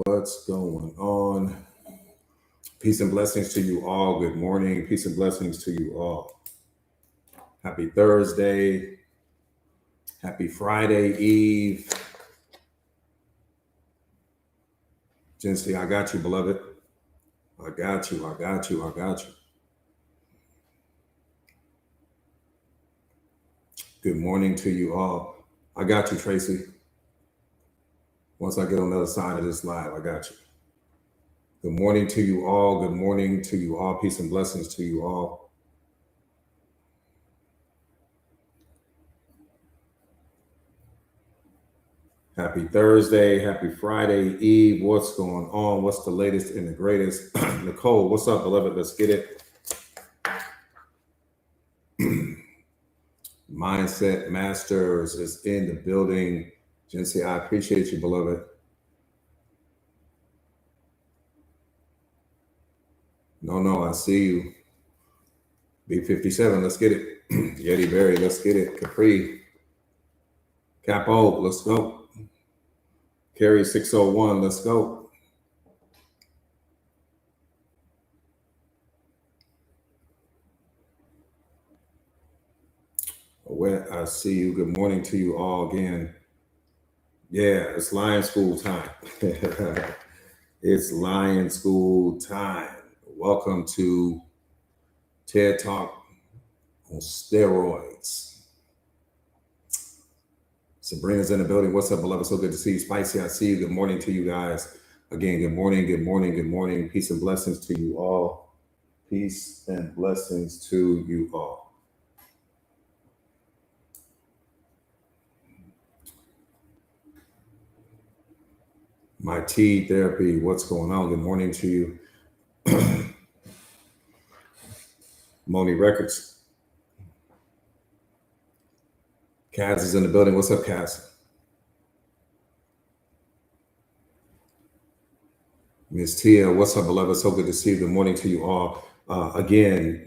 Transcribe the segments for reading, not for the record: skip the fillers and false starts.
What's going on? Peace and blessings to you all. Good morning. Peace and blessings to you all. Happy Thursday. Happy Friday Eve. Jency, I got you, beloved. I got you. I got you. I got you. Good morning to you all. I got you, Tracy. Once I get on the other side of this live, I got you. Good morning to you all. Good morning to you all. Peace and blessings to you all. Happy Thursday. Happy Friday Eve. What's going on? What's the latest and the greatest? Nicole, what's up, beloved? Let's get it. Mindset Masters is in the building. Jency, I appreciate you, beloved. No, I see you. B57, let's get it. Yeti Berry, let's get it. Capri, Capo, let's go. Carry 601, let's go. Where I see you. Good morning to you all again. Yeah, it's Lion School time. It's Lion School time. Welcome to TED Talk on steroids. Sabrina's in the building. What's up, beloved? So good to see you. Spicy, I see you. Good morning to you guys. Again, good morning, good morning, good morning. Peace and blessings to you all. Peace and blessings to you all. My tea therapy, what's going on? Good morning to you. Moni Records. Kaz is in the building. What's up, Kaz? Miss Tia, what's up, beloved? So good to see you. Good morning to you all. Again,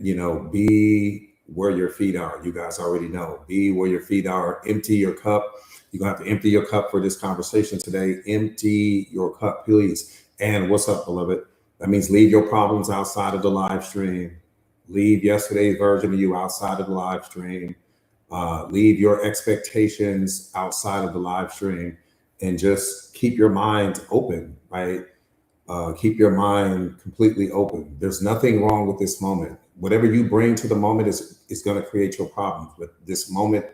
be where your feet are. You guys already know. Be where your feet are. Empty your cup. You're going to have to empty your cup for this conversation today. Empty your cup, please. And what's up, beloved? That means leave your problems outside of the live stream. Leave yesterday's version of you outside of the live stream. Leave your expectations outside of the live stream and just keep your mind open, right? Keep your mind completely open. There's nothing wrong with this moment. Whatever you bring to the moment is going to create your problems. But this moment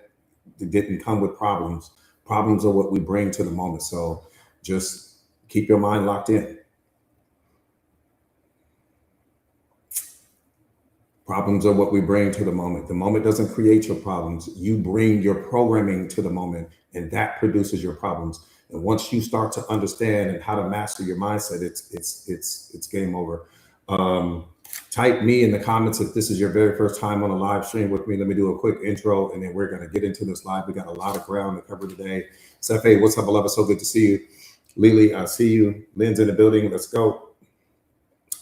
didn't come with problems. Problems are what we bring to the moment. So just keep your mind locked in. Problems are what we bring to the moment. The moment doesn't create your problems. You bring your programming to the moment, and that produces your problems. And once you start to understand and how to master your mindset, it's game over. Type me in the comments if this is your very first time on a live stream with me. Let me do a quick intro, and then we're going to get into this live. We got a lot of ground to cover today. Sefe, what's up, beloved? So good to see you. Lily, I see you. Lynn's in the building. Let's go.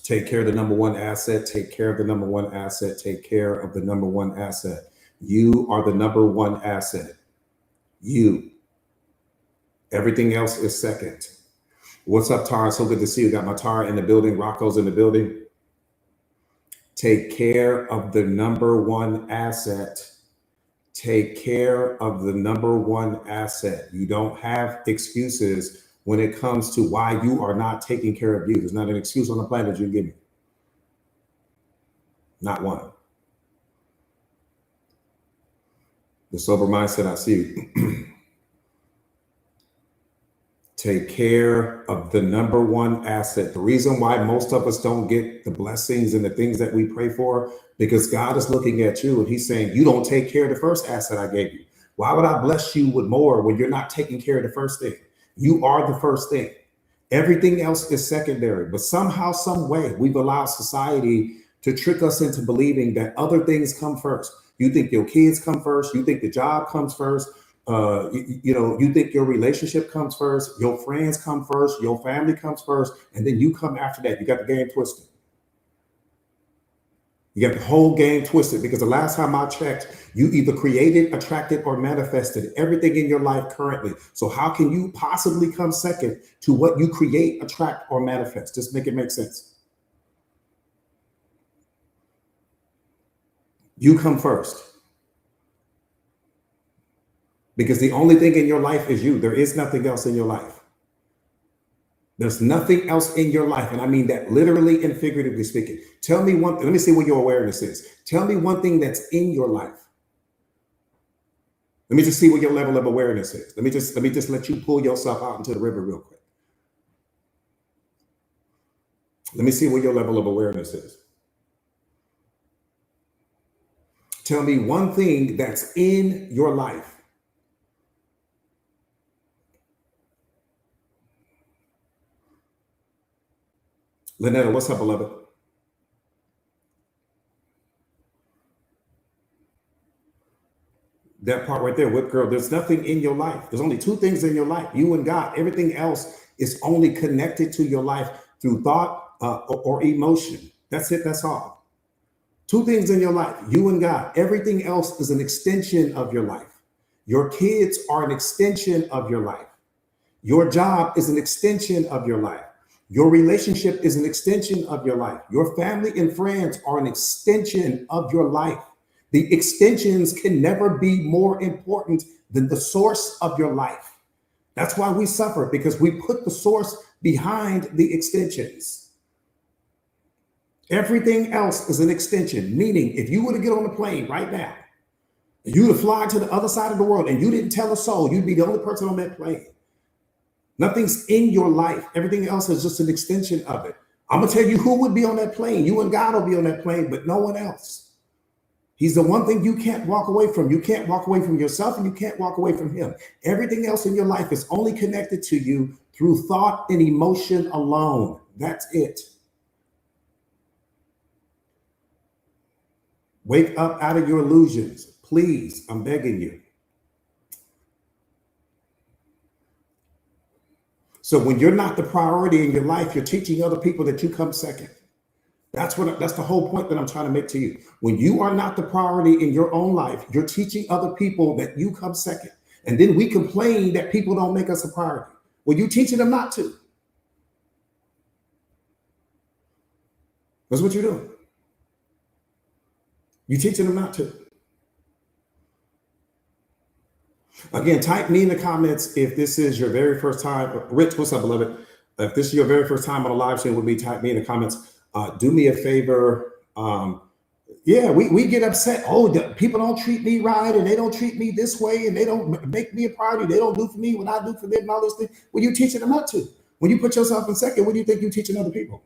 Take care of the number one asset. Take care of the number one asset. Take care of the number one asset. You are the number one asset. You. Everything else is second. What's up, Tara? So good to see you. Got my Tara in the building. Rocco's in the building. Take care of the number one asset. Take care of the number one asset. You don't have excuses when it comes to why you are not taking care of you. There's not an excuse on the planet you give me. Not one. The sober mindset, I see you. Take care of the number one asset. The reason why most of us don't get the blessings and the things that we pray for, because God is looking at you and he's saying, you don't take care of the first asset I gave you. Why would I bless you with more when you're not taking care of the first thing? You are the first thing. Everything else is secondary. But somehow, some way, we've allowed society to trick us into believing that other things come first. You think your kids come first. You think the job comes first. You think your relationship comes first. Your friends come first. Your family comes first. And then you come after that. You got the game twisted. You got the whole game twisted because the last time I checked, you either created, attracted, or manifested everything in your life currently. So how can you possibly come second to what you create, attract, or manifest? Just make it make sense. You come first because the only thing in your life is you. There is nothing else in your life. There's nothing else in your life. And I mean that literally and figuratively speaking. Tell me one thing. Let me see what your awareness is. Tell me one thing that's in your life. Let me just see what your level of awareness is. Let me just let you pull yourself out into the river real quick. Let me see what your level of awareness is. Tell me one thing that's in your life. Lynetta, what's up, beloved? That part right there, whip girl, there's nothing in your life. There's only two things in your life, you and God. Everything else is only connected to your life through thought or emotion. That's it, that's all. Two things in your life, you and God. Everything else is an extension of your life. Your kids are an extension of your life. Your job is an extension of your life. Your relationship is an extension of your life. Your family and friends are an extension of your life. The extensions can never be more important than the source of your life. That's why we suffer, because we put the source behind the extensions. Everything else is an extension, meaning if you were to get on a plane right now, and you were to fly to the other side of the world and you didn't tell a soul, you'd be the only person on that plane. Nothing's in your life. Everything else is just an extension of it. I'm going to tell you who would be on that plane. You and God will be on that plane, but no one else. He's the one thing you can't walk away from. You can't walk away from yourself and you can't walk away from him. Everything else in your life is only connected to you through thought and emotion alone. That's it. Wake up out of your illusions. Please, I'm begging you. So when you're not the priority in your life, you're teaching other people that you come second. That's the whole point that I'm trying to make to you. When you are not the priority in your own life, you're teaching other people that you come second. And then we complain that people don't make us a priority. Well, you're teaching them not to. That's what you're doing. You're teaching them not to. Again, type me in the comments if this is your very first time. Rich, what's up, beloved? If this is your very first time on a live stream with me, type me in the comments. Do me a favor. Yeah, we get upset. Oh, people don't treat me right, and they don't treat me this way, and they don't make me a priority. They don't do for me what I do for them, and all this thing. Well, you're teaching them not to. When you put yourself in second, what do you think you're teaching other people?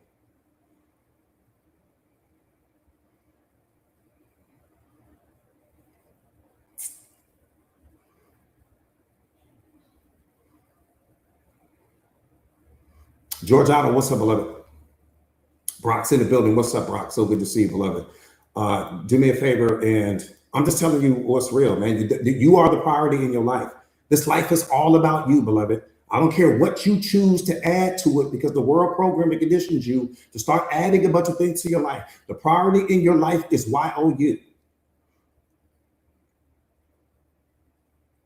Georgiana, what's up, beloved? Brock's in the building. What's up, Brock? So good to see you, beloved. Do me a favor, and I'm just telling you what's real, man. You are the priority in your life. This life is all about you, beloved. I don't care what you choose to add to it, because the world program and conditions you to start adding a bunch of things to your life. The priority in your life is YOU.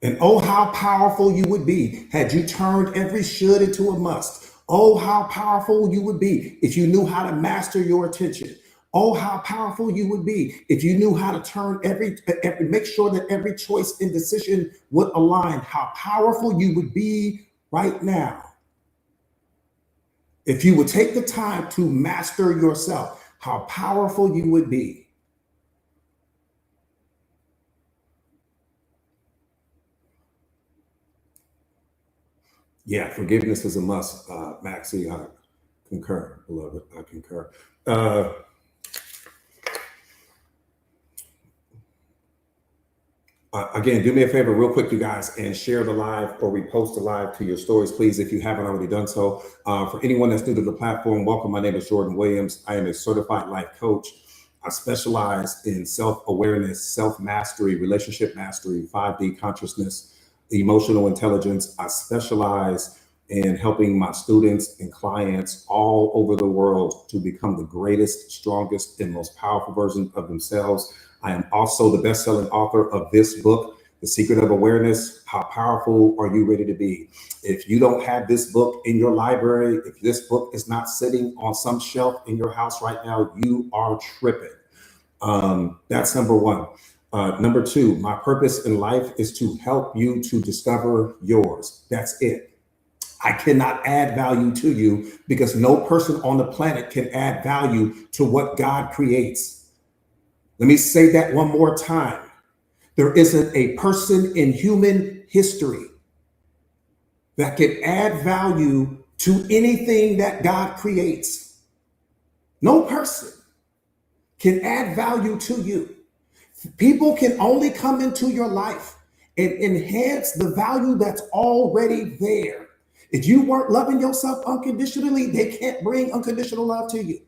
And oh, how powerful you would be had you turned every should into a must. Oh, how powerful you would be if you knew how to master your attention. Oh, how powerful you would be if you knew how to turn make sure that every choice and decision would align. How powerful you would be right now if you would take the time to master yourself. How powerful you would be. Yeah, forgiveness is a must, Maxie. I concur, beloved. I concur. Again, do me a favor real quick, you guys, and share the live or repost the live to your stories, please, if you haven't already done so. For anyone that's new to the platform, welcome. My name is Jordan Williams. I am a certified life coach. I specialize in self-awareness, self-mastery, relationship mastery, 5D consciousness, emotional intelligence. I specialize in helping my students and clients all over the world to become the greatest, strongest, and most powerful version of themselves. I am also the best-selling author of this book, The Secret of Awareness. How powerful are you ready to be? If you don't have this book in your library, if this book is not sitting on some shelf in your house right now, you are tripping. That's number one. Number two, my purpose in life is to help you to discover yours. That's it. I cannot add value to you because no person on the planet can add value to what God creates. Let me say that one more time. There isn't a person in human history that can add value to anything that God creates. No person can add value to you. People can only come into your life and enhance the value that's already there. If you weren't loving yourself unconditionally, they can't bring unconditional love to you.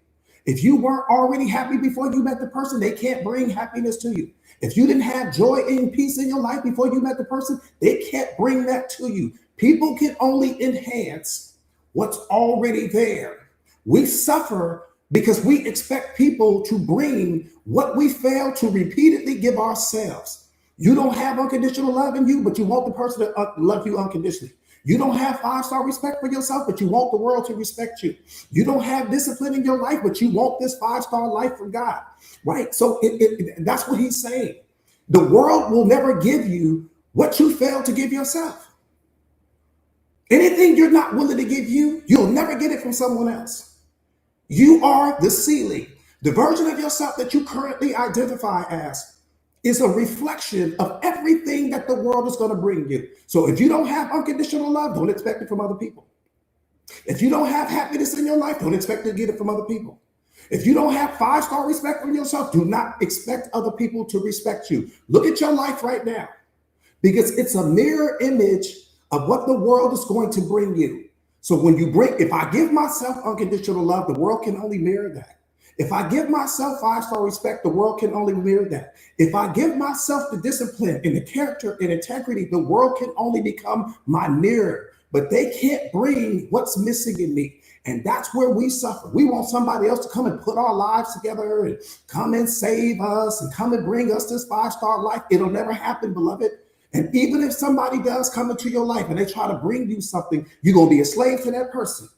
If you weren't already happy before you met the person, they can't bring happiness to you. If you didn't have joy and peace in your life before you met the person, they can't bring that to you. People can only enhance what's already there. We suffer because we expect people to bring what we fail to repeatedly give ourselves. You don't have unconditional love in you, but you want the person to love you unconditionally. You don't have 5-star respect for yourself, but you want the world to respect you. You don't have discipline in your life, but you want this 5-star life from God, right? So that's what he's saying. The world will never give you what you fail to give yourself. Anything you're not willing to give you, you'll never get it from someone else. You are the ceiling. The version of yourself that you currently identify as is a reflection of everything that the world is going to bring you. So if you don't have unconditional love, don't expect it from other people. If you don't have happiness in your life, don't expect to get it from other people. If you don't have 5-star respect from yourself, do not expect other people to respect you. Look at your life right now, because it's a mirror image of what the world is going to bring you. So if I give myself unconditional love, the world can only mirror that. If I give myself 5-star respect, the world can only mirror that. If I give myself the discipline and the character and integrity, the world can only become my mirror. But they can't bring what's missing in me. And that's where we suffer. We want somebody else to come and put our lives together and come and save us and come and bring us this 5-star life. It'll never happen, beloved. And even if somebody does come into your life and they try to bring you something, you're going to be a slave to that person.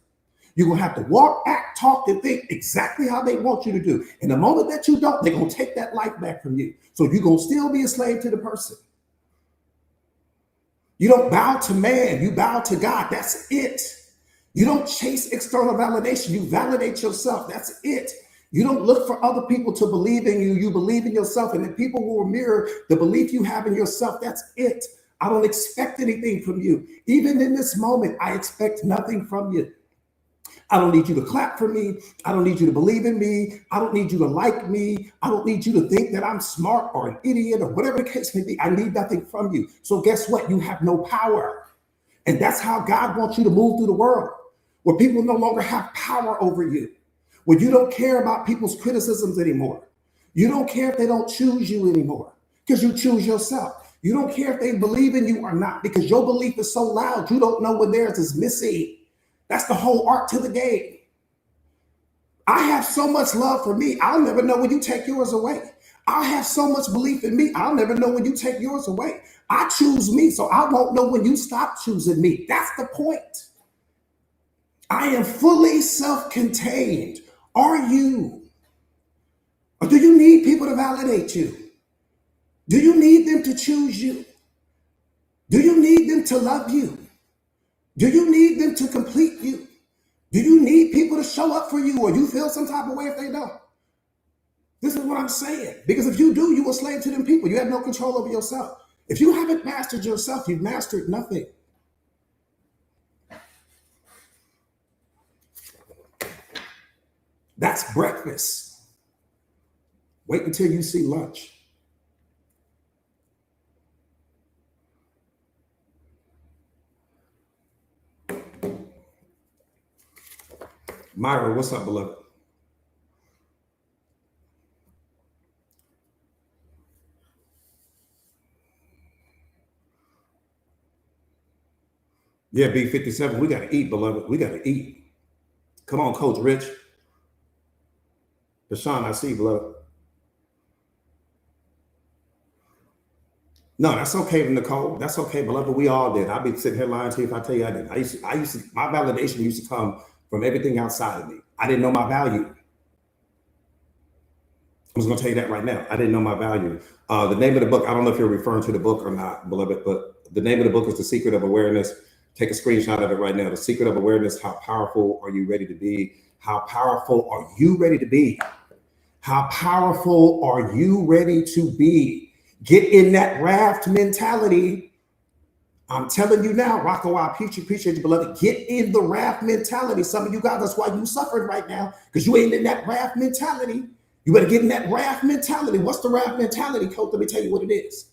You're going to have to walk, act, talk, and think exactly how they want you to do. And the moment that you don't, they're going to take that life back from you. So you're going to still be a slave to the person. You don't bow to man, you bow to God. That's it. You don't chase external validation. You validate yourself. That's it. You don't look for other people to believe in you. You believe in yourself, and the people will mirror the belief you have in yourself. That's it. I don't expect anything from you. Even in this moment, I expect nothing from you. I don't need you to clap for me. I don't need you to believe in me. I don't need you to like me. I don't need you to think that I'm smart or an idiot or whatever the case may be. I need nothing from you. So guess what? You have no power. And that's how God wants you to move through the world, where people no longer have power over you, where you don't care about people's criticisms anymore. You don't care if they don't choose you anymore because you choose yourself. You don't care if they believe in you or not because your belief is so loud, you don't know when theirs is missing. That's the whole art to the game. I have so much love for me, I'll never know when you take yours away. I have so much belief in me, I'll never know when you take yours away. I choose me, so I won't know when you stop choosing me. That's the point. I am fully self-contained. Are you? Or do you need people to validate you? Do you need them to choose you? Do you need them to love you? Do you need them to complete you? Do you need people to show up for you, or you feel some type of way if they don't? This is what I'm saying. Because if you do, you will slave to them people. You have no control over yourself. If you haven't mastered yourself, you've mastered nothing. That's breakfast. Wait until you see lunch. Myra, what's up, beloved? Yeah, B57. We got to eat, beloved. We got to eat. Come on, Coach Rich. Deshaun, I see, beloved. No, that's okay, Nicole. That's okay, beloved. We all did. I'd be sitting here lying to you if I tell you I didn't. My validation used to come from everything outside of me. I didn't know my value. I'm just going to tell you that right now. I didn't know my value. The name of the book, I don't know if you're referring to the book or not, beloved, but the name of the book is The Secret of Awareness. Take a screenshot of it right now. The Secret of Awareness. How powerful are you ready to be? How powerful are you ready to be? How powerful are you ready to be? Get in that raft mentality. I'm telling you now, Rocco, I appreciate you, beloved. Get in the raft mentality. Some of you guys, that's why you suffering right now, because you ain't in that raft mentality. You better get in that raft mentality. What's the raft mentality, Coach? Let me tell you what it is.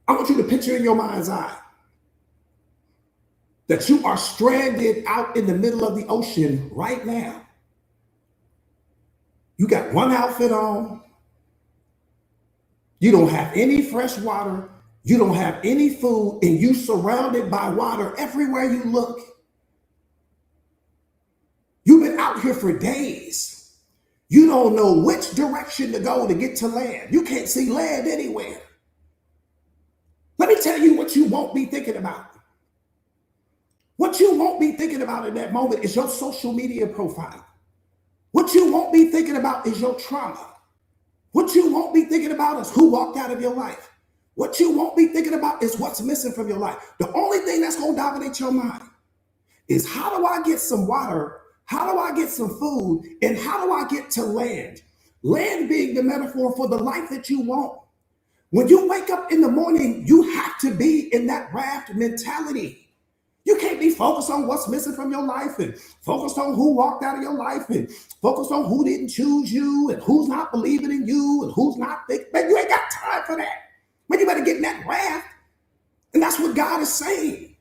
I want you to picture in your mind's eye that you are stranded out in the middle of the ocean right now. You got one outfit on. You don't have any fresh water. You don't have any food, and you surrounded by water everywhere you look. You've been out here for days. You don't know which direction to go to get to land. You can't see land anywhere. Let me tell you what you won't be thinking about. What you won't be thinking about in that moment is your social media profile. What you won't be thinking about is your trauma. What you won't be thinking about is who walked out of your life. What you won't be thinking about is what's missing from your life. The only thing that's going to dominate your mind is, how do I get some water? How do I get some food? And how do I get to land? Land being the metaphor for the life that you want. When you wake up in the morning, you have to be in that raft mentality. You can't be focused on what's missing from your life and focused on who walked out of your life and focused on who didn't choose you and who's not believing in you and who's not thinking. Man, you ain't got time for that. Man, you better get in that raft. And that's what God is saying.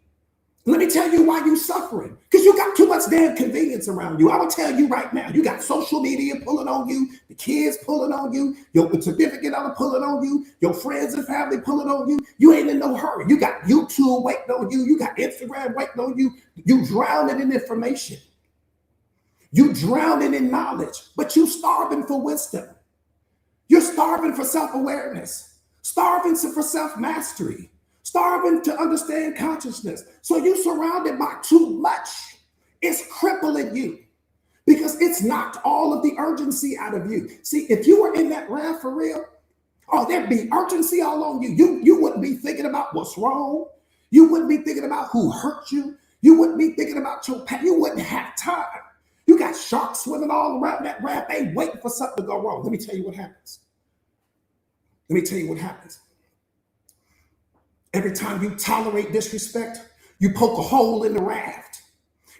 Let me tell you why you're suffering. Because you got too much damn convenience around you. I will tell you right now, you got social media pulling on you, the kids pulling on you, your significant other pulling on you, your friends and family pulling on you. You ain't in no hurry. You got YouTube waiting on you. You got Instagram waiting on you. You drowning in information. You drowning in knowledge, but you starving for wisdom. You're starving for self-awareness, starving for self-mastery, starving to understand consciousness. So you're surrounded by too much. It's crippling you because it's knocked all of the urgency out of you. See, if you were in that raft for real, oh, there'd be urgency all on you. You wouldn't be thinking about what's wrong. You wouldn't be thinking about who hurt you. You wouldn't be thinking about your pain. You wouldn't have time. You got sharks swimming all around that raft. They waiting for something to go wrong. Let me tell you what happens. Let me tell you what happens. Every time you tolerate disrespect, you poke a hole in the raft.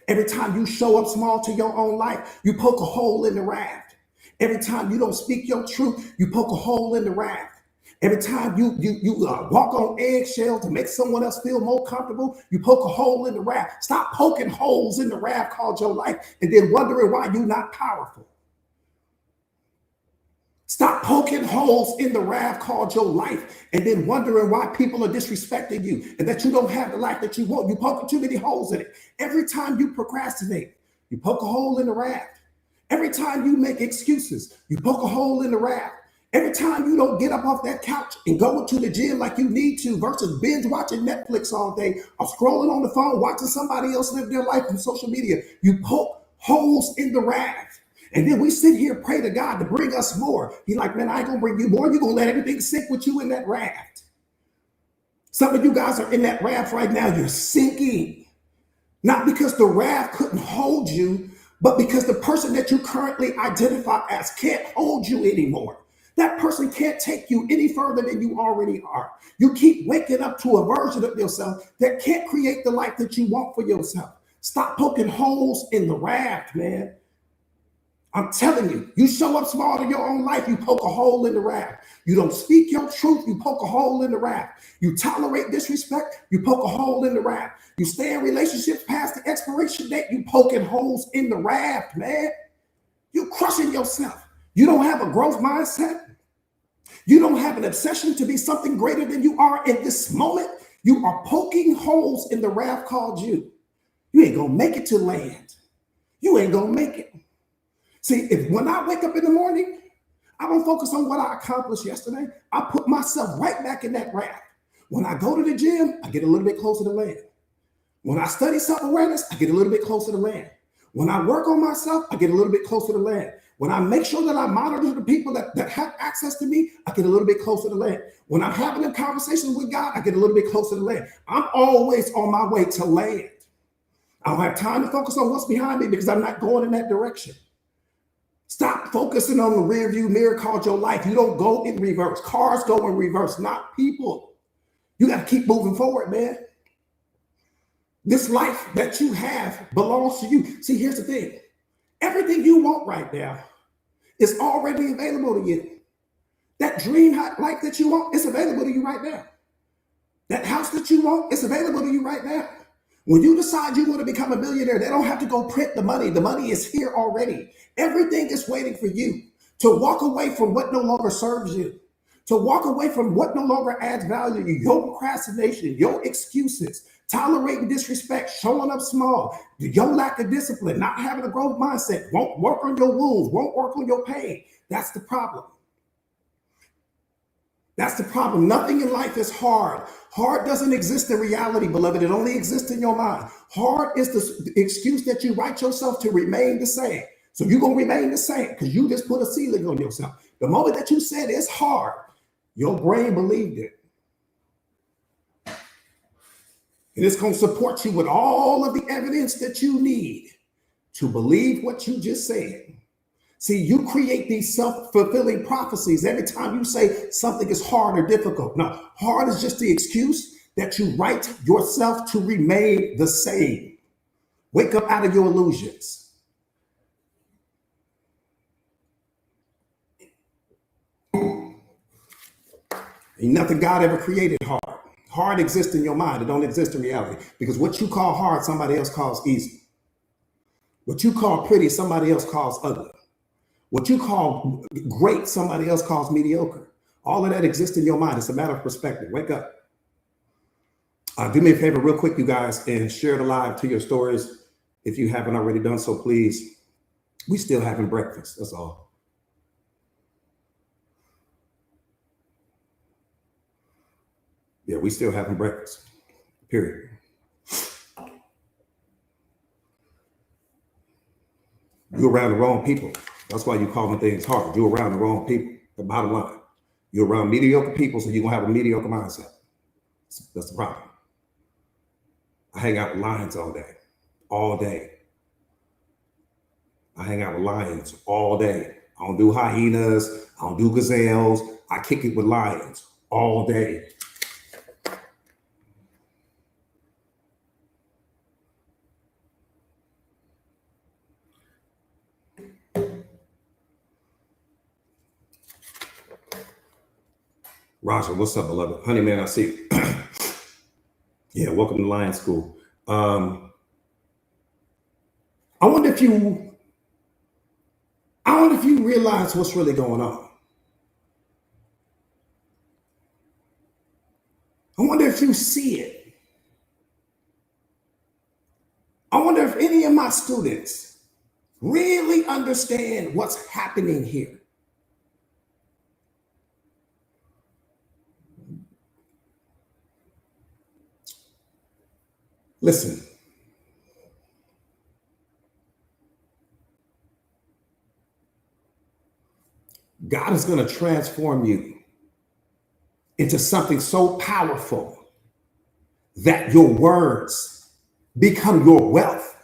Every time you show up small to your own life, you poke a hole in the raft. Every time you don't speak your truth, you poke a hole in the raft. Every time you walk on eggshells to make someone else feel more comfortable, you poke a hole in the raft. Stop poking holes in the raft called your life and then wondering why you're not powerful. Stop poking holes in the raft called your life and then wondering why people are disrespecting you and that you don't have the life that you want. You poking too many holes in it. Every time you procrastinate, you poke a hole in the raft. Every time you make excuses, you poke a hole in the raft. Every time you don't get up off that couch and go to the gym like you need to versus binge watching Netflix all day or scrolling on the phone, watching somebody else live their life on social media, you poke holes in the raft. And then we sit here, pray to God to bring us more. He's like, man, I ain't going to bring you more. You're going to let everything sink with you in that raft. Some of you guys are in that raft right now. You're sinking. Not because the raft couldn't hold you, but because the person that you currently identify as can't hold you anymore. That person can't take you any further than you already are. You keep waking up to a version of yourself that can't create the life that you want for yourself. Stop poking holes in the raft, man. I'm telling you, you show up small in your own life, you poke a hole in the raft. You don't speak your truth, you poke a hole in the raft. You tolerate disrespect, you poke a hole in the raft. You stay in relationships past the expiration date, you poking holes in the raft, man. You're crushing yourself. You don't have a growth mindset. You don't have an obsession to be something greater than you are in this moment. You are poking holes in the raft called you. You ain't gonna make it to land. You ain't gonna make it. See, if when I wake up in the morning, I don't focus on what I accomplished yesterday. I put myself right back in that raft. When I go to the gym, I get a little bit closer to land. When I study self-awareness, I get a little bit closer to land. When I work on myself, I get a little bit closer to land. When I make sure that I monitor the people that have access to me, I get a little bit closer to land. When I'm having a conversation with God, I get a little bit closer to land. I'm always on my way to land. I don't have time to focus on what's behind me because I'm not going in that direction. Stop focusing on the rear view mirror called your life. You don't go in reverse. Cars go in reverse, not people. You got to keep moving forward, man. This life that you have belongs to you. See, here's the thing. Everything you want right now is already available to you. That dream life that you want, it's available to you right now. That house that you want, it's available to you right now. When you decide you want to become a billionaire, they don't have to go print the money. The money is here already. Everything is waiting for you to walk away from what no longer serves you, to walk away from what no longer adds value to you, your procrastination, your excuses, tolerating disrespect, showing up small, your lack of discipline, not having a growth mindset, won't work on your wounds, won't work on your pain. That's the problem. That's the problem. Nothing in life is hard. Hard doesn't exist in reality, beloved. It only exists in your mind. Hard is the excuse that you write yourself to remain the same. So you're going to remain the same because you just put a ceiling on yourself. The moment that you said it's hard, your brain believed it. And it's going to support you with all of the evidence that you need to believe what you just said. See, you create these self-fulfilling prophecies every time you say something is hard or difficult. No, hard is just the excuse that you write yourself to remain the same. Wake up out of your illusions. Ain't nothing God ever created hard. Hard exists in your mind. It don't exist in reality. Because what you call hard, somebody else calls easy. What you call pretty, somebody else calls ugly. What you call great, somebody else calls mediocre. All of that exists in your mind. It's a matter of perspective. Wake up. Do me a favor real quick, you guys, and share the live to your stories. If you haven't already done so, please. We still having breakfast. That's all. Yeah, we still having breakfast. Period. You're around the wrong people. That's why you calling things hard. You're around the wrong people. The bottom line. You're around mediocre people, so you're going to have a mediocre mindset. That's the problem. I hang out with lions all day. All day. I hang out with lions all day. I don't do hyenas. I don't do gazelles. I kick it with lions all day. Roger, what's up, beloved? Honey, man, I see. Yeah, welcome to Lion School. I wonder if you realize what's really going on. I wonder if you see it. I wonder if any of my students really understand what's happening here. Listen, God is going to transform you into something so powerful that your words become your wealth.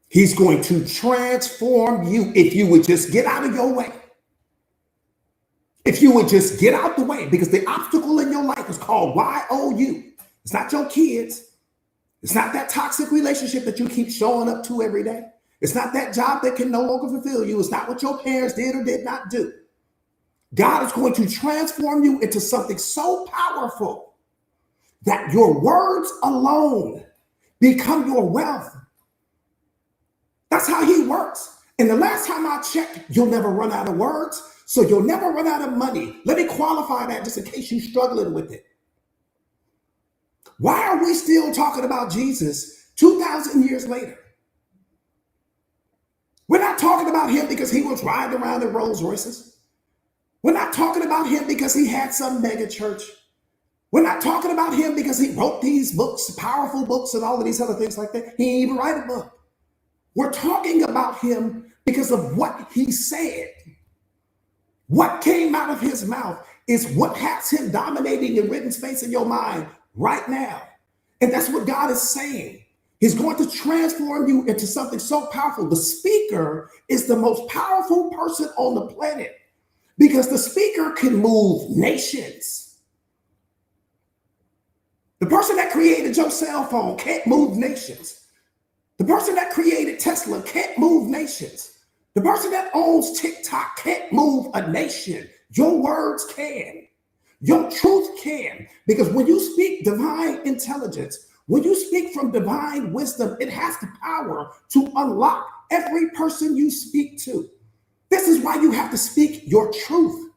He's going to transform you if you would just get out of your way. If you would just get out the way, because the obstacle in your life is called YOU. It's not your kids. It's not that toxic relationship that you keep showing up to every day. It's not that job that can no longer fulfill you. It's not what your parents did or did not do. God is going to transform you into something so powerful that your words alone become your wealth. That's how he works. And the last time I checked, you'll never run out of words. So you'll never run out of money. Let me qualify that just in case you're struggling with it. Why are we still talking about Jesus 2,000 years later? We're not talking about him because he was riding around in Rolls Royces. We're not talking about him because he had some mega church. We're not talking about him because he wrote these books, powerful books, and all of these other things like that. He didn't even write a book. We're talking about him because of what he said. What came out of his mouth is what has him dominating in written space in your mind right now. And that's what God is saying. He's going to transform you into something so powerful. The speaker is the most powerful person on the planet because the speaker can move nations. The person that created your cell phone can't move nations. The person that created Tesla can't move nations. The person that owns TikTok can't move a nation. Your words can. Your truth can. Because when you speak divine intelligence, when you speak from divine wisdom, it has the power to unlock every person you speak to. This is why you have to speak your truth.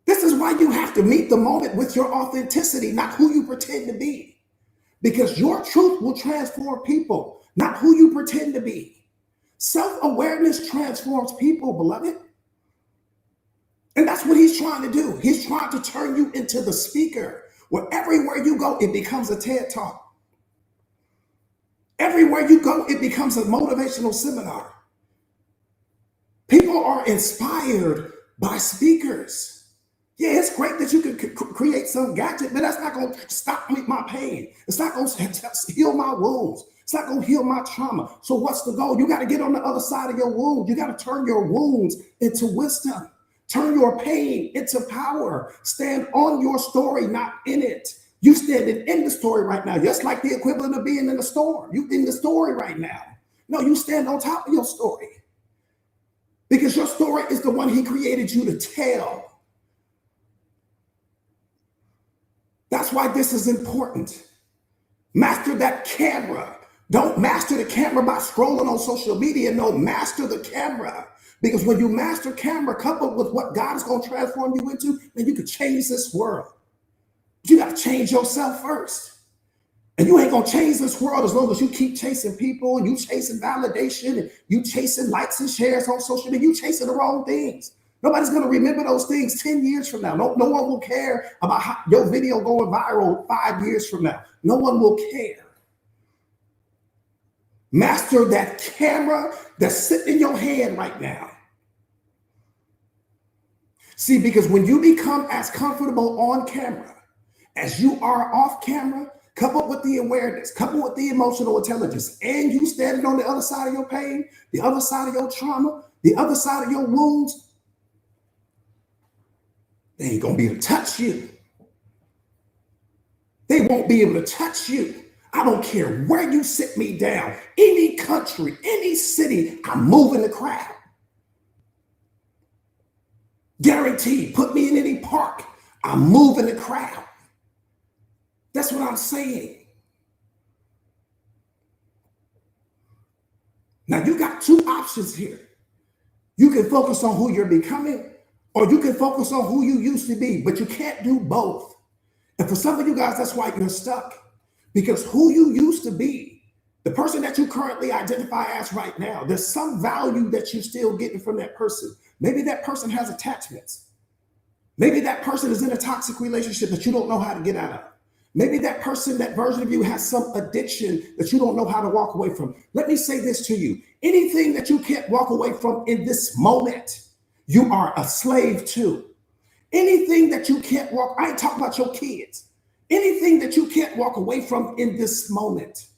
This is why you have to meet the moment with your authenticity, not who you pretend to be. Because your truth will transform people, not who you pretend to be. Self-awareness transforms people, beloved. And that's what he's trying to do. He's trying to turn you into the speaker, where everywhere you go, it becomes a TED Talk. Everywhere you go, it becomes a motivational seminar. People are inspired by speakers. Yeah, it's great that you can create some gadget, but that's not going to stop my pain. It's not going to heal my wounds. It's not going to heal my trauma. So what's the goal? You got to get on the other side of your wound. You got to turn your wounds into wisdom. Turn your pain into power. Stand on your story, not in it. You standing in the story right now, just like the equivalent of being in the store. You in the story right now. No, you stand on top of your story. Because your story is the one he created you to tell. That's why this is important. Master that camera. Don't master the camera by scrolling on social media. No, master the camera. Because when you master camera coupled with what God is going to transform you into, then you can change this world. But you got to change yourself first. And you ain't going to change this world as long as you keep chasing people and you chasing validation and you chasing likes and shares on social media. You chasing the wrong things. Nobody's going to remember those things 10 years from now. No one will care about how your video going viral 5 years from now. No one will care. Master that camera that's sitting in your hand right now. See, because when you become as comfortable on camera as you are off camera, coupled with the awareness, coupled with the emotional intelligence, and you standing on the other side of your pain, the other side of your trauma, the other side of your wounds, they ain't gonna be able to touch you. They won't be able to touch you. I don't care where you sit me down, any country, any city, I'm moving the crowd. Guaranteed, put me in any park, I'm moving the crowd. That's what I'm saying. Now you got two options here. You can focus on who you're becoming, or you can focus on who you used to be, but you can't do both. And for some of you guys, that's why you're stuck. Because who you used to be, the person that you currently identify as right now, there's some value that you're still getting from that person. Maybe that person has attachments. Maybe that person is in a toxic relationship that you don't know how to get out of. Maybe that person, that version of you has some addiction that you don't know how to walk away from. Let me say this to you. Anything that you can't walk away from in this moment, you are a slave to. Anything that you can't walk, I ain't talking about your kids. Anything that you can't walk away from in this moment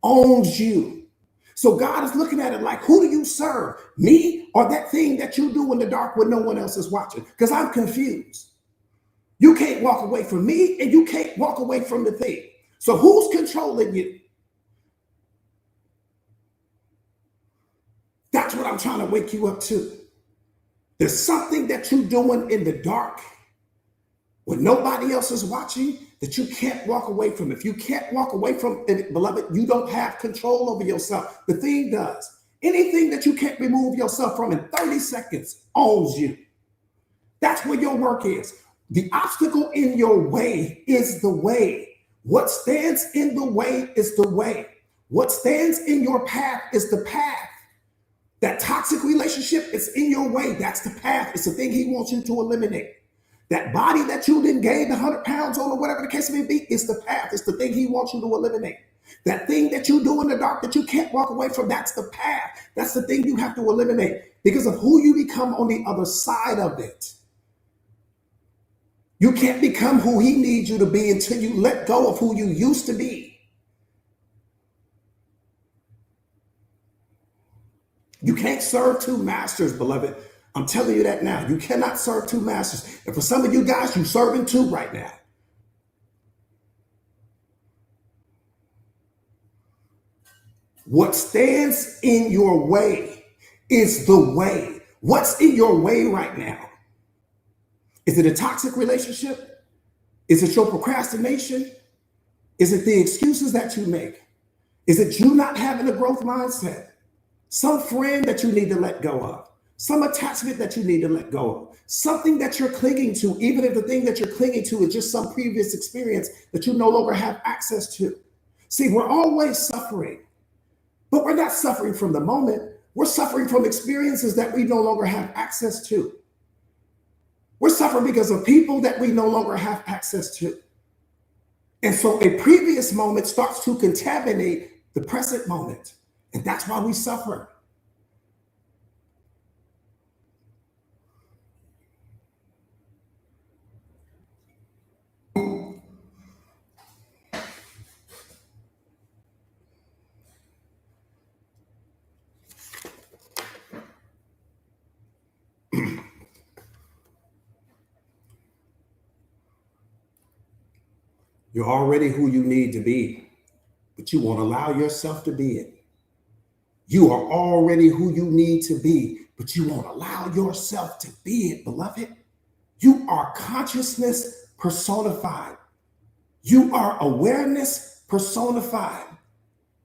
owns you. So God is looking at it like, who do you serve? Me or that thing that you do in the dark when no one else is watching? Because I'm confused. You can't walk away from me and you can't walk away from the thing. So who's controlling you? That's what I'm trying to wake you up to. There's something that you're doing in the dark when nobody else is watching that you can't walk away from. If you can't walk away from it, beloved, you don't have control over yourself. The thing does. Anything that you can't remove yourself from in 30 seconds owns you. That's where your work is. The obstacle in your way is the way. What stands in the way is the way. What stands in your path is the path. That toxic relationship is in your way. That's the path. It's the thing he wants you to eliminate. That body that you didn't gain 100 pounds on or whatever the case may be is the path. It's the thing he wants you to eliminate. That thing that you do in the dark that you can't walk away from, that's the path. That's the thing you have to eliminate because of who you become on the other side of it. You can't become who he needs you to be until you let go of who you used to be. You can't serve two masters, beloved. I'm telling you that now. You cannot serve two masters. And for some of you guys, you're serving two right now. What stands in your way is the way. What's in your way right now? Is it a toxic relationship? Is it your procrastination? Is it the excuses that you make? Is it you not having a growth mindset? Some friend that you need to let go of? Some attachment that you need to let go of? Something that you're clinging to, even if the thing that you're clinging to is just some previous experience that you no longer have access to. See, we're always suffering, but we're not suffering from the moment. We're suffering from experiences that we no longer have access to. We're suffering because of people that we no longer have access to. And so a previous moment starts to contaminate the present moment. And that's why we suffer. You're already who you need to be, but you won't allow yourself to be it. You are already who you need to be, but you won't allow yourself to be it, beloved. You are consciousness personified. You are awareness personified.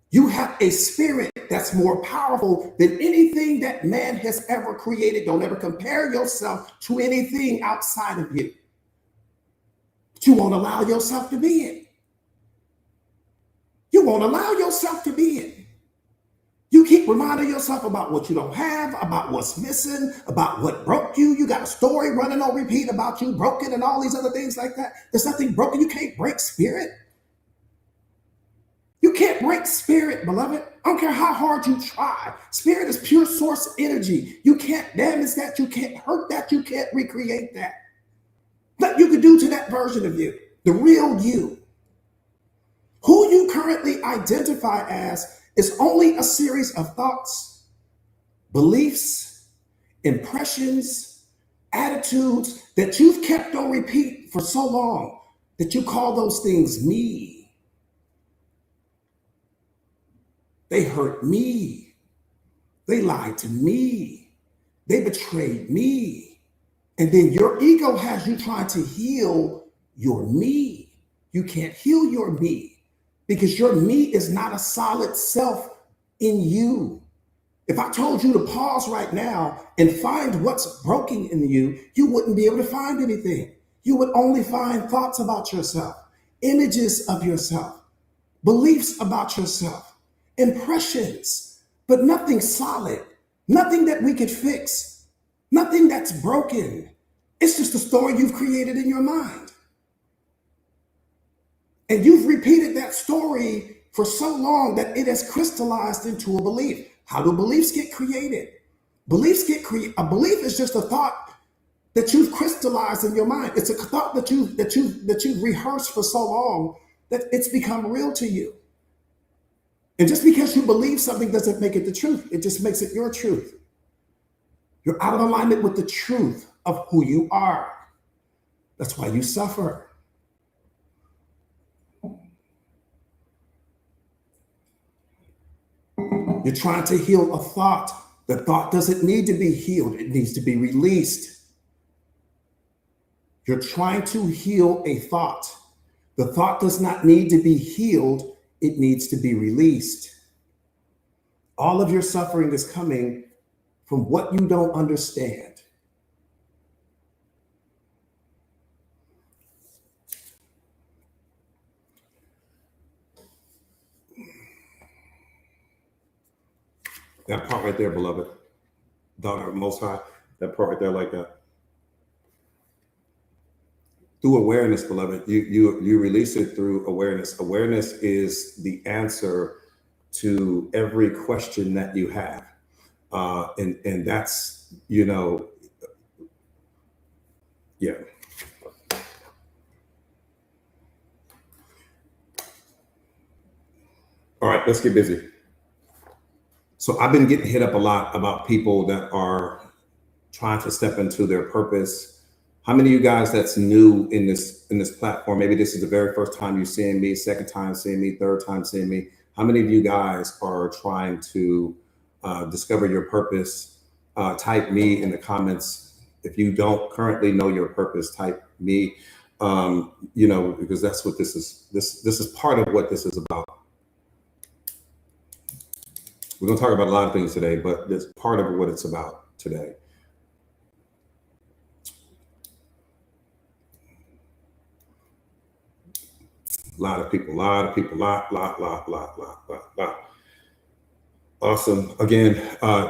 You have a spirit that's more powerful than anything that man has ever created. Don't ever compare yourself to anything outside of you. But you won't allow yourself to be it. You won't allow yourself to be it. You keep reminding yourself about what you don't have, about what's missing, about what broke you. You got a story running on repeat about you broken and all these other things like that. There's nothing broken. You can't break spirit. You can't break spirit, beloved. I don't care how hard you try. Spirit is pure source energy. You can't damage that. You can't hurt that. You can't recreate that. Nothing you can do to that version of you, the real you. Who you currently identify as is only a series of thoughts, beliefs, impressions, attitudes that you've kept on repeat for so long that you call those things me. They hurt me. They lied to me. They betrayed me. And then your ego has you trying to heal your me. You can't heal your me because your me is not a solid self in you. If I told you to pause right now and find what's broken in you, you wouldn't be able to find anything. You would only find thoughts about yourself, images of yourself, beliefs about yourself, impressions, but nothing solid, nothing that we could fix, nothing that's broken. It's just a story you've created in your mind. And you've repeated that story for so long that it has crystallized into a belief. How do beliefs get created? Beliefs get created. A belief is just a thought that you've crystallized in your mind. It's a thought that you've rehearsed for so long that it's become real to you. And just because you believe something doesn't make it the truth. It just makes it your truth. You're out of alignment with the truth of who you are. That's why you suffer. You're trying to heal a thought. The thought doesn't need to be healed. It needs to be released. You're trying to heal a thought. The thought does not need to be healed. It needs to be released. All of your suffering is coming from what you don't understand. That part right there, beloved, daughter of Most High, that part right there, like that. Through awareness, beloved, you release it through awareness. Awareness is the answer to every question that you have, and that's yeah. All right, let's get busy. So I've been getting hit up a lot about people that are trying to step into their purpose. How many of you guys that's new in this platform? Maybe this is the very first time you're seeing me, second time seeing me, third time seeing me. How many of you guys are trying to discover your purpose? Type me in the comments. If you don't currently know your purpose, type me. Because that's what this is. This is part of what this is about. We're going to talk about a lot of things today, but that's part of what it's about today. A lot of people, lot. Awesome. Again,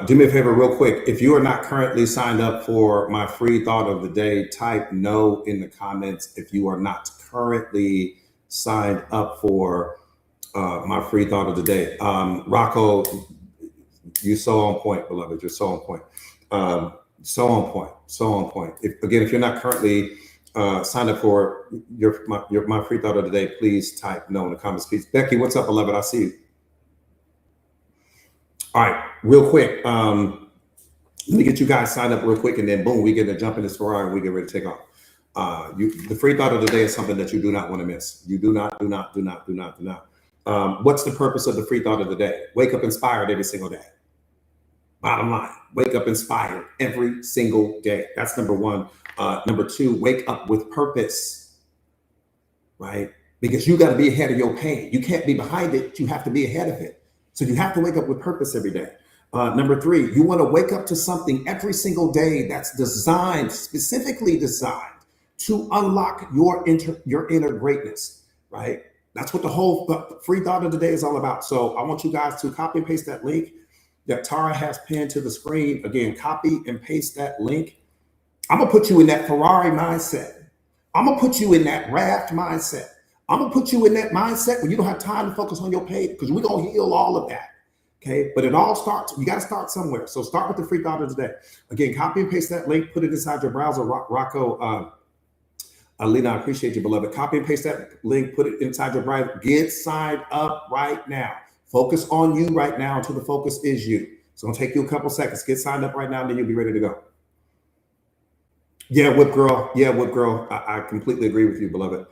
do me a favor real quick. If you are not currently signed up for my free thought of the day, type no in the comments. If you are not currently signed up for my free thought of the day. Rocco, you're so on point, beloved. You're so on point. So on point. So on point. If you're not currently signed up for my free thought of the day, please type no in the comments, please. Becky, what's up, beloved? I see you. All right, real quick. Let me get you guys signed up real quick, and then boom, we get to jump in this Ferrari and we get ready to take off. The free thought of the day is something that you do not want to miss. You do not. What's the purpose of the free thought of the day? Wake up inspired every single day. Bottom line, wake up inspired every single day. That's number one. Number two, wake up with purpose, right? Because you got to be ahead of your pain. You can't be behind it. You have to be ahead of it. So you have to wake up with purpose every day. Number three, you want to wake up to something every single day that's specifically designed to unlock your inner greatness, right? That's what the whole free thought of the day is all about. So I want you guys to copy and paste that link that Tara has pinned to the screen. Again, copy and paste that link. I'm going to put you in that Ferrari mindset. I'm going to put you in that raft mindset. I'm going to put you in that mindset where you don't have time to focus on your pain, because we're going to heal all of that. Okay. But it all starts, you got to start somewhere. So start with the free thought of the day. Again, copy and paste that link, put it inside your browser. Rocco, Alina, I appreciate you, beloved. Copy and paste that link, put it inside your browser. Get signed up right now. Focus on you right now until the focus is you. It's going to take you a couple seconds. Get signed up right now, and then you'll be ready to go. Yeah, whip girl. Yeah, whip girl. I completely agree with you, beloved.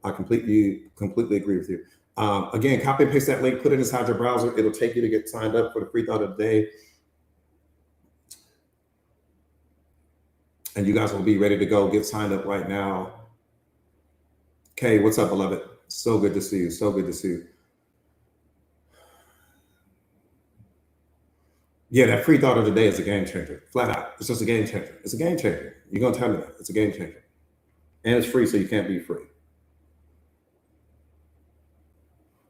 I completely agree with you. Again, copy and paste that link, put it inside your browser. It'll take you to get signed up for the free thought of the day. And you guys will be ready to go. Get signed up right now. Okay, what's up, beloved? So good to see you. So good to see you. Yeah, that free thought of the day is a game changer. Flat out. It's just a game changer. It's a game changer. You're going to tell me that. It's a game changer. And it's free, so you can't be free.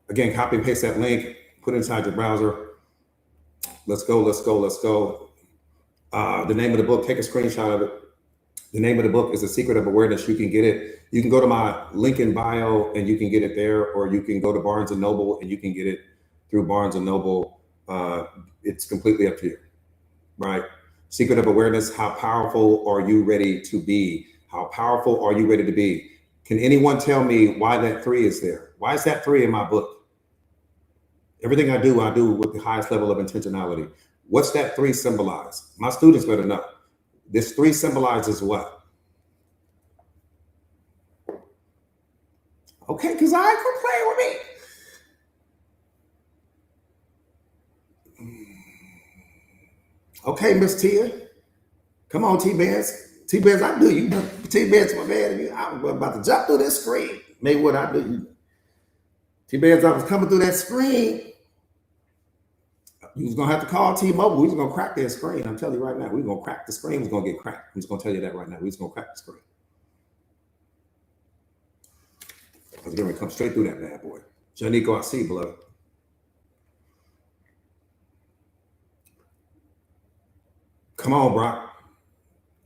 Again, copy and paste that link, put it inside your browser. Let's go. The name of the book, take a screenshot of it. The name of the book is The Secret of Awareness. You can get it. You can go to my link in bio and you can get it there, or you can go to Barnes & Noble and you can get it through Barnes & Noble. It's completely up to you, right? Secret of Awareness. How powerful are you ready to be? How powerful are you ready to be? Can anyone tell me why that 3 is there? Why is that 3 in my book? Everything I do with the highest level of intentionality. What's that 3 symbolize? My students better know. This 3 symbolizes what? Okay, because I ain't gonna play with me. Okay, Miss Tia. Come on, T-Benz. T-Benz, I do you. T-Benz, my man. I'm about to jump through this screen. Maybe what I do. T-Benz, I was coming through that screen. You was gonna have to call T-Mobile. We was gonna crack that screen. I'm telling you right now, we was gonna crack the screen. It's gonna get cracked. I'm just gonna tell you that right now. We was gonna crack the screen. I was gonna come straight through that bad boy. Janico, I see, beloved. Come on, Brock.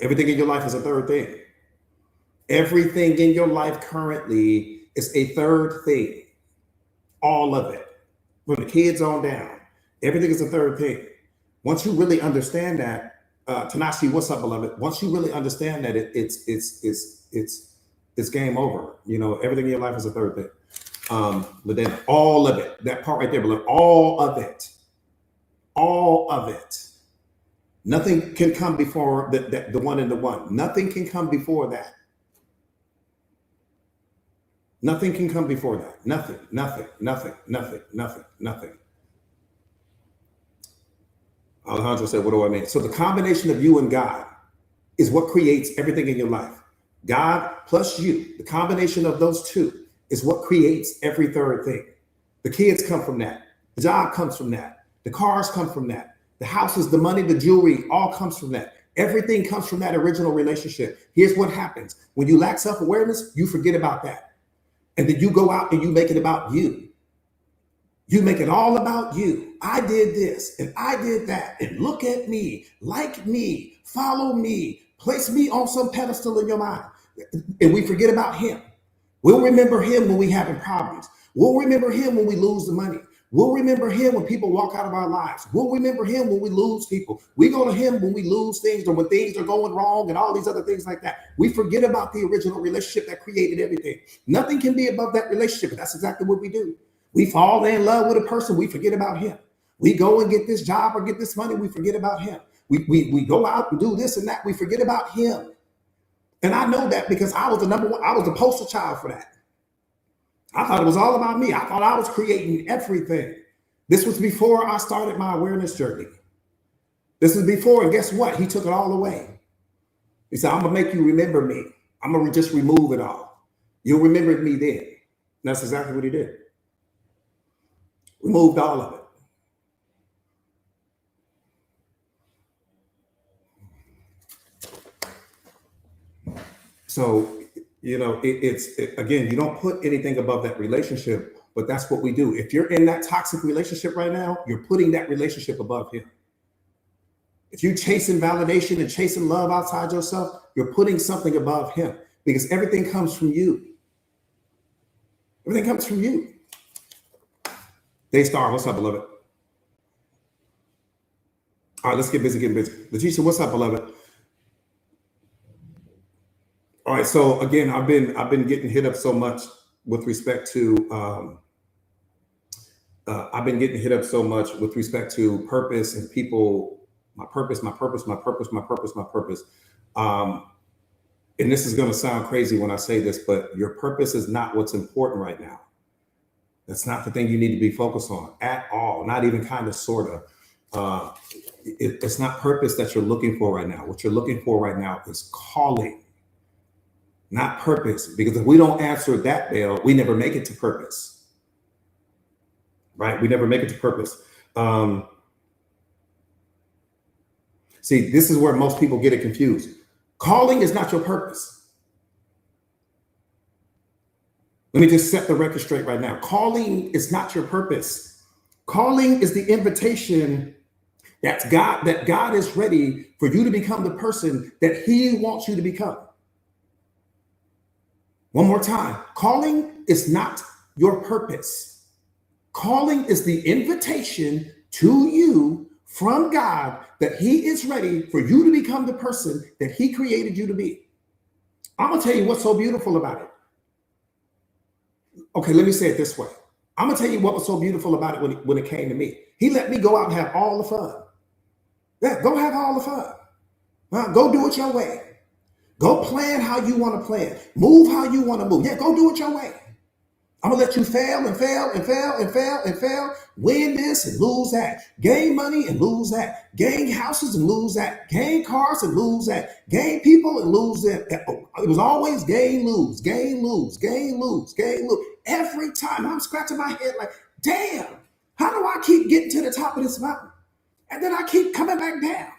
Everything in your life is a third thing. Everything in your life currently is a third thing. All of it. From the kids on down. Everything is a third thing. Once you really understand that, Tanashi, what's up, beloved? Once you really understand that, it's game over. You know, everything in your life is a third thing. But then all of it, that part right there, beloved, all of it, nothing can come before the one and the one. Nothing can come before that. Nothing can come before that. Nothing. Alejandro said, what do I mean? So the combination of you and God is what creates everything in your life. God plus you, the combination of those two is what creates every third thing. The kids come from that. The job comes from that. The cars come from that. The houses, the money, the jewelry, all comes from that. Everything comes from that original relationship. Here's what happens. When you lack self-awareness, you forget about that. And then you go out and you make it about you. You make it all about you. I did this and I did that. And look at me, like me, follow me, place me on some pedestal in your mind. And we forget about him. We'll remember him when we having problems. We'll remember him when we lose the money. We'll remember him when people walk out of our lives. We'll remember him when we lose people. We go to him when we lose things or when things are going wrong and all these other things like that. We forget about the original relationship that created everything. Nothing can be above that relationship, but that's exactly what we do. We fall in love with a person, we forget about him. We go and get this job or get this money, we forget about him. We go out and do this and that, we forget about him. And I know that because I was the number one, I was the poster child for that. I thought it was all about me. I thought I was creating everything. This was before I started my awareness journey. This is before, and guess what? He took it all away. He said, I'm gonna make you remember me. I'm gonna just remove it all. You'll remember me then. And that's exactly what he did. Removed all of it. So, you know, again, you don't put anything above that relationship, but that's what we do. If you're in that toxic relationship right now, you're putting that relationship above him. If you're chasing validation and chasing love outside yourself, you're putting something above him because everything comes from you. Everything comes from you. Daystar, what's up, beloved? All right, let's get busy, getting busy. Letitia, what's up, beloved? All right, so again, I've been getting hit up so much with respect to purpose and people. My purpose. And this is going to sound crazy when I say this, but your purpose is not what's important right now. That's not the thing you need to be focused on at all. Not even kind of, sort of. It's not purpose that you're looking for right now. What you're looking for right now is calling. Not purpose, because if we don't answer that bell, we never make it to purpose, right? We never make it to purpose. See, this is where most people get it confused. Calling is not your purpose. Let me just set the record straight right now. Calling is not your purpose. Calling is the invitation that God is ready for you to become the person that he wants you to become. One more time, calling is not your purpose. Calling is the invitation to you from God that he is ready for you to become the person that he created you to be. I'm gonna tell you what's so beautiful about it. Okay, let me say it this way. I'm gonna tell you what was so beautiful about it when it came to me. He let me go out and have all the fun. Yeah, go have all the fun. Go do it your way. Go plan how you want to plan. Move how you want to move. Yeah, go do it your way. I'm going to let you fail and fail and fail and fail and fail. Win this and lose that. Gain money and lose that. Gain houses and lose that. Gain cars and lose that. Gain people and lose that. It was always gain, lose, gain, lose, gain, lose, gain, lose. Every time I'm scratching my head like, damn, how do I keep getting to the top of this mountain? And then I keep coming back down.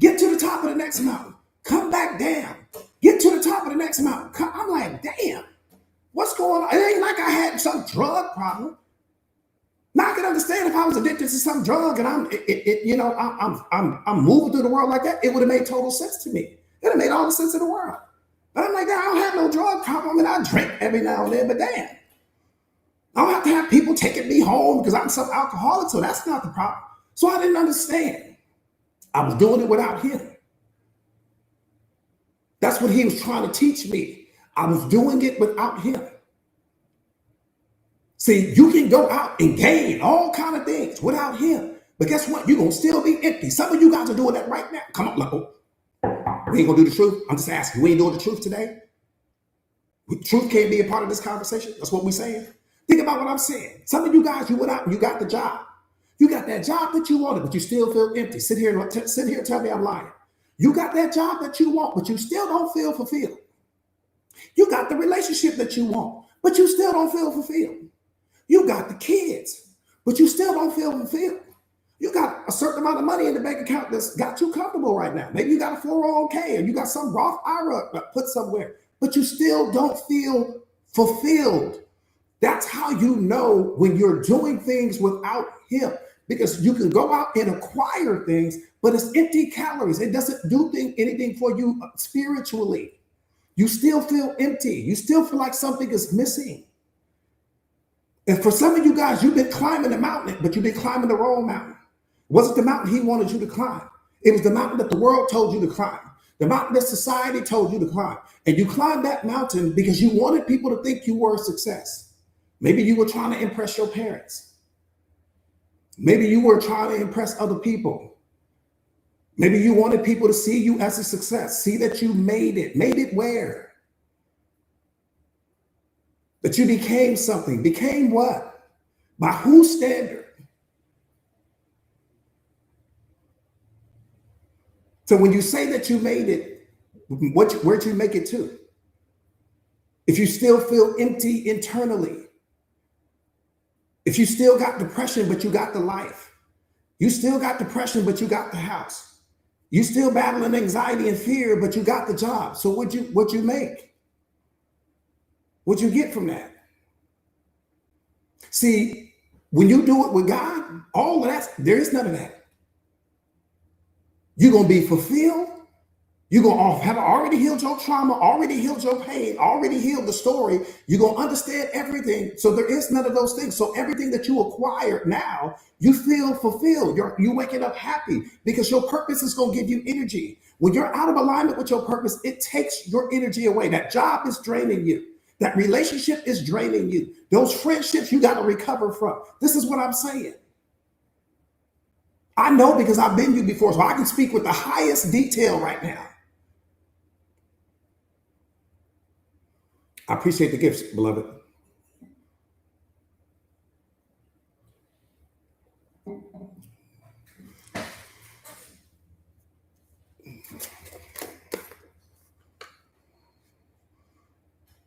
Get to the top of the next mountain. Come back down. Get to the top of the next mountain. I'm like, damn, what's going on? It ain't like I had some drug problem. Now I can understand if I was addicted to some drug and I'm moving through the world like that, it would have made total sense to me. It would have made all the sense in the world. But I'm like, I don't have no drug problem. I mean, I drink every now and then, but damn, I don't have to have people taking me home because I'm some alcoholic. So that's not the problem. So I didn't understand. I was doing it without him. That's what he was trying to teach me. I was doing it without him. See, you can go out and gain all kind of things without him. But guess what? You're going to still be empty. Some of you guys are doing that right now. Come on, like, oh, we ain't going to do the truth. I'm just asking, we ain't doing the truth today? Truth can't be a part of this conversation. That's what we're saying. Think about what I'm saying. Some of you guys, you went out and you got the job. You got that job that you wanted, but you still feel empty. Sit here and tell me I'm lying. You got that job that you want, but you still don't feel fulfilled. You got the relationship that you want, but you still don't feel fulfilled. You got the kids, but you still don't feel fulfilled. You got a certain amount of money in the bank account that's got you comfortable right now. Maybe you got a 401k or you got some Roth IRA put somewhere, but you still don't feel fulfilled. That's how you know when you're doing things without him, because you can go out and acquire things, but it's empty calories. It doesn't do anything for you spiritually. You still feel empty. You still feel like something is missing. And for some of you guys, you've been climbing the mountain, but you've been climbing the wrong mountain. It wasn't the mountain he wanted you to climb. It was the mountain that the world told you to climb. The mountain that society told you to climb. And you climbed that mountain because you wanted people to think you were a success. Maybe you were trying to impress your parents. Maybe you were trying to impress other people. Maybe you wanted people to see you as a success, see that you made it. Made it where? That you became something. Became what? By whose standard? So when you say that you made it, where'd you make it to? If you still feel empty internally, if you still got depression, but you got the life, you still got depression, but you got the house, you still battling anxiety and fear, but you got the job. So what'd you make? What'd you get from that? See, when you do it with God, all of that, there is none of that. You're going to be fulfilled. You're going to have already healed your trauma, already healed your pain, already healed the story. You're going to understand everything. So there is none of those things. So everything that you acquire now, you feel fulfilled. You're waking up happy because your purpose is going to give you energy. When you're out of alignment with your purpose, it takes your energy away. That job is draining you. That relationship is draining you. Those friendships you got to recover from. This is what I'm saying. I know because I've been you before, so I can speak with the highest detail right now. I appreciate the gifts, beloved.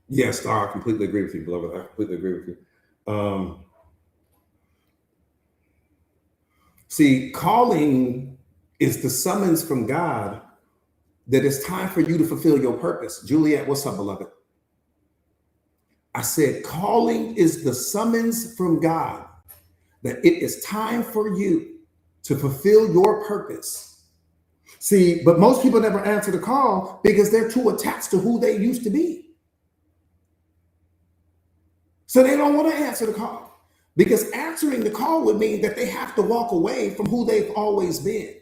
Yes, Star, I completely agree with you, beloved. I completely agree with you. See, calling is the summons from God that it's time for you to fulfill your purpose. Juliet, what's up, beloved? I said, calling is the summons from God that it is time for you to fulfill your purpose. See, but most people never answer the call because they're too attached to who they used to be. So they don't want to answer the call because answering the call would mean that they have to walk away from who they've always been.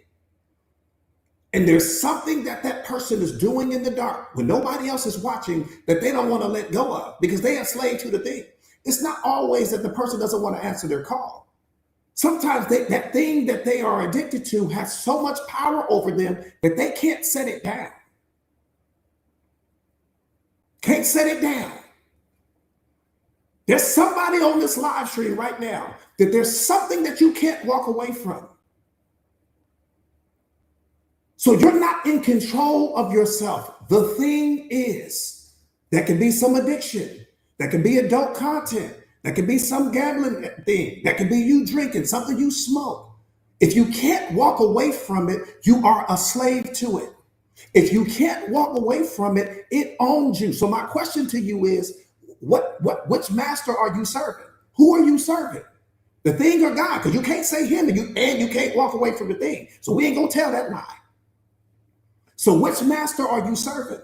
And there's something that person is doing in the dark when nobody else is watching that they don't want to let go of because they are slave to the thing. It's not always that the person doesn't want to answer their call. Sometimes that thing that they are addicted to has so much power over them that they can't set it down. Can't set it down. There's somebody on this live stream right now that there's something that you can't walk away from. So you're not in control of yourself. The thing is, that can be some addiction. That can be adult content. That can be some gambling thing. That can be you drinking, something you smoke. If you can't walk away from it, you are a slave to it. If you can't walk away from it, it owns you. So my question to you is, which master are you serving? Who are you serving? The thing or God, because you can't say him and you can't walk away from the thing. So we ain't gonna tell that lie. So which master are you serving?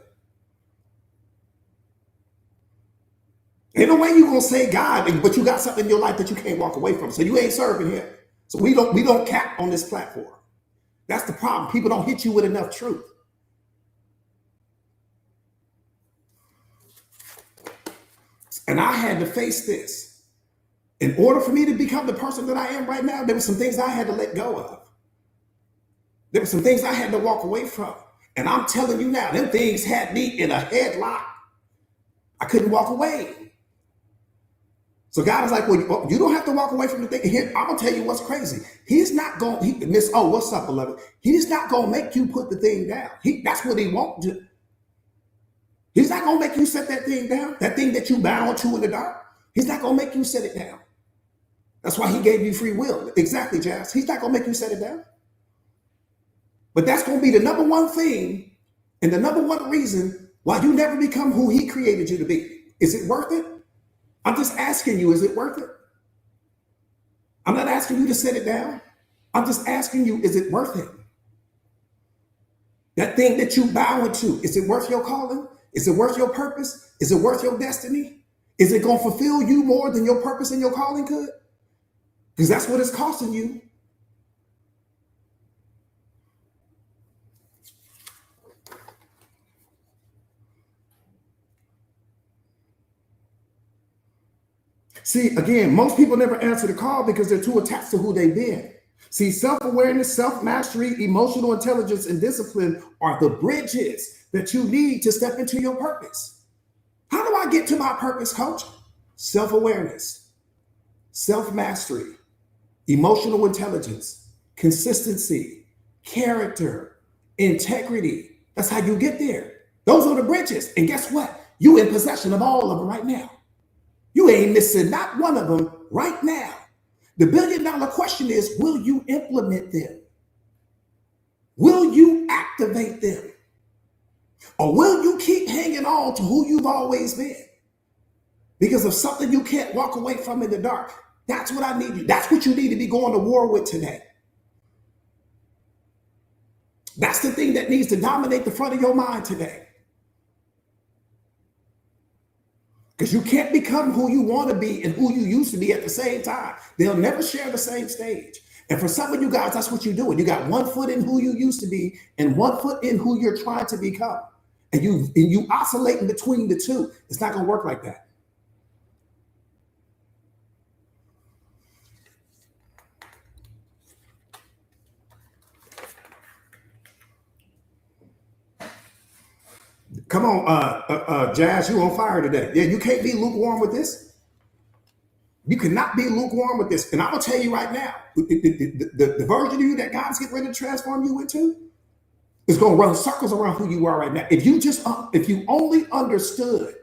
Ain't no way you gonna say God, but you got something in your life that you can't walk away from. So you ain't serving him. So we don't cap on this platform. That's the problem. People don't hit you with enough truth. And I had to face this. In order for me to become the person that I am right now, there were some things I had to let go of. There were some things I had to walk away from. And I'm telling you now, them things had me in a headlock. I couldn't walk away. So God was like, well, you don't have to walk away from the thing. Here, I'm going to tell you what's crazy. He's not going, Miss, oh, what's up, beloved? He's not going to make you put the thing down. That's what he won't do. He's not going to make you set that thing down, that thing that you bound to in the dark. He's not going to make you set it down. That's why he gave you free will. Exactly, Jazz. He's not going to make you set it down. But that's going to be the number one thing and the number one reason why you never become who he created you to be. Is it worth it? I'm just asking you, is it worth it? I'm not asking you to set it down. I'm just asking you, is it worth it? That thing that you bow into, is it worth your calling? Is it worth your purpose? Is it worth your destiny? Is it going to fulfill you more than your purpose and your calling could? Because that's what it's costing you. See, again, most people never answer the call because they're too attached to who they've been. See, self-awareness, self-mastery, emotional intelligence, and discipline are the bridges that you need to step into your purpose. How do I get to my purpose, coach? Self-awareness, self-mastery, emotional intelligence, consistency, character, integrity. That's how you get there. Those are the bridges. And guess what? You in possession of all of them right now. You ain't missing not one of them right now. The billion-dollar question is, will you implement them? Will you activate them? Or will you keep hanging on to who you've always been? Because of something you can't walk away from in the dark. That's what I need you. That's what you need to be going to war with today. That's the thing that needs to dominate the front of your mind today. Because you can't become who you want to be and who you used to be at the same time. They'll never share the same stage. And for some of you guys, that's what you're doing. You got 1 foot in who you used to be and 1 foot in who you're trying to become. And you oscillating between the two. It's not going to work like that. Come on, Jazz, you on fire today. Yeah, you can't be lukewarm with this. You cannot be lukewarm with this. And I'm going to tell you right now, the version of you that God's getting ready to transform you into is going to run circles around who you are right now. If you only understood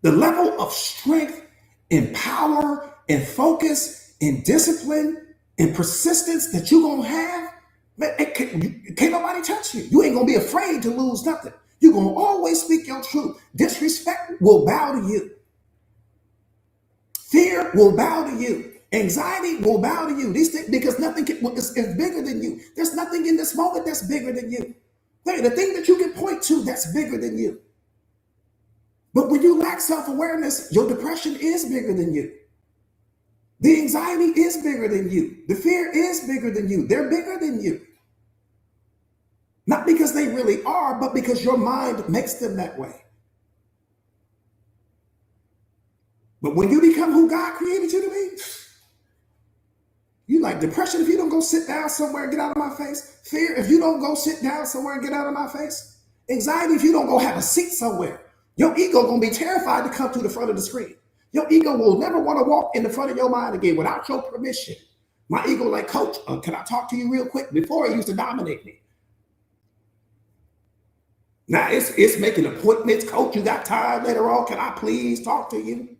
the level of strength and power and focus and discipline and persistence that you're going to have, man, can't nobody touch you. You ain't going to be afraid to lose nothing. You're going to always speak your truth. Disrespect will bow to you. Fear will bow to you. Anxiety will bow to you. These things, because nothing is bigger than you. There's nothing in this moment that's bigger than you. The thing that you can point to that's bigger than you. But when you lack self-awareness, your depression is bigger than you. The anxiety is bigger than you. The fear is bigger than you. They're bigger than you. Not because they really are, but because your mind makes them that way. But when you become who God created you to be, you like depression if you don't go sit down somewhere and get out of my face. Fear if you don't go sit down somewhere and get out of my face. Anxiety if you don't go have a seat somewhere. Your ego gonna be terrified to come to the front of the screen. Your ego will never want to walk in the front of your mind again without your permission. My ego like, coach, can I talk to you real quick? Before it used to dominate me. Now it's making appointments. Coach, you got time later on? Can I please talk to you?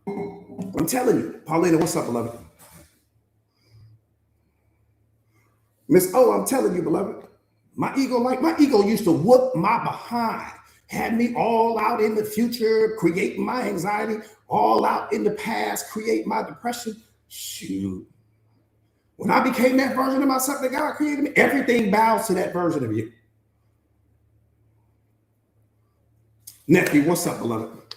I'm telling you, Paulina, what's up, beloved? Miss O, I'm telling you, beloved, my ego used to whoop my behind. had me all out in the future, creating my anxiety, all out in the past, creating my depression. Shoot. When I became that version of myself that God created me, everything bows to that version of you. Nephew, what's up, beloved?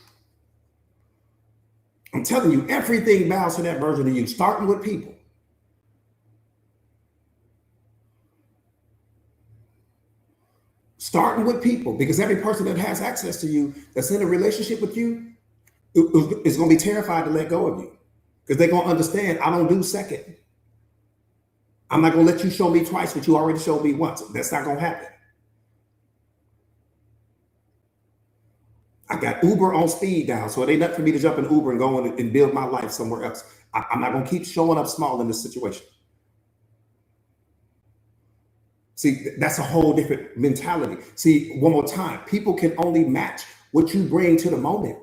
I'm telling you, everything bows to that version of you, starting with people. Starting with people, because every person that has access to you, that's in a relationship with you, is going to be terrified to let go of you, because they're going to understand, I don't do second. I'm not going to let you show me twice what you already showed me once. That's not going to happen. I got Uber on speed dial, so it ain't nothing for me to jump in Uber and go and build my life somewhere else. I'm not going to keep showing up small in this situation. See, that's a whole different mentality. See, one more time, people can only match what you bring to the moment.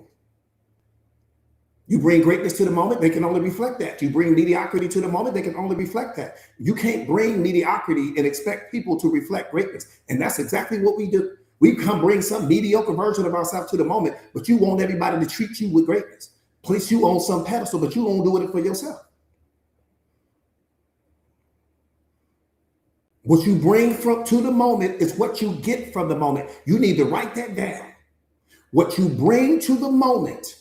You bring greatness to the moment, they can only reflect that. You bring mediocrity to the moment, they can only reflect that. You can't bring mediocrity and expect people to reflect greatness. And that's exactly what we do. We come bring some mediocre version of ourselves to the moment, but you want everybody to treat you with greatness. Place you on some pedestal, but you won't do it for yourself. What you bring to the moment is what you get from the moment. You need to write that down. What you bring to the moment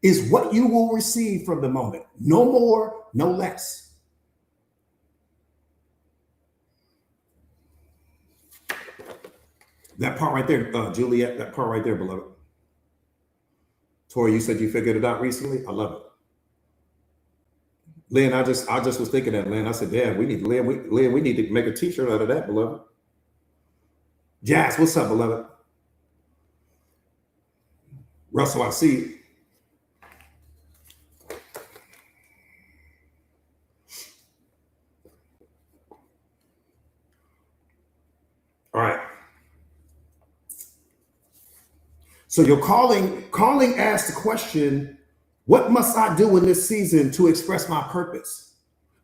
is what you will receive from the moment. No more, no less. That part right there, Juliet, that part right there, beloved. Tori, you said you figured it out recently. I love it. Lynn, I just was thinking that, Lynn. I said, Dad, we need we need to make a t-shirt out of that, beloved. Jazz, what's up, beloved? Russell, I see you. All right. So your calling asks the question, what must I do in this season to express my purpose?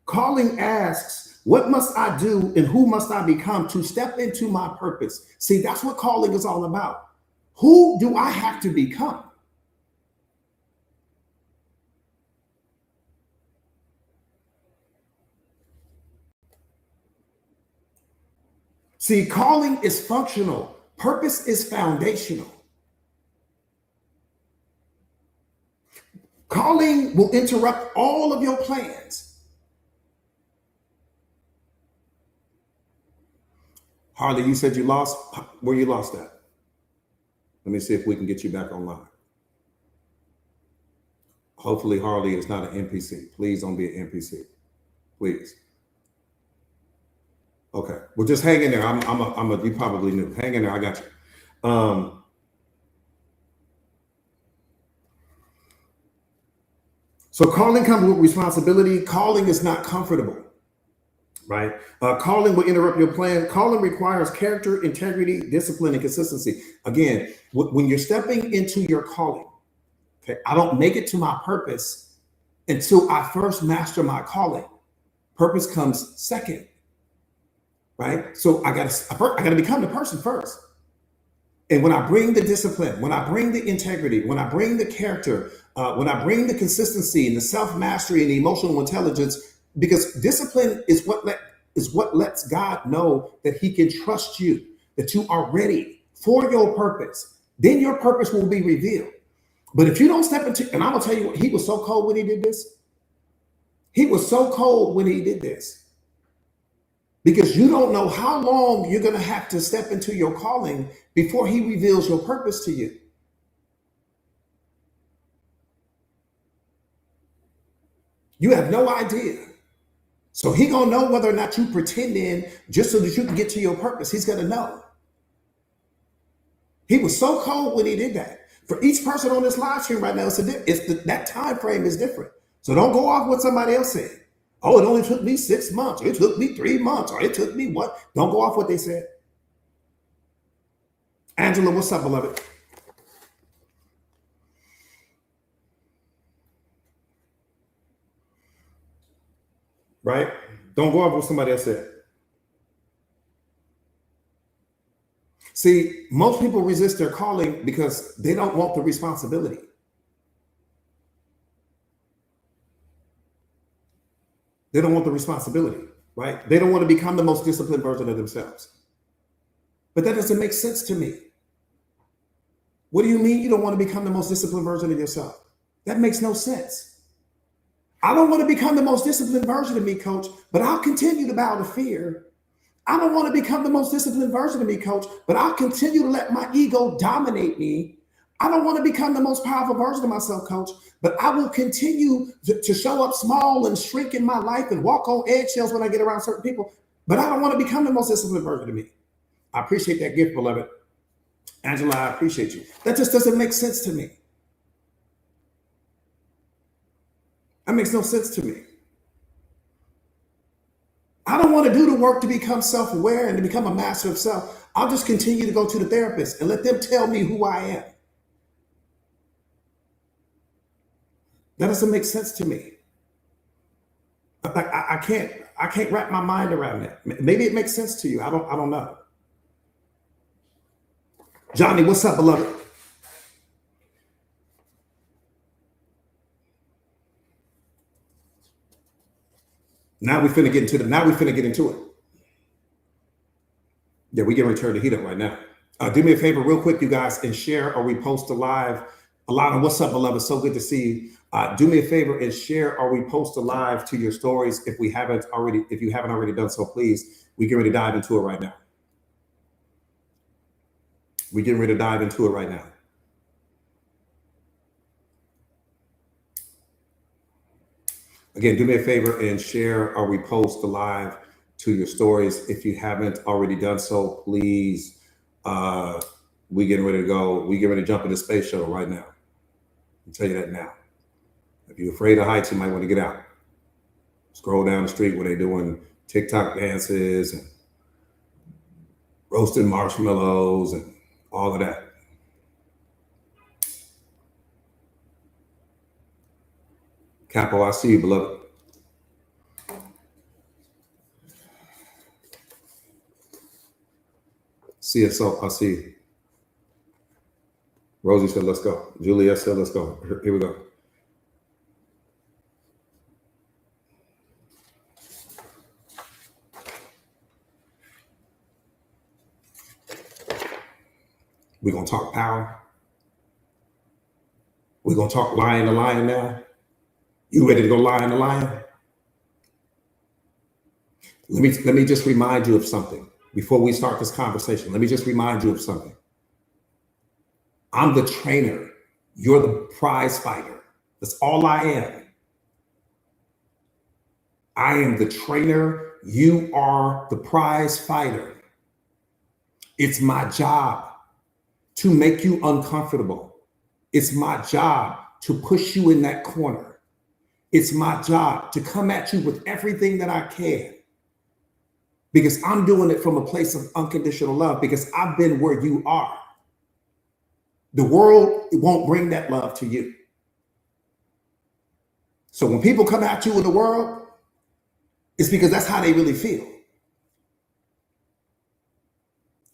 Calling asks, what must I do and who must I become to step into my purpose? See, that's what calling is all about. Who do I have to become? See, calling is functional. Purpose is foundational. Calling will interrupt all of your plans. Harley, you said you lost. Where you lost at? Let me see if we can get you back online. Hopefully Harley is not an NPC. Please don't be an NPC. Please. Okay. Well, just hang in there. You probably knew. Hang in there. I got you. So calling comes with responsibility. Calling is not comfortable, right? Calling will interrupt your plan. Calling requires character, integrity, discipline, and consistency. Again, when you're stepping into your calling, okay, I don't make it to my purpose until I first master my calling. Purpose comes second, right? So I gotta become the person first. And when I bring the discipline, when I bring the integrity, when I bring the character, when I bring the consistency and the self-mastery and the emotional intelligence, because discipline is what lets God know that he can trust you, that you are ready for your purpose. Then your purpose will be revealed. But if you don't step into, and I'm gonna tell you what, he was so cold when he did this. He was so cold when he did this. Because you don't know how long you're going to have to step into your calling before he reveals your purpose to you. You have no idea. So he going to know whether or not you pretending just so that you can get to your purpose. He's going to know. He was so cold when he did that. For each person on this live stream right now, that time frame is different. So don't go off what somebody else said. Oh, it only took me 6 months, or it took me 3 months, or it took me what? Don't go off what they said. Angela, what's up, beloved? Right? Don't go off what somebody else said. See, most people resist their calling because they don't want the responsibility. They don't want the responsibility, right? They don't want to become the most disciplined version of themselves. But that doesn't make sense to me. What do you mean you don't want to become the most disciplined version of yourself? That makes no sense. I don't want to become the most disciplined version of me, coach, but I'll continue to bow to fear. I don't want to become the most disciplined version of me, coach, but I'll continue to let my ego dominate me. I don't want to become the most powerful version of myself, coach, but I will continue to show up small and shrink in my life and walk on eggshells when I get around certain people, but I don't want to become the most disciplined version of me. I appreciate that gift, beloved. Angela, I appreciate you. That just doesn't make sense to me. That makes no sense to me. I don't want to do the work to become self-aware and to become a master of self. I'll just continue to go to the therapist and let them tell me who I am. That doesn't make sense to me. I can't wrap my mind around that. Maybe it makes sense to you. I don't know. Johnny, what's up, beloved? Now we finna get into it. Yeah, we can turn the heat up right now. Do me a favor real quick, you guys, and share or repost a live. Alana, what's up, beloved? So good to see you. Do me a favor and share or repost a live to your stories if you haven't already done so, please. We get ready to dive into it right now. Again, do me a favor and share or repost the live to your stories if you haven't already done so, please. We getting ready to go. We get ready to jump in the space shuttle right now. I'll tell you that now. If you're afraid of heights, you might want to get out. Scroll down the street where they're doing TikTok dances and roasting marshmallows and all of that. Capo, I see you, beloved. CSO, I see you. Rosie said, let's go. Juliet said, let's go. Here we go. We're going to talk power. We're going to talk lion to lion now. You ready to go lion to lion? Let me just remind you of something before we start this conversation. Let me just remind you of something. I'm the trainer. You're the prize fighter. That's all I am. I am the trainer. You are the prize fighter. It's my job to make you uncomfortable. It's my job to push you in that corner. It's my job to come at you with everything that I can. Because I'm doing it from a place of unconditional love, because I've been where you are. The world won't bring that love to you. So when people come at you in the world, it's because that's how they really feel.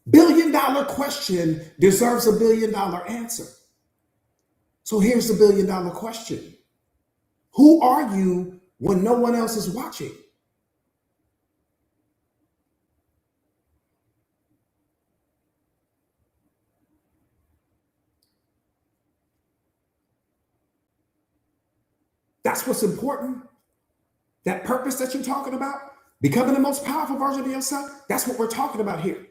$1 billion question deserves a $1 billion answer. So here's the $1 billion question. Who are you when no one else is watching? That's what's important. That purpose that you're talking about, becoming the most powerful version of yourself, that's what we're talking about here.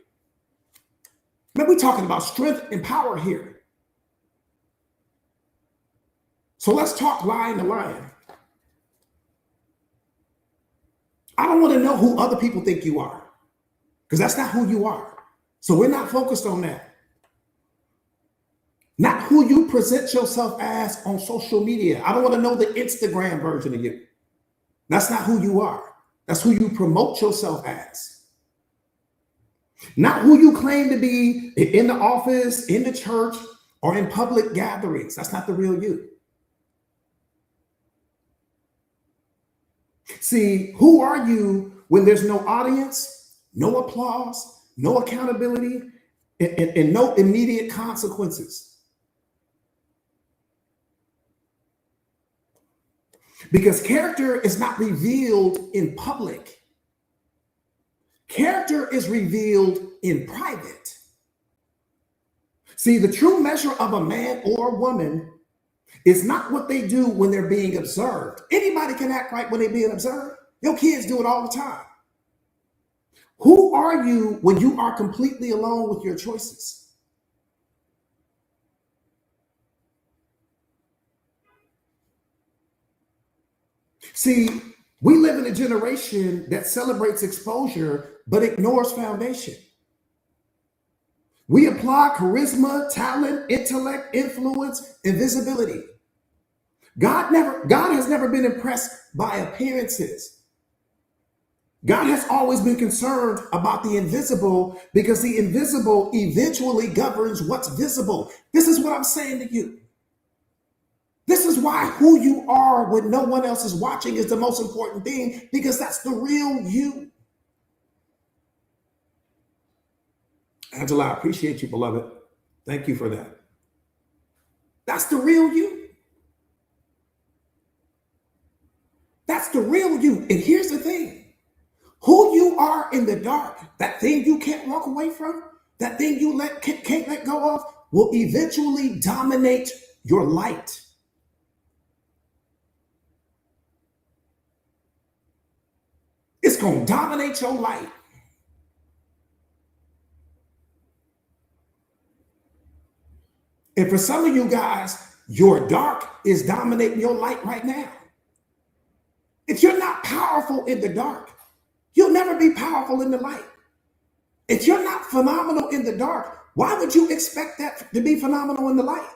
Man, we're talking about strength and power here. So let's talk lion to lion. I don't want to know who other people think you are, because that's not who you are. So we're not focused on that. Not who you present yourself as on social media. I don't want to know the Instagram version of you. That's not who you are. That's who you promote yourself as. Not who you claim to be in the office, in the church, or in public gatherings. That's not the real you. See, who are you when there's no audience, no applause, no accountability, and no immediate consequences. Because character is not revealed in public. Character is revealed in private. See, the true measure of a man or a woman is not what they do when they're being observed. Anybody can act right when they're being observed. Your kids do it all the time. Who are you when you are completely alone with your choices? See, we live in a generation that celebrates exposure but ignores foundation. We apply charisma, talent, intellect, influence, and visibility. God has never been impressed by appearances. God has always been concerned about the invisible because the invisible eventually governs what's visible. This is what I'm saying to you. This is why who you are when no one else is watching is the most important thing, because that's the real you. Angela, I appreciate you, beloved. Thank you for that. That's the real you. That's the real you. And here's the thing. Who you are in the dark, that thing you can't walk away from, that thing you can't let go of, will eventually dominate your light. It's going to dominate your light. And for some of you guys, your dark is dominating your light right now. If you're not powerful in the dark, you'll never be powerful in the light. If you're not phenomenal in the dark, why would you expect that to be phenomenal in the light?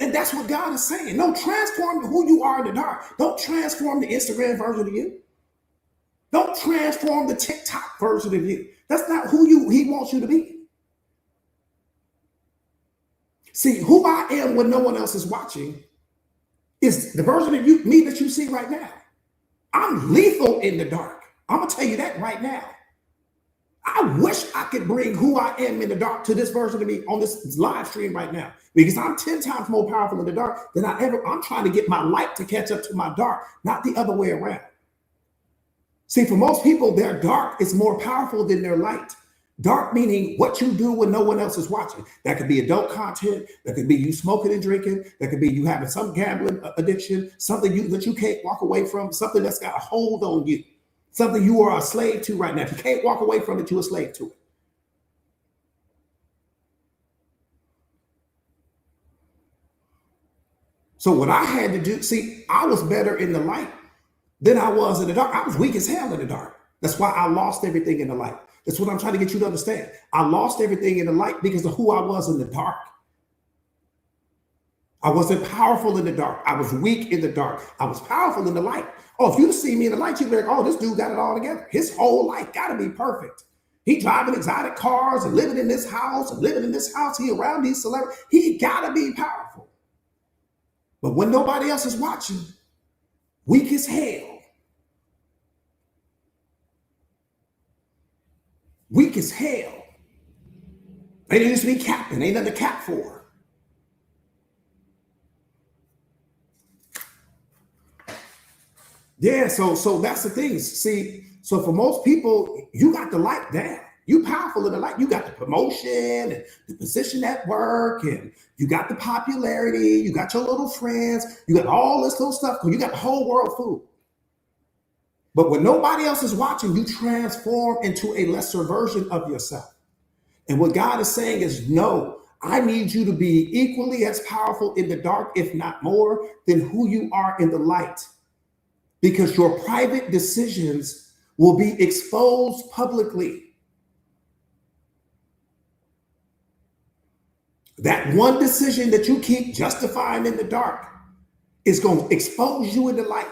And that's what God is saying. Don't transform who you are in the dark. Don't transform the Instagram version of you. Don't transform the TikTok version of you. That's not who he wants you to be. See, who I am when no one else is watching is the version of me that you see right now. I'm lethal in the dark. I'm going to tell you that right now. I wish I could bring who I am in the dark to this version of me on this live stream right now, because I'm 10 times more powerful in the dark than I'm trying to get my light to catch up to my dark, not the other way around. See, for most people, their dark is more powerful than their light. Dark meaning what you do when no one else is watching. That could be adult content. That could be you smoking and drinking. That could be you having some gambling addiction, something that you can't walk away from, something that's got a hold on you, something you are a slave to right now. If you can't walk away from it, you're a slave to it. So what I had to do, see, I was better in the light than I was in the dark. I was weak as hell in the dark. That's why I lost everything in the light. That's what I'm trying to get you to understand. I lost everything in the light because of who I was in the dark. I wasn't powerful in the dark. I was weak in the dark. I was powerful in the light. Oh, if you see me in the light, you'd be like, oh, this dude got it all together. His whole life got to be perfect. He driving exotic cars and living in this house and living in this house. He around these celebrities. He got to be powerful. But when nobody else is watching, weak as hell. Weak as hell. They used to be captain. Ain't nothing to cap for. Yeah, so that's the thing. See, so for most people, you got the light down. You powerful in the light. You got the promotion and the position at work, and you got the popularity. You got your little friends. You got all this little stuff. You got the whole world fooled. But when nobody else is watching, you transform into a lesser version of yourself. And what God is saying is, no, I need you to be equally as powerful in the dark, if not more, than who you are in the light. Because your private decisions will be exposed publicly. That one decision that you keep justifying in the dark is going to expose you in the light.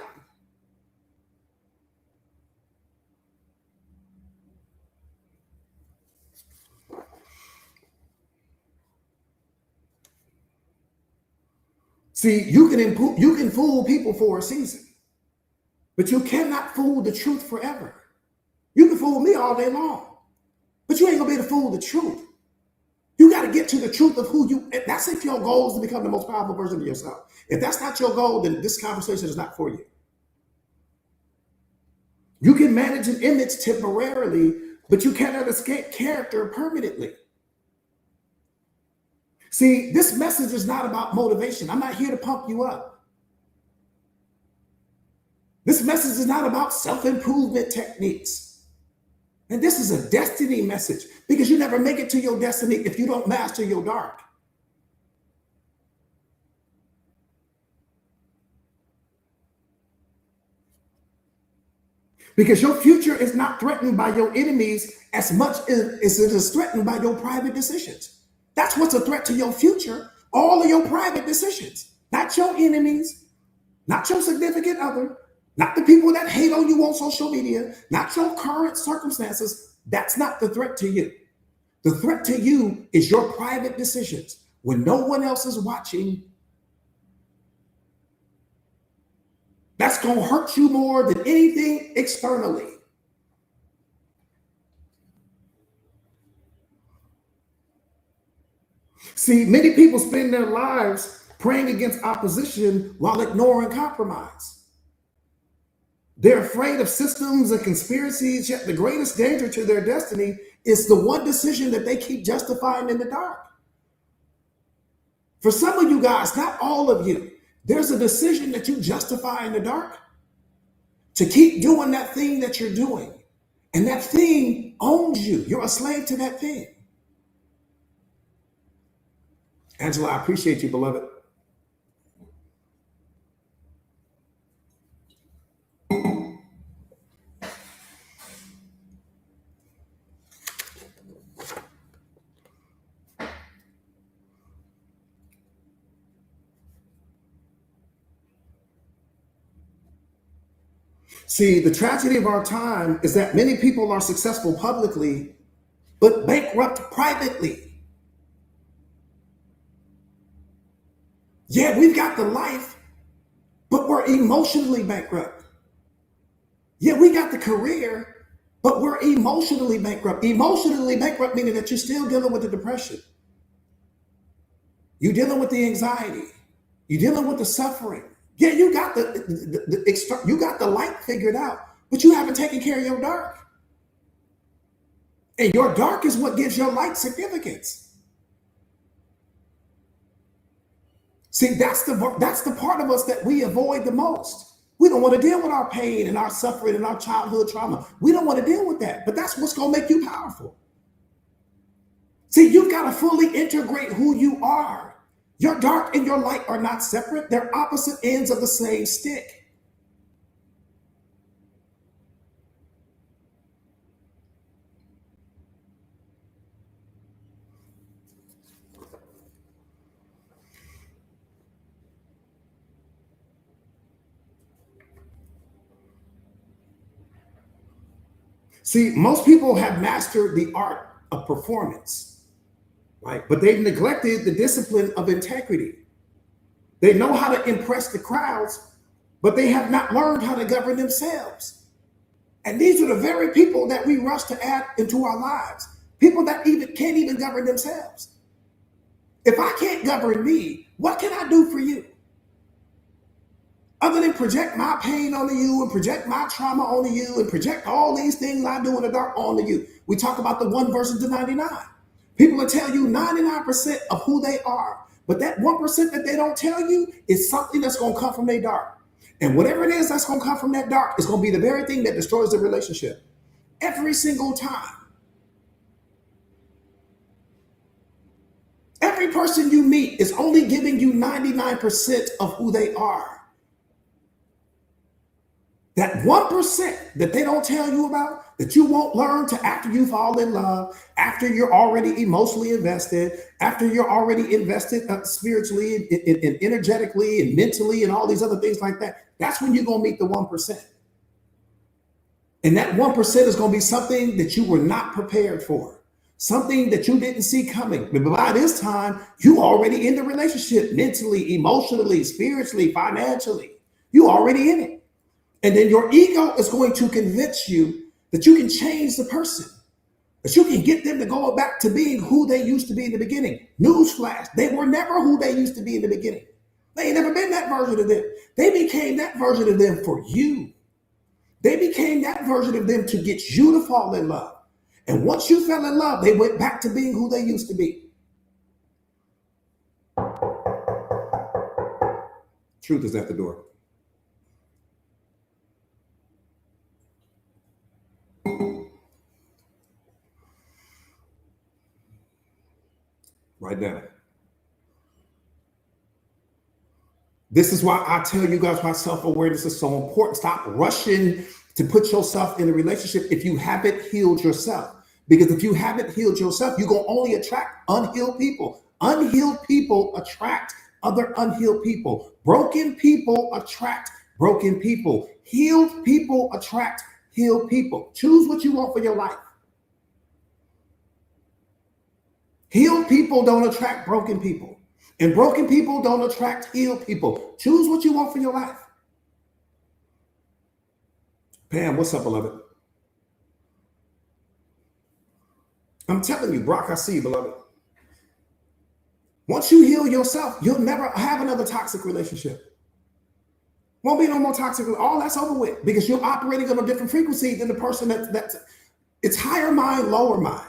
See, you can fool people for a season, but you cannot fool the truth forever. You can fool me all day long, but you ain't gonna be able to fool the truth. You got to get to the truth of who you, that's if your goal is to become the most powerful version of yourself. If that's not your goal, then this conversation is not for you. You can manage an image temporarily, but you cannot escape character permanently. See, this message is not about motivation. I'm not here to pump you up. This message is not about self-improvement techniques. And this is a destiny message, because you never make it to your destiny if you don't master your dark. Because your future is not threatened by your enemies as much as it is threatened by your private decisions. That's what's a threat to your future. All of your private decisions, not your enemies, not your significant other, not the people that hate on you on social media, not your current circumstances. That's not the threat to you. The threat to you is your private decisions when no one else is watching. That's going to hurt you more than anything externally. See, many people spend their lives praying against opposition while ignoring compromise. They're afraid of systems and conspiracies, yet the greatest danger to their destiny is the one decision that they keep justifying in the dark. For some of you guys, not all of you, there's a decision that you justify in the dark to keep doing that thing that you're doing. And that thing owns you. You're a slave to that thing. Angela, I appreciate you, beloved. See, the tragedy of our time is that many people are successful publicly, but bankrupt privately. Yeah, we've got the life, but we're emotionally bankrupt. Yeah, we got the career, but we're emotionally bankrupt. Emotionally bankrupt meaning that you're still dealing with the depression. You're dealing with the anxiety. You're dealing with the suffering. Yeah, you got you got the light figured out, but you haven't taken care of your dark. And your dark is what gives your light significance. See, that's the part of us that we avoid the most. We don't want to deal with our pain and our suffering and our childhood trauma. We don't want to deal with that, but that's what's going to make you powerful. See, you've got to fully integrate who you are. Your dark and your light are not separate. They're opposite ends of the same stick. See, most people have mastered the art of performance, right? But they've neglected the discipline of integrity. They know how to impress the crowds, but they have not learned how to govern themselves. And these are the very people that we rush to add into our lives. People that can't even govern themselves. If I can't govern me, what can I do for you? Other than project my pain onto you and project my trauma onto you and project all these things I do in the dark onto you. We talk about the 1 versus the 99. People will tell you 99% of who they are, but that 1% that they don't tell you is something that's going to come from their dark. And whatever it is that's going to come from that dark is going to be the very thing that destroys the relationship. Every single time. Every person you meet is only giving you 99% of who they are. That 1% that they don't tell you about, that you won't learn to after you fall in love, after you're already emotionally invested, after you're already invested spiritually and energetically and mentally and all these other things like that, that's when you're going to meet the 1%. And that 1% is going to be something that you were not prepared for, something that you didn't see coming. But by this time, you already in the relationship mentally, emotionally, spiritually, financially. You already in it. And then your ego is going to convince you that you can change the person. But you can get them to go back to being who they used to be in the beginning. Newsflash, they were never who they used to be in the beginning. They ain't never been that version of them. They became that version of them for you. They became that version of them to get you to fall in love. And once you fell in love, they went back to being who they used to be. Truth is at the door. Right now. This is why I tell you guys why self-awareness is so important. Stop rushing to put yourself in a relationship if you haven't healed yourself. Because if you haven't healed yourself, you're going to only attract unhealed people. Unhealed people attract other unhealed people. Broken people attract broken people. Healed people attract healed people. Choose what you want for your life. Healed people don't attract broken people. And broken people don't attract healed people. Choose what you want for your life. Pam, what's up, beloved? I'm telling you, Brock, I see you, beloved. Once you heal yourself, you'll never have another toxic relationship. Won't be no more toxic. All that's over with because you're operating on a different frequency than the person that's it's higher mind, lower mind.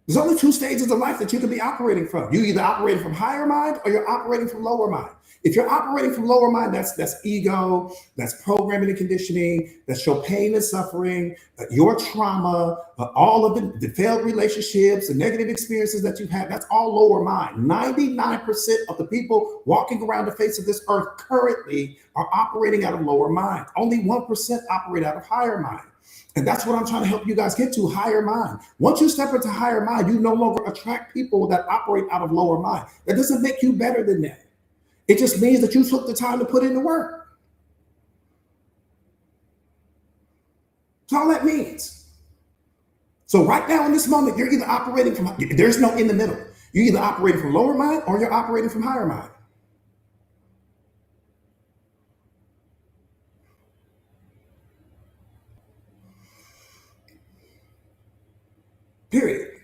There's only two stages of life that you can be operating from. You either operating from higher mind or you're operating from lower mind. If you're operating from lower mind, that's ego, that's programming and conditioning, that's your pain and suffering, your trauma, all of the failed relationships, the negative experiences that you've had, that's all lower mind. 99% of the people walking around the face of this earth currently are operating out of lower mind. Only 1% operate out of higher mind. And that's what I'm trying to help you guys get to, higher mind. Once you step into higher mind, you no longer attract people that operate out of lower mind. That doesn't make you better than them. It just means that you took the time to put in the work. That's all that means. So right now in this moment, you're either operating from, there's no in the middle. You're either operating from lower mind or you're operating from higher mind. Period.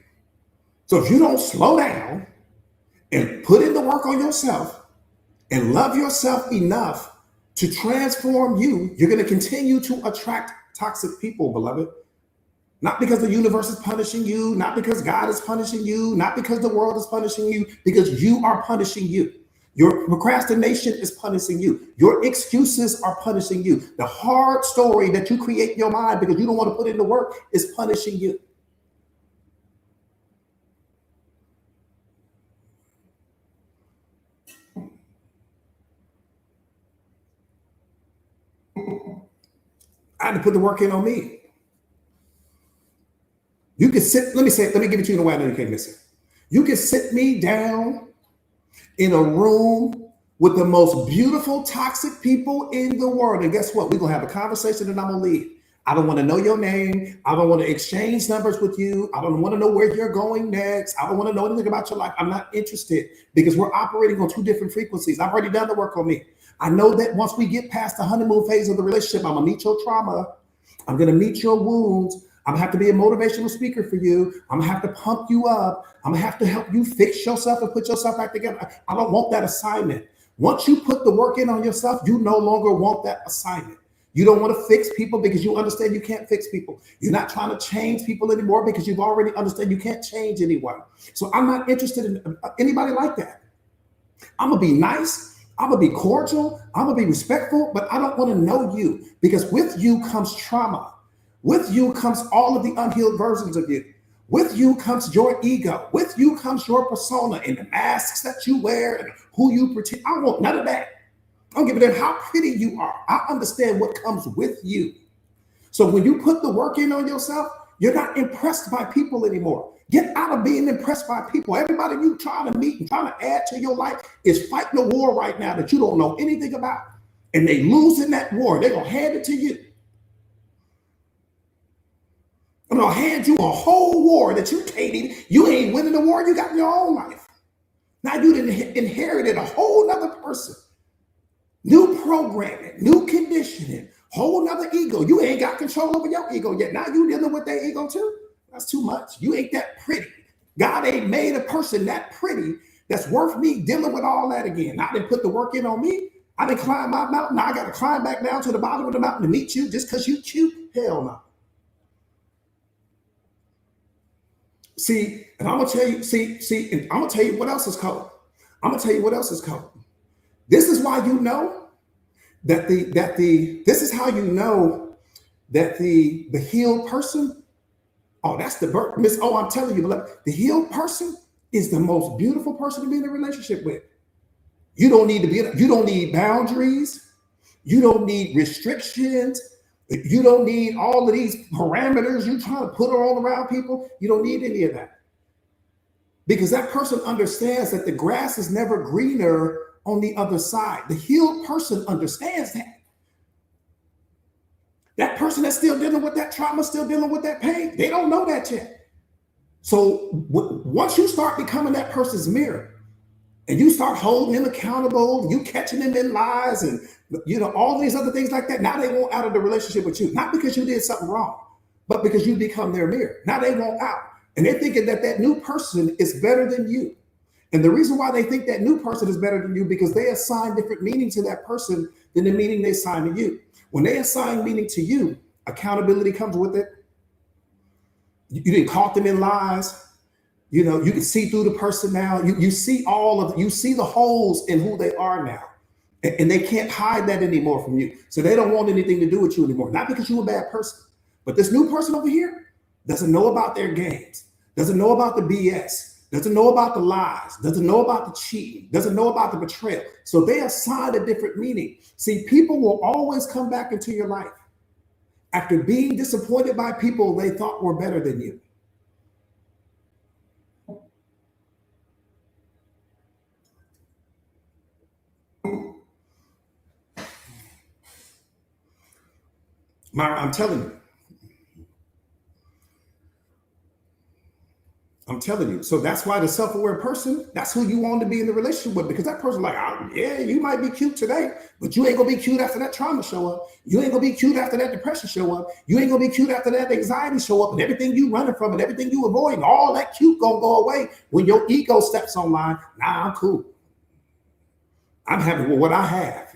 So if you don't slow down and put in the work on yourself and love yourself enough to transform you, you're going to continue to attract toxic people, beloved. Not because the universe is punishing you, not because God is punishing you, not because the world is punishing you, because you are punishing you. Your procrastination is punishing you. Your excuses are punishing you. The hard story that you create in your mind because you don't want to put in the work is punishing you. I had to put the work in on me. You can sit, let me give it to you in a way I know you can't miss it. You can sit me down in a room with the most beautiful toxic people in the world. And guess what? We're going to have a conversation and I'm going to leave. I don't want to know your name. I don't want to exchange numbers with you. I don't want to know where you're going next. I don't want to know anything about your life. I'm not interested because we're operating on two different frequencies. I've already done the work on me. I know that once we get past the honeymoon phase of the relationship, I'm going to meet your trauma. I'm going to meet your wounds. I'm going to have to be a motivational speaker for you. I'm going to have to pump you up. I'm going to have to help you fix yourself and put yourself back together. I don't want that assignment. Once you put the work in on yourself, you no longer want that assignment. You don't want to fix people because you understand you can't fix people. You're not trying to change people anymore because you've already understood you can't change anyone. So I'm not interested in anybody like that. I'm going to be nice. I'm going to be cordial. I'm going to be respectful, but I don't want to know you because with you comes trauma. With you comes all of the unhealed versions of you. With you comes your ego. With you comes your persona and the masks that you wear and who you pretend. I don't want none of that. I don't give a damn how pretty you are. I understand what comes with you. So when you put the work in on yourself, you're not impressed by people anymore. Get out of being impressed by people. Everybody you trying to meet and trying to add to your life is fighting a war right now that you don't know anything about. And they losing that war. They're going to hand it to you. I'm going to hand you a whole war that you can't even, you ain't winning the war you got in your own life. Now you inherited a whole nother person. New programming, new conditioning, whole nother ego. You ain't got control over your ego yet. Now you dealing with their ego too. That's too much. You ain't that pretty. God ain't made a person that pretty that's worth me dealing with all that again. I didn't put the work in on me. I didn't climb my mountain. Now I got to climb back down to the bottom of the mountain to meet you just because you cute. Hell no. See, and I'm gonna tell you, and I'm gonna tell you what else is coming. I'm gonna tell you what else is coming. This is why you know that this is how you know that the healed person, oh, that's the birth. Miss, oh, I'm telling you, the healed person is the most beautiful person to be in a relationship with. You don't need to be, you don't need boundaries, you don't need restrictions, you don't need all of these parameters you trying to put all around people. You don't need any of that. Because that person understands that the grass is never greener on the other side. The healed person understands that. That person that's still dealing with that trauma, still dealing with that pain, they don't know that yet. So once you start becoming that person's mirror and you start holding them accountable, you catching them in lies and all these other things like that, now they want out of the relationship with you. Not because you did something wrong, but because you become their mirror. Now they want out. And they're thinking that that new person is better than you. And the reason why they think that new person is better than you, because they assign different meaning to that person than the meaning they assign to you. When they assign meaning to you, accountability comes with it. You didn't caught them in lies. You can see through the person now. You see you see the holes in who they are now. And they can't hide that anymore from you. So they don't want anything to do with you anymore. Not because you're a bad person, but this new person over here doesn't know about their games, doesn't know about the BS, doesn't know about the lies, doesn't know about the cheating, doesn't know about the betrayal. So they assign a different meaning. See, people will always come back into your life after being disappointed by people they thought were better than you. Myra, I'm telling you. So that's why the self-aware person, that's who you want to be in the relationship with, because that person like, oh, yeah, you might be cute today, but you ain't gonna be cute after that trauma show up. You ain't gonna be cute after that depression show up. You ain't gonna be cute after that anxiety show up, and everything you running from and everything you avoiding, all that cute gonna go away when your ego steps online. Nah, I'm cool. I'm happy with what I have.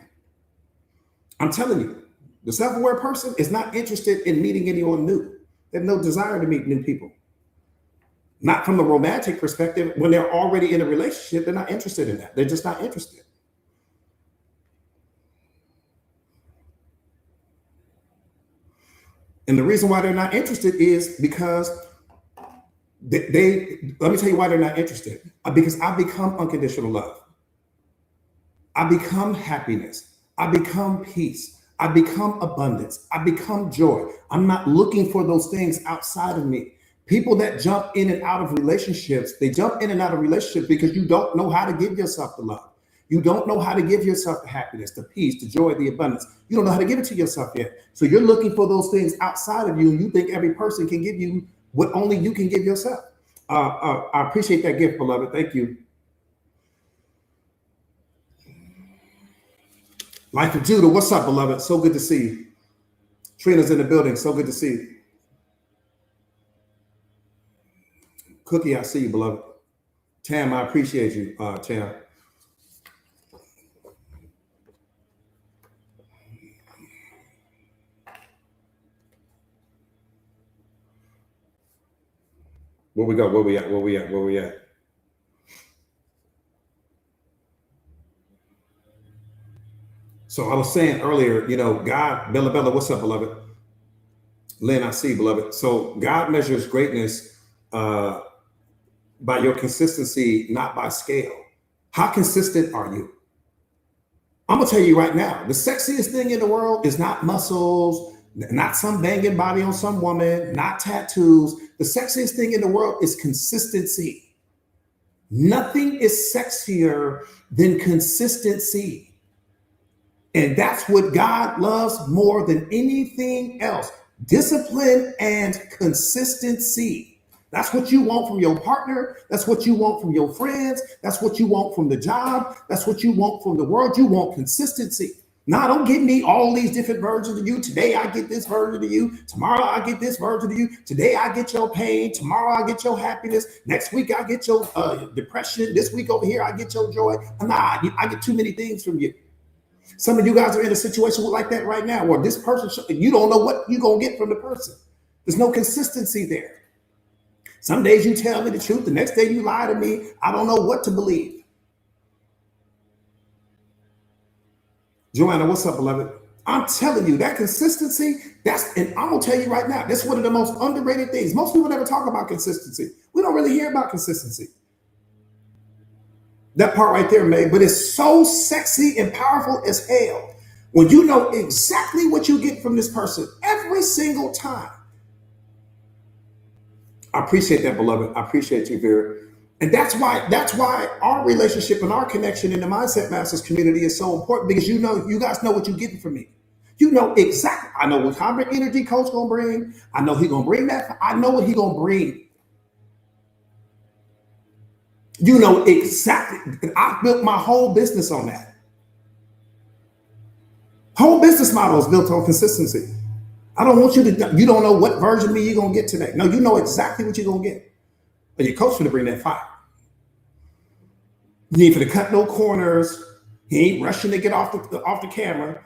I'm telling you, the self-aware person is not interested in meeting anyone new. They have no desire to meet new people. Not from a romantic perspective. When they're already in a relationship, they're not interested in that. They're just not interested. And the reason why they're not interested is because let me tell you why they're not interested. Because I become unconditional love. I become happiness. I become peace. I become abundance. I become joy. I'm not looking for those things outside of me. People that jump in and out of relationships, they jump in and out of relationships because you don't know how to give yourself the love. You don't know how to give yourself the happiness, the peace, the joy, the abundance. You don't know how to give it to yourself yet. So you're looking for those things outside of you, and you think every person can give you what only you can give yourself. I appreciate that gift, beloved. Thank you. Life of Judah, what's up, beloved? So good to see you. Trina's in the building. So good to see you. Cookie, I see you, beloved. Tam, I appreciate you, Tam. Where we go? Where we at? So I was saying earlier, God, Bella, what's up, beloved? Lynn, I see, beloved. So God measures greatness by your consistency, not by scale. How consistent are you? I'm gonna tell you right now, the sexiest thing in the world is not muscles, not some banging body on some woman, not tattoos. The sexiest thing in the world is consistency. Nothing is sexier than consistency. And that's what God loves more than anything else. Discipline and consistency. That's what you want from your partner. That's what you want from your friends. That's what you want from the job. That's what you want from the world. You want consistency. Nah, don't give me all these different versions of you. Today I get this version of you. Tomorrow I get this version of you. Today I get your pain. Tomorrow I get your happiness. Next week I get your depression. This week over here I get your joy. Nah, I get too many things from you. Some of you guys are in a situation like that right now, where this person, you don't know what you're going to get from the person. There's no consistency there. Some days you tell me the truth. The next day you lie to me. I don't know what to believe. Joanna, what's up, beloved? I'm telling you, that consistency, and I'm going to tell you right now, that's one of the most underrated things. Most people never talk about consistency. We don't really hear about consistency. That part right there, May, but it's so sexy and powerful as hell when you know exactly what you get from this person every single time. I appreciate that, beloved. I appreciate you, Vera. And that's why our relationship and our connection in the Mindset Masters community is so important, because you guys know what you're getting from me. You know exactly. I know what kind of energy Coach gonna bring. I know he gonna bring that. I know what he gonna bring. You know exactly. I built my whole business on that. Whole business model is built on consistency. I don't want you don't know what version of me you're gonna get today. No, you know exactly what you're gonna get. But your coach gonna bring that fire. You ain't finna cut no corners. He ain't rushing to get off the camera.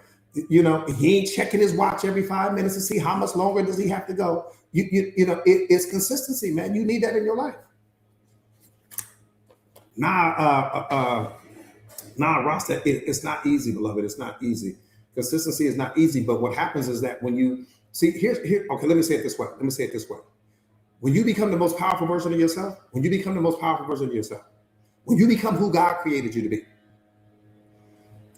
You know, he ain't checking his watch every 5 minutes to see how much longer does he have to go. You know, it's consistency, man. You need that in your life. Nah, Ross, it's not easy, beloved. It's not easy. Consistency is not easy. But what happens is that when you see here, okay, let me say it this way. When you become the most powerful version of yourself, when you become who God created you to be,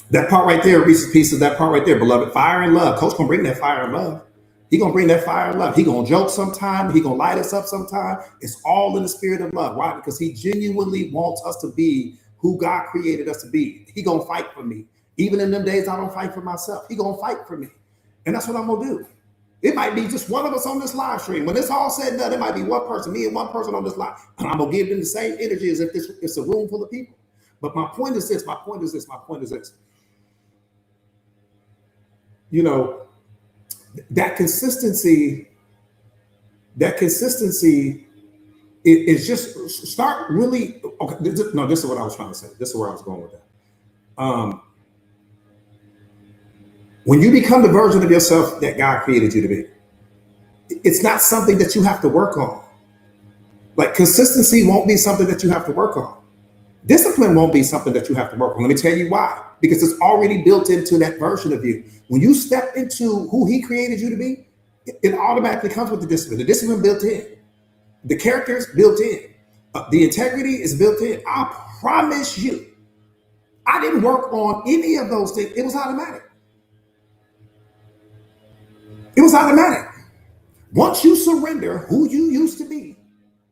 that part right there, Reese's Pieces, that part right there, beloved, fire and love. Coach gonna bring that fire and love. He gonna bring that fire and love. He gonna joke sometime. He gonna light us up sometime. It's all in the spirit of love. Why? Because he genuinely wants us to be who God created us to be. He gonna fight for me. Even in them days I don't fight for myself. He gonna fight for me. And that's what I'm gonna do. It might be just one of us on this live stream. When it's all said and done, it might be one person, me and one person on this live. And I'm gonna give them the same energy as if it's a room full of people. But my point is this. You know, that consistency is just start really. Okay, this is what I was trying to say. This is where I was going with that. When you become the version of yourself that God created you to be, it's not something that you have to work on. Like, consistency won't be something that you have to work on. Discipline won't be something that you have to work on. Let me tell you why. Because it's already built into that version of you. When you step into who he created you to be, it automatically comes with the discipline. The discipline built in. The character is built in. The integrity is built in. I promise you, I didn't work on any of those things. It was automatic. Once you surrender who you used to be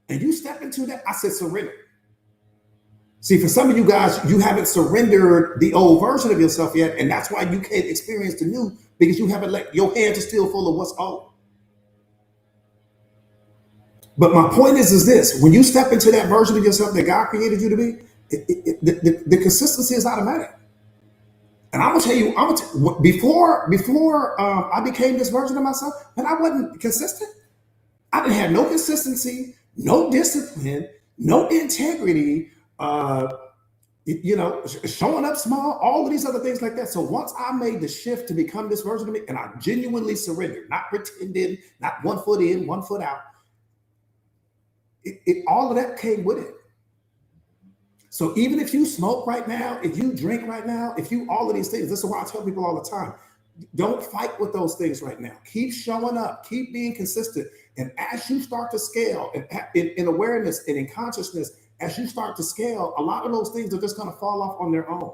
and you step into that, I said surrender. See, for some of you guys, you haven't surrendered the old version of yourself yet, and that's why you can't experience the new, because you haven't your hands are still full of what's old. But my point is this: when you step into that version of yourself that God created you to be, the consistency is automatic. And I'm gonna tell you, before I became this version of myself, and I wasn't consistent. I didn't have no consistency, no discipline, no integrity. Showing up small, all of these other things like that. So once I made the shift to become this version of me, and I genuinely surrendered, not pretending, not 1 foot in, 1 foot out, all of that came with it. So even if you smoke right now, if you drink right now, if you all of these things, this is why I tell people all the time, don't fight with those things right now. Keep showing up, keep being consistent. And as you start to scale in awareness and in consciousness, as you start to scale, a lot of those things are just going to fall off on their own.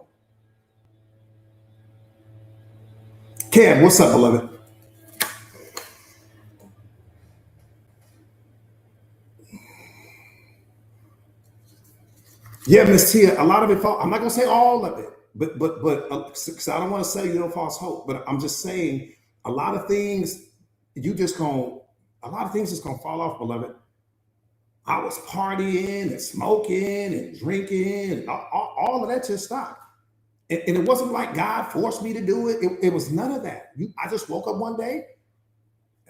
Kev, what's up, beloved? Yeah, Miss Tia, a lot of it I'm not going to say all of it, but because I don't want to say false hope, but I'm just saying a lot of things just going to fall off, beloved. I was partying and smoking and drinking and all of that just stopped. And it wasn't like God forced me to do it. It was none of that. I just woke up one day.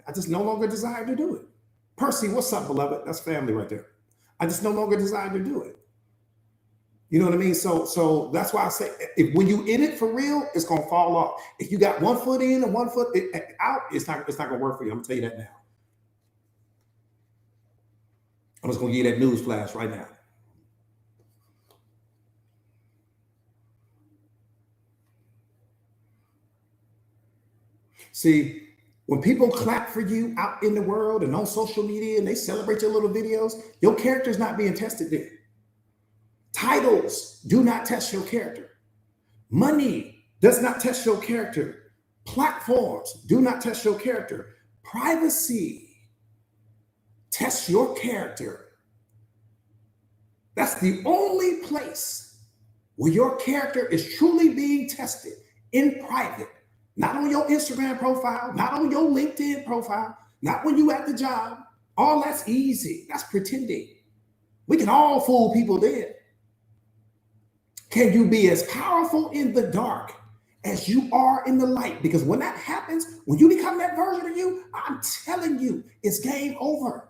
I just no longer desired to do it. Percy, what's up, beloved? That's family right there. I just no longer desire to do it. You know what I mean? So that's why I say, if when you in it for real, it's gonna fall off. If you got one foot in and one foot out, it's not gonna work for you. I'm gonna tell you that now. I'm just gonna give you that news flash right now. See, when people clap for you out in the world and on social media and they celebrate your little videos, your character's not being tested there. Titles do not test your character. Money does not test your character. Platforms do not test your character. Privacy tests your character. That's the only place where your character is truly being tested, in private. Not on your Instagram profile, not on your LinkedIn profile, not when you at the job. All that's easy. That's pretending. We can all fool people there. Can you be as powerful in the dark as you are in the light? Because when that happens, when you become that version of you, I'm telling you, it's game over.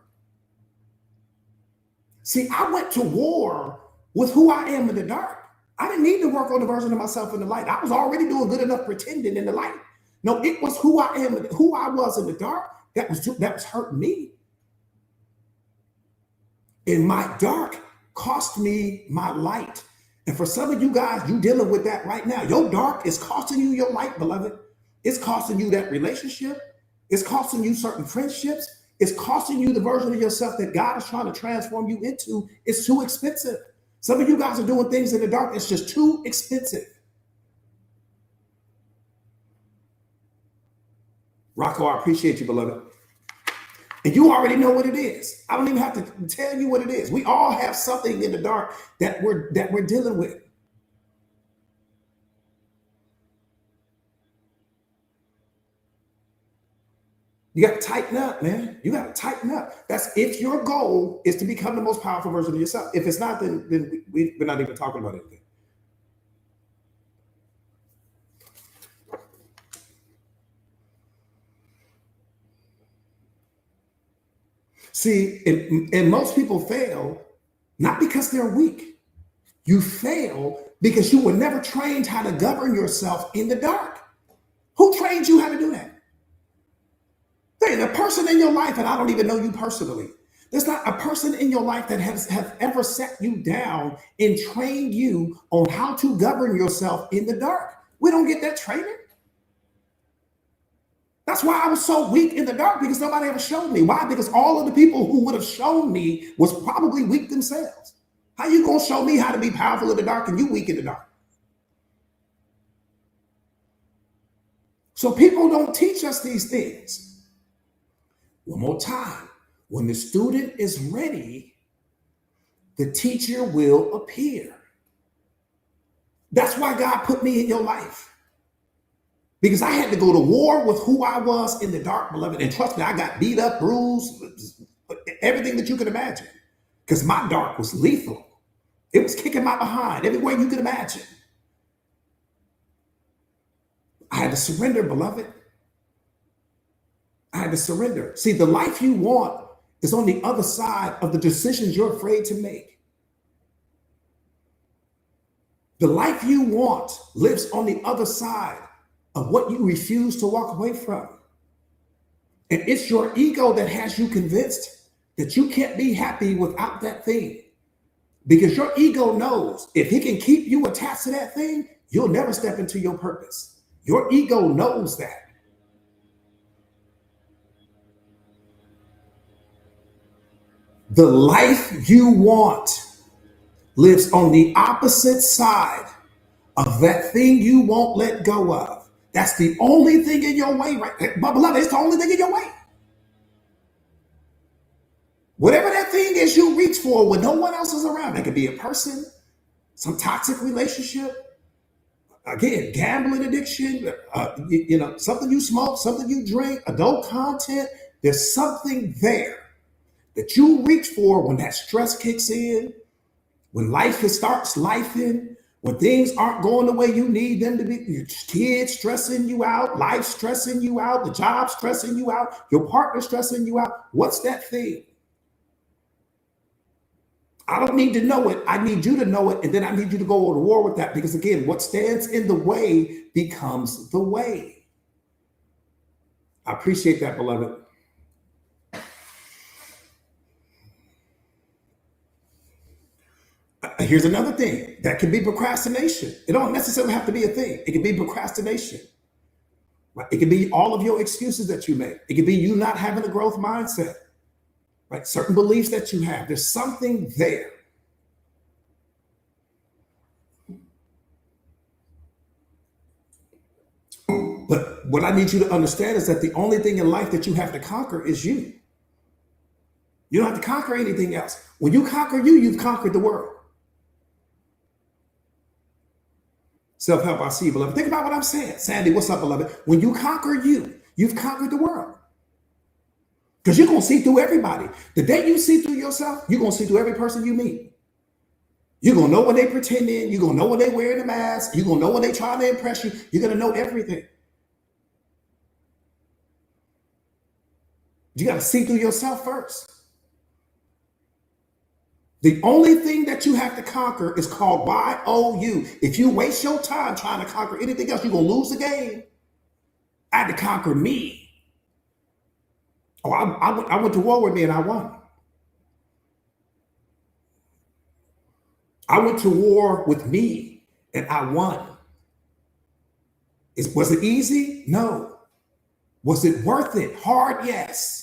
See, I went to war with who I am in the dark. I didn't need to work on the version of myself in the light. I was already doing good enough pretending in the light. No, it was who I am, who I was in the dark that was hurting me. And my dark cost me my light. And for some of you guys, you dealing with that right now. Your dark is costing you your light, beloved. It's costing you that relationship. It's costing you certain friendships. It's costing you the version of yourself that God is trying to transform you into. It's too expensive. Some of you guys are doing things in the dark. It's just too expensive. Rocco, I appreciate you, beloved. And you already know what it is. I don't even have to tell you what it is. We all have something in the dark that we're dealing with. You got to tighten up, man. You got to tighten up. That's if your goal is to become the most powerful version of yourself. If it's not, then we're not even talking about anything. See, and most people fail not because they're weak. You fail because you were never trained how to govern yourself in the dark. Who trained you how to do that? There ain't a person in your life, and I don't even know you personally. There's not a person in your life that have ever sat you down and trained you on how to govern yourself in the dark. We don't get that training. That's why I was so weak in the dark, because nobody ever showed me. Why? Because all of the people who would have shown me was probably weak themselves. How you gonna show me how to be powerful in the dark and you weak in the dark? So people don't teach us these things. One more time. When the student is ready, the teacher will appear. That's why God put me in your life. Because I had to go to war with who I was in the dark, beloved. And trust me, I got beat up, bruised, everything that you can imagine. Because my dark was lethal. It was kicking my behind every way you could imagine. I had to surrender, beloved. I had to surrender. See, the life you want is on the other side of the decisions you're afraid to make. The life you want lives on the other side of what you refuse to walk away from. And it's your ego that has you convinced that you can't be happy without that thing. Because your ego knows if he can keep you attached to that thing, you'll never step into your purpose. Your ego knows that. The life you want lives on the opposite side of that thing you won't let go of. That's the only thing in your way, right? But beloved, it's the only thing in your way. Whatever that thing is you reach for when no one else is around, it could be a person, some toxic relationship, again, gambling addiction, something you smoke, something you drink, adult content. There's something there that you reach for when that stress kicks in, when life starts lifing, When things aren't going the way you need them to be, your kids stressing you out, life stressing you out, the job stressing you out, your partner stressing you out, what's that thing? I don't need to know it. I need you to know it. And then I need you to go to war with that. Because again, what stands in the way becomes the way. I appreciate that, beloved. Here's another thing that can be procrastination. It don't necessarily have to be a thing. It can be procrastination. Right? It can be all of your excuses that you make. It can be you not having a growth mindset. Right? Certain beliefs that you have. There's something there. But what I need you to understand is that the only thing in life that you have to conquer is you. You don't have to conquer anything else. When you conquer you, you've conquered the world. Self-help, I see you, beloved. Think about what I'm saying. Sandy, what's up, beloved? When you conquer you, you've conquered the world. Because you're going to see through everybody. The day you see through yourself, you're going to see through every person you meet. You're going to know when they pretending. You're going to know when they wearing a mask. You're going to know when they trying to impress you. You're going to know everything. You got to see through yourself first. The only thing that you have to conquer is called YOU. If you waste your time trying to conquer anything else, you're going to lose the game. I had to conquer me. Oh, I went to war with me and I won. I went to war with me and I won. Was it easy? No. Was it worth it? Hard? Yes.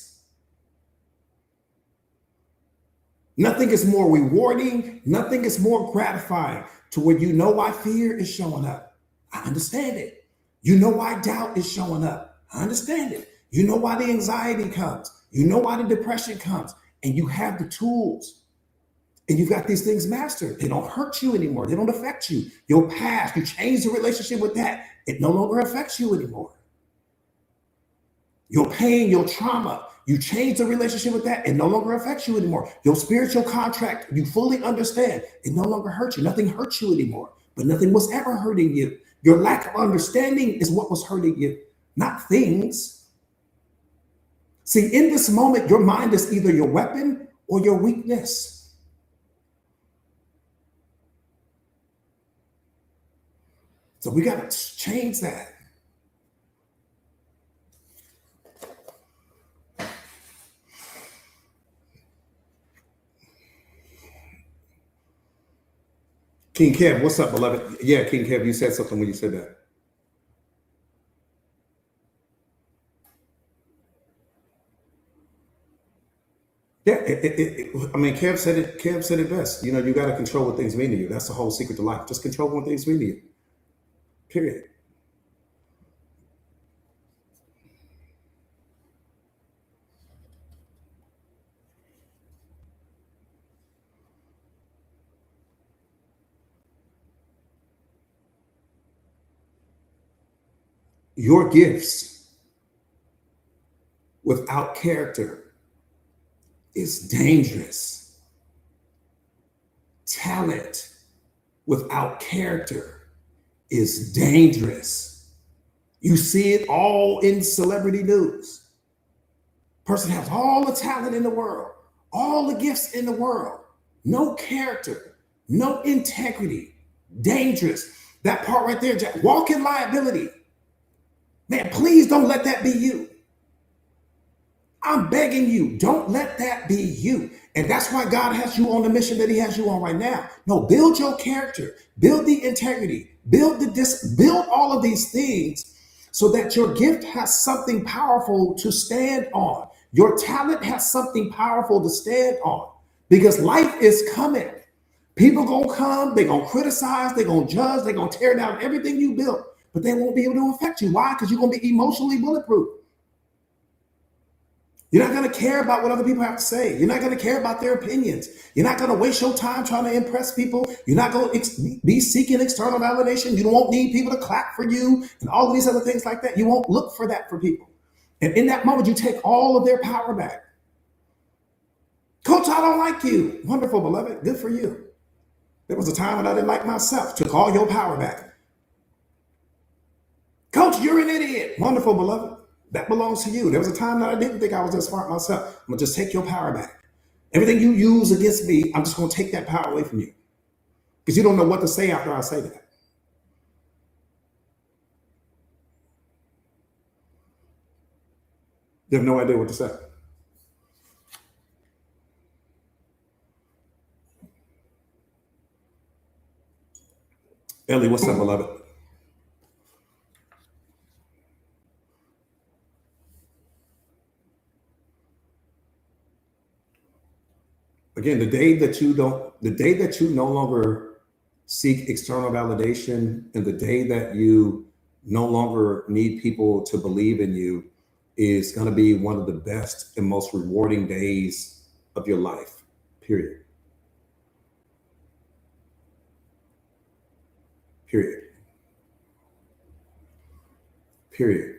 Nothing is more rewarding. Nothing is more gratifying to where you know why fear is showing up. I understand it. You know why doubt is showing up. I understand it. You know why the anxiety comes. You know why the depression comes. And you have the tools. And you've got these things mastered. They don't hurt you anymore. They don't affect you. Your past, you change the relationship with that. It no longer affects you anymore. Your pain, your trauma, you change the relationship with that. It no longer affects you anymore. Your spiritual contract, you fully understand. It no longer hurts you. Nothing hurts you anymore. But nothing was ever hurting you. Your lack of understanding is what was hurting you, not things. See, in this moment, your mind is either your weapon or your weakness. So we got to change that. King Kev, what's up, beloved? Yeah, King Kev, you said something when you said that. Yeah, I mean, Kev said it. Kev said it best. You know, you got to control what things mean to you. That's the whole secret to life. Just control what things mean to you. Period. Your gifts without character is dangerous. Talent without character is dangerous. You see it all in celebrity news. Person has all the talent in the world, all the gifts in the world, no character, no integrity, dangerous. That part right there, Jack, walk in liability. Man, please don't let that be you. I'm begging you, don't let that be you. And that's why God has you on the mission that he has you on right now. No, build your character, build the integrity, build all of these things so that your gift has something powerful to stand on. Your talent has something powerful to stand on because life is coming. People gonna come, they're gonna criticize, they're gonna judge, they're gonna tear down everything you built, but they won't be able to affect you. Why? Because you're gonna be emotionally bulletproof. You're not going to care about what other people have to say. You're not going to care about their opinions. You're not going to waste your time trying to impress people. You're not going to be seeking external validation. You won't need people to clap for you and all of these other things like that. You won't look for that for people. And in that moment, you take all of their power back. Coach, I don't like you. Wonderful, beloved. Good for you. There was a time when I didn't like myself. Took all your power back. Coach, you're an idiot. Wonderful, beloved. That belongs to you. There was a time that I didn't think I was that smart myself. I'm going to just take your power back. Everything you use against me, I'm just going to take that power away from you. Because you don't know what to say after I say that. You have no idea what to say. Ellie, what's up, beloved? Again, the day that you no longer seek external validation, and the day that you no longer need people to believe in you, is going to be one of the best and most rewarding days of your life. Period. Period. Period.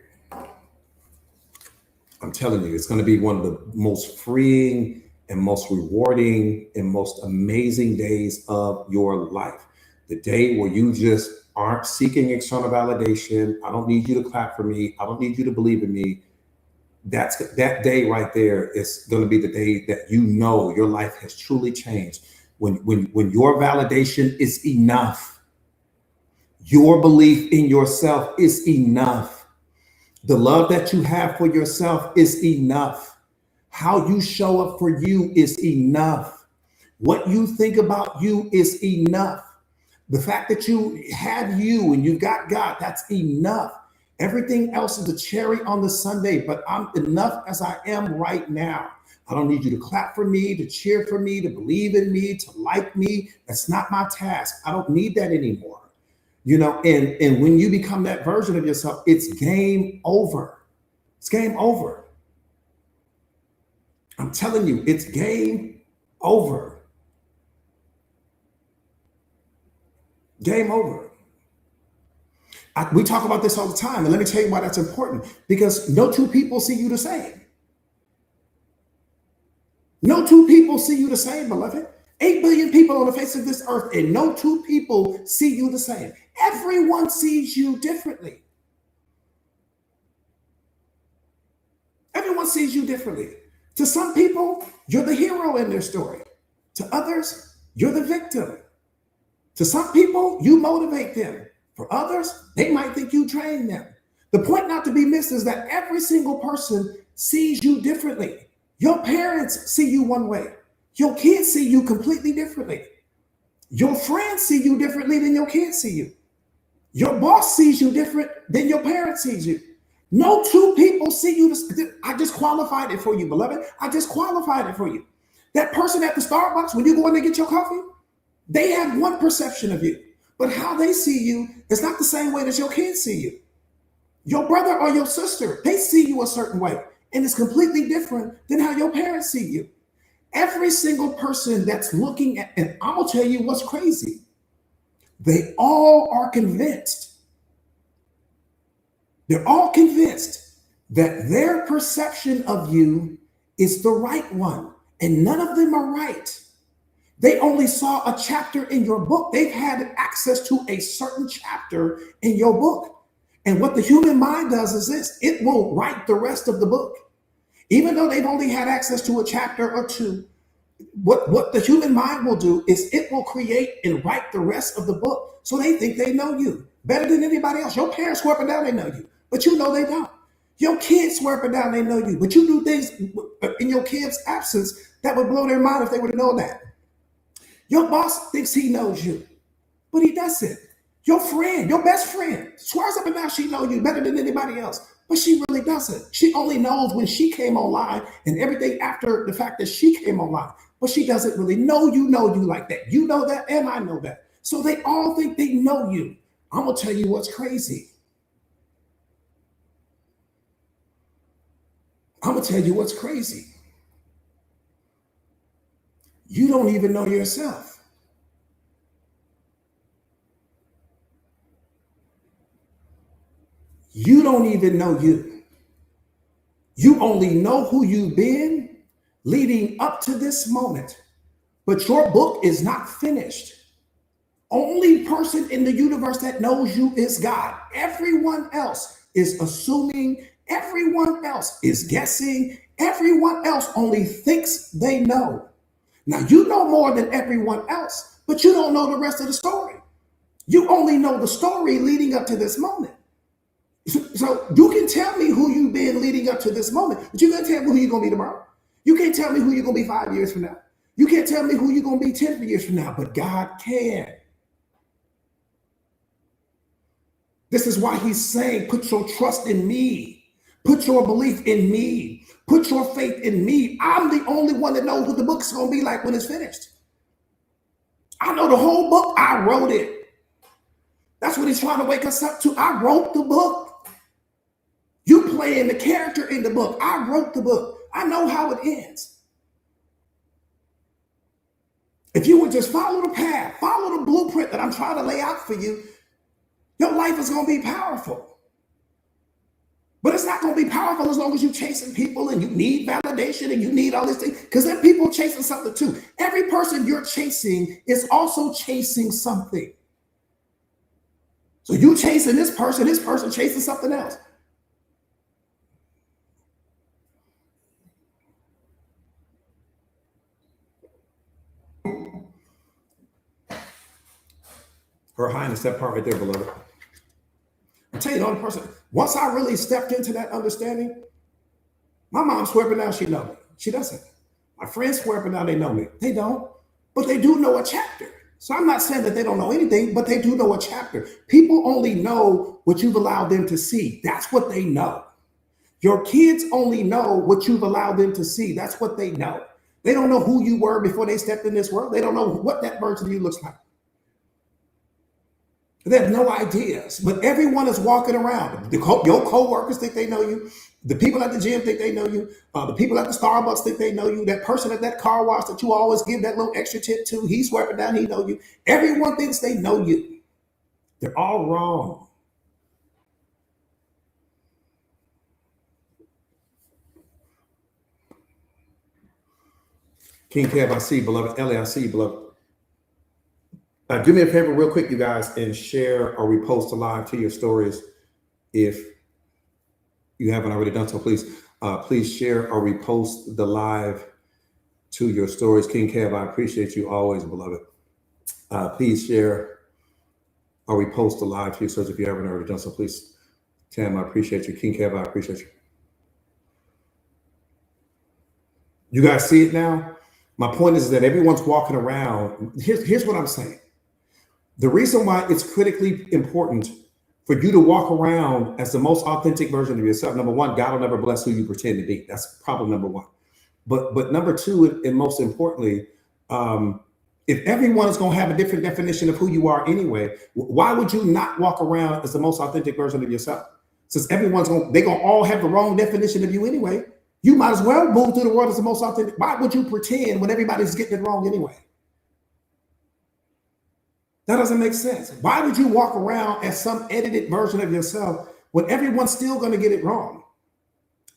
I'm telling you, it's going to be one of the most freeing and most rewarding and most amazing days of your life. The day where you just aren't seeking external validation. I don't need you to clap for me. I don't need you to believe in me. That day right there is going to be the day that you know your life has truly changed. When your validation is enough, your belief in yourself is enough. The love that you have for yourself is enough. How you show up for you is enough. What you think about you is enough. The fact that you have you and you got God, that's enough. Everything else is a cherry on the sundae, but I'm enough as I am right now. I don't need you to clap for me, to cheer for me, to believe in me, to like me. That's not my task. I don't need that anymore. And when you become that version of yourself, it's game over. It's game over. I'm telling you, it's game over. Game over. We talk about this all the time, and let me tell you why that's important. Because no two people see you the same. No two people see you the same, beloved. 8 billion people on the face of this earth, and no two people see you the same. Everyone sees you differently. Everyone sees you differently. To some people, you're the hero in their story. To others, you're the victim. To some people, you motivate them. For others, they might think you train them. The point not to be missed is that every single person sees you differently. Your parents see you one way. Your kids see you completely differently. Your friends see you differently than your kids see you. Your boss sees you different than your parents sees you. No two people see you. I just qualified it for you, beloved. I just qualified it for you. That person at the Starbucks, when you go in to get your coffee, they have one perception of you. But how they see you is not the same way that your kids see you. Your brother or your sister, they see you a certain way, and it's completely different than how your parents see you. Every single person that's looking at, and I'm gonna tell you what's crazy. They all are convinced. They're all convinced that their perception of you is the right one, and none of them are right. They only saw a chapter in your book. They've had access to a certain chapter in your book. And what the human mind does is this: it will write the rest of the book. Even though they've only had access to a chapter or two, what the human mind will do is it will create and write the rest of the book. So they think they know you better than anybody else. Your parents swear up and down they know you, but you know they don't. Your kids swear up and down they know you, but you do things in your kids' absence that would blow their mind if they would have known that. Your boss thinks he knows you, but he doesn't. Your friend, your best friend, swears up and down she knows you better than anybody else, but she really doesn't. She only knows when she came online and everything after the fact that she came online, but she doesn't really know you like that. You know that, and I know that. So they all think they know you. I'm gonna tell you what's crazy. I'm gonna tell you what's crazy. You don't even know yourself. You don't even know you. You only know who you've been leading up to this moment. But your book is not finished. only person in the universe that knows you is God. Everyone else is assuming, everyone else is guessing, everyone else only thinks they know. Now, you know more than everyone else, but you don't know the rest of the story. You only know the story leading up to this moment. So you can tell me who you've been leading up to this moment, but you can't tell me who you're going to be tomorrow. You can't tell me who you're going to be 5 years from now. You can't tell me who you're going to be 10 years from now, but God can. This is why he's saying, put your trust in me. Put your belief in me. Put your faith in me. I'm the only one that knows what the book's going to be like when it's finished. I know the whole book. I wrote it. That's what he's trying to wake us up to. I wrote the book. You playing the character in the book. I wrote the book. I know how it ends. If you would just follow the path, follow the blueprint that I'm trying to lay out for you, your life is going to be powerful. But it's not going to be powerful as long as you're chasing people and you need validation and you need all these things, because then people are chasing something too. Every person you're chasing is also chasing something. So you chasing this person chasing something else. Her Highness, that part right there, beloved. I tell you, the only person, once I really stepped into that understanding, my mom swear up and down she know me. She doesn't. My friends swear up and down they know me. They don't, but they do know a chapter. So I'm not saying that they don't know anything, but they do know a chapter. People only know what you've allowed them to see. That's what they know. Your kids only know what you've allowed them to see. That's what they know. They don't know who you were before they stepped in this world. They don't know what that version of you looks like. They have no ideas, but everyone is walking around. Your co-workers think they know you. The people at the gym think they know you. The people at the Starbucks think they know you. That person at that car wash that you always give that little extra tip to, he's swearing down, he know you. Everyone thinks they know you. They're all wrong. King Kev, I see you, beloved. Ellie, I see you, beloved. Do me a favor real quick, you guys, and share or repost a live to your stories. If you haven't already done so, please share or repost the live to your stories. King Kev, I appreciate you always, beloved. Please share or repost the live to your stories if you haven't already done so, please. Tam, I appreciate you. King Kev, I appreciate you. You guys see it now? My point is that everyone's walking around. Here's what I'm saying. The reason why it's critically important for you to walk around as the most authentic version of yourself. Number one, God will never bless who you pretend to be. That's problem number one. But number two, and most importantly, if everyone is going to have a different definition of who you are anyway, why would you not walk around as the most authentic version of yourself? Since they're going to all have the wrong definition of you anyway, you might as well move through the world as the most authentic. Why would you pretend when everybody's getting it wrong anyway? That doesn't make sense. Why would you walk around as some edited version of yourself when everyone's still going to get it wrong?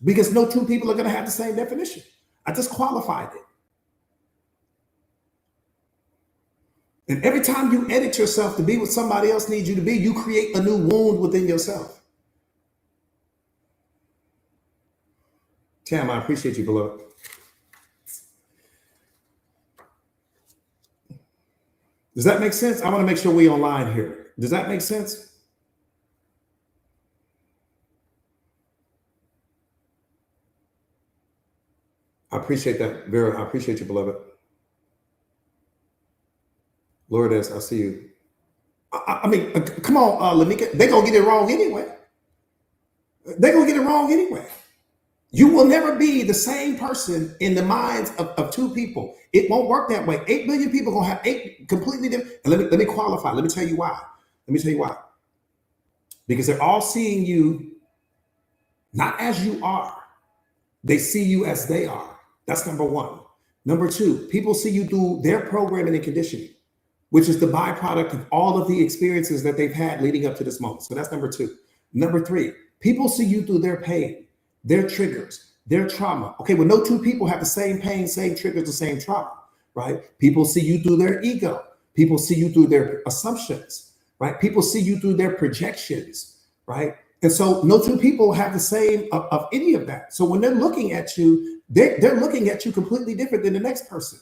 Because no two people are going to have the same definition. I just qualified it. And every time you edit yourself to be what somebody else needs you to be, you create a new wound within yourself. Tam, I appreciate you, beloved. Does that make sense? I want to make sure we're online here. Does that make sense? I appreciate that, Vera. I appreciate you, beloved. Lourdes, I see you. I mean, come on, Lanika. They're going to get it wrong anyway. They're going to get it wrong anyway. You will never be the same person in the minds of two people. It won't work that way. 8 billion people are going to have 8 completely different. And let me qualify. Let me tell you why. Because they're all seeing you not as you are. They see you as they are. That's number one. Number two, people see you through their programming and conditioning, which is the byproduct of all of the experiences that they've had leading up to this moment. So that's number two. Number three, people see you through their pain, their triggers, their trauma. Okay, well, no two people have the same pain, same triggers, the same trauma, right? People see you through their ego. People see you through their assumptions, right? People see you through their projections, right? And so no two people have the same of any of that. So when they're looking at you, they're looking at you completely different than the next person.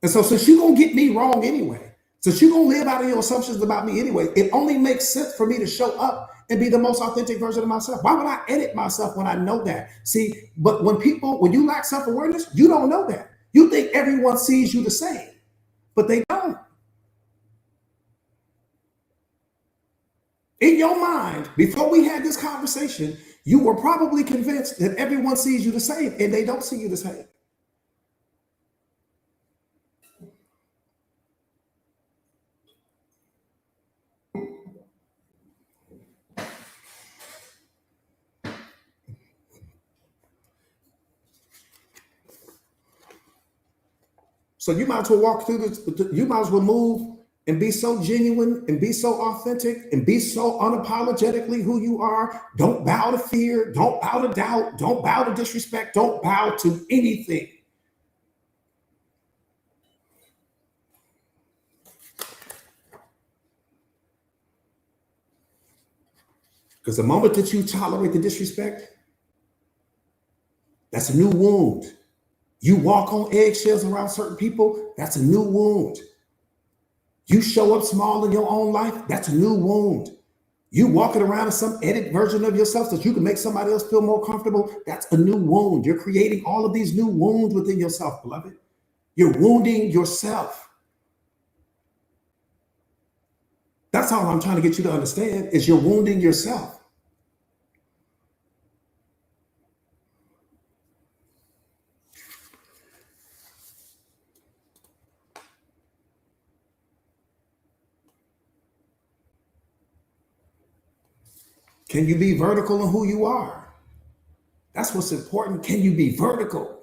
And so since you're going to get me wrong anyway, since you're going to live out of your assumptions about me anyway, it only makes sense for me to show up and be the most authentic version of myself. Why would I edit myself when I know that? See, but when you lack self-awareness, you don't know that. You think everyone sees you the same, but they don't. In your mind, before we had this conversation, you were probably convinced that everyone sees you the same, and they don't see you the same. So you might as well walk through this, you might as well move and be so genuine and be so authentic and be so unapologetically who you are. Don't bow to fear, don't bow to doubt, don't bow to disrespect, don't bow to anything. Because the moment that you tolerate the disrespect, that's a new wound. You walk on eggshells around certain people, that's a new wound. You show up small in your own life, that's a new wound. You walking around in some edit version of yourself so that you can make somebody else feel more comfortable, that's a new wound. You're creating all of these new wounds within yourself, beloved. You're wounding yourself. That's all I'm trying to get you to understand is you're wounding yourself. Can you be vertical in who you are? That's what's important. Can you be vertical?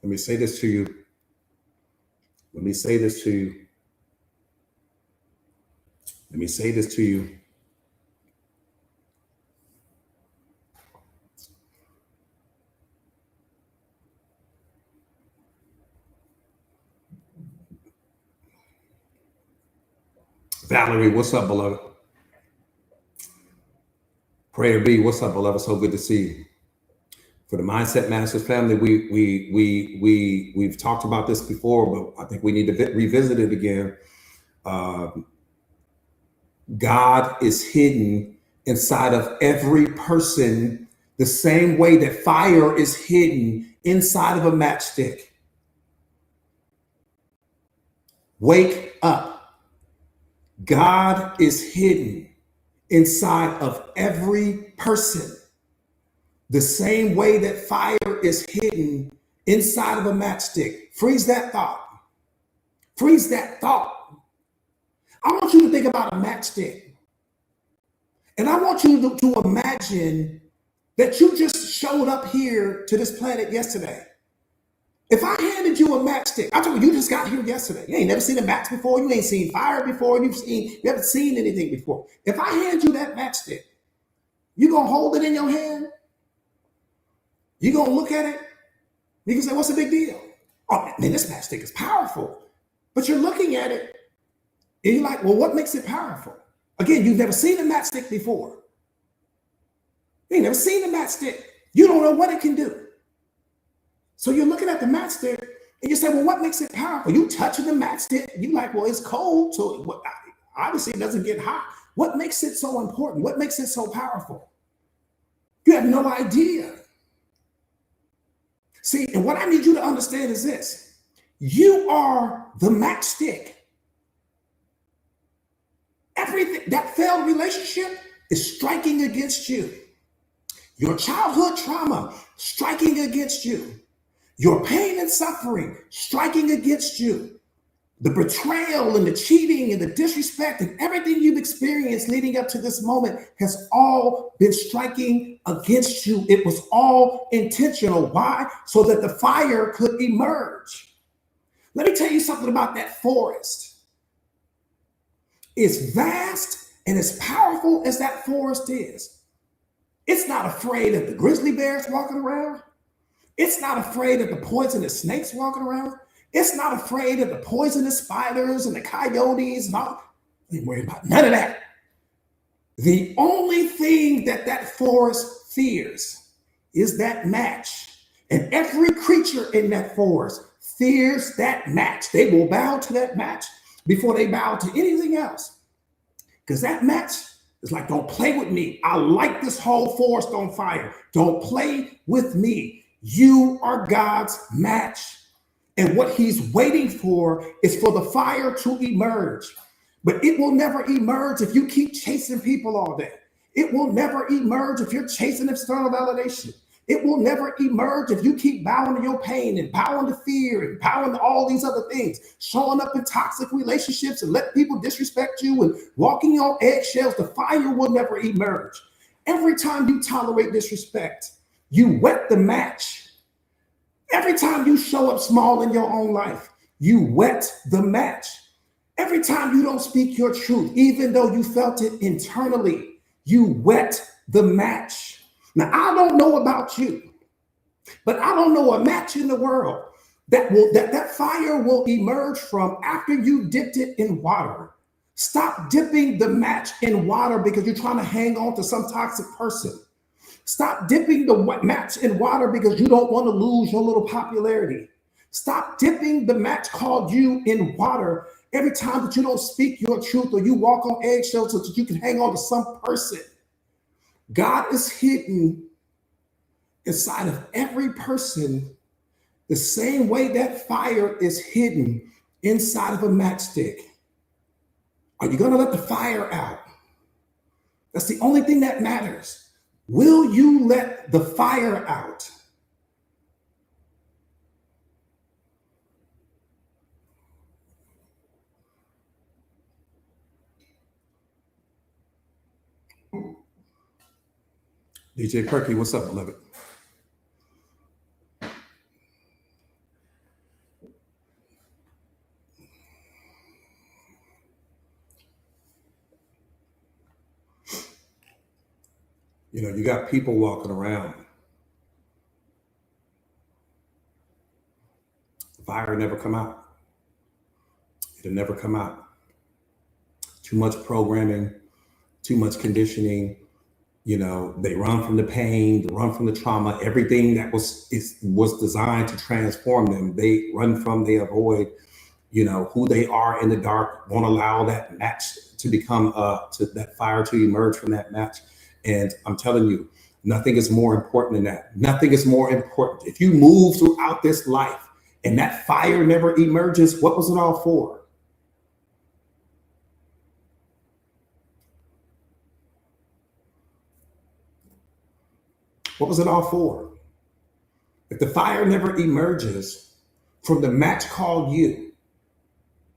Let me say this to you. Let me say this to you. Let me say this to you. Valerie, what's up, beloved? Prayer B, what's up, beloved? So good to see you. For the Mindset Masters family, we've talked about this before, but I think we need to revisit it again. God is hidden inside of every person the same way that fire is hidden inside of a matchstick. Wake up. God is hidden inside of every person the same way that fire is hidden inside of a matchstick. Freeze that thought. Freeze that thought. I want you to think about a matchstick. And I want you to imagine that you just showed up here to this planet yesterday. If I handed you a matchstick, I told you just got here yesterday. You ain't never seen a match before. You ain't seen fire before. You haven't seen anything before. If I hand you that matchstick, you gonna hold it in your hand? You gonna look at it? You can say, what's the big deal? Oh man, this matchstick is powerful. But you're looking at it and you're like, well, what makes it powerful? Again, you've never seen a matchstick before. You ain't never seen a matchstick. You don't know what it can do. So you're looking at the matchstick and you say, well, what makes it powerful? You touching the matchstick, you like, well, it's cold, so obviously it doesn't get hot. What makes it so important? What makes it so powerful? You have no idea. See, and what I need you to understand is this. You are the matchstick. Everything, that failed relationship is striking against you. Your childhood trauma, striking against you. Your pain and suffering, striking against you. The betrayal and the cheating and the disrespect and everything you've experienced leading up to this moment has all been striking against you. It was all intentional. Why? So that the fire could emerge. Let me tell you something about that forest. As vast and as powerful as that forest is, it's not afraid of the grizzly bears walking around. It's not afraid of the poisonous snakes walking around. It's not afraid of the poisonous spiders and the coyotes and all. I ain't worried about none of that. The only thing that that forest fears is that match. And every creature in that forest fears that match. They will bow to that match before they bow to anything else. Because that match is like, don't play with me. I light this whole forest on fire. Don't play with me. You are God's match. And what he's waiting for is for the fire to emerge. But it will never emerge if you keep chasing people all day. It will never emerge if you're chasing external validation. It will never emerge if you keep bowing to your pain and bowing to fear and bowing to all these other things, showing up in toxic relationships and let people disrespect you and walking on eggshells. The fire will never emerge. Every time you tolerate disrespect, you wet the match. Every time you show up small in your own life, you wet the match. Every time you don't speak your truth, even though you felt it internally, you wet the match. Now, I don't know about you, but I don't know a match in the world that fire will emerge from after you dipped it in water. Stop dipping the match in water because you're trying to hang on to some toxic person. Stop dipping the match in water because you don't want to lose your little popularity. Stop dipping the match called you in water every time that you don't speak your truth or you walk on eggshells so that you can hang on to some person. God is hidden inside of every person the same way that fire is hidden inside of a matchstick. Are you going to let the fire out? That's the only thing that matters. Will you let the fire out? DJ Perky, what's up, beloved? You know, you got people walking around. The fire never come out. It'll never come out. Too much programming, too much conditioning. You know, they run from the pain, they run from the trauma, everything that was designed to transform them. They run from, they avoid, you know, who they are in the dark, won't allow that match to become to that fire to emerge from that match. And I'm telling you, nothing is more important than that. Nothing is more important. If you move throughout this life and that fire never emerges, what was it all for? What was it all for? If the fire never emerges from the match called you,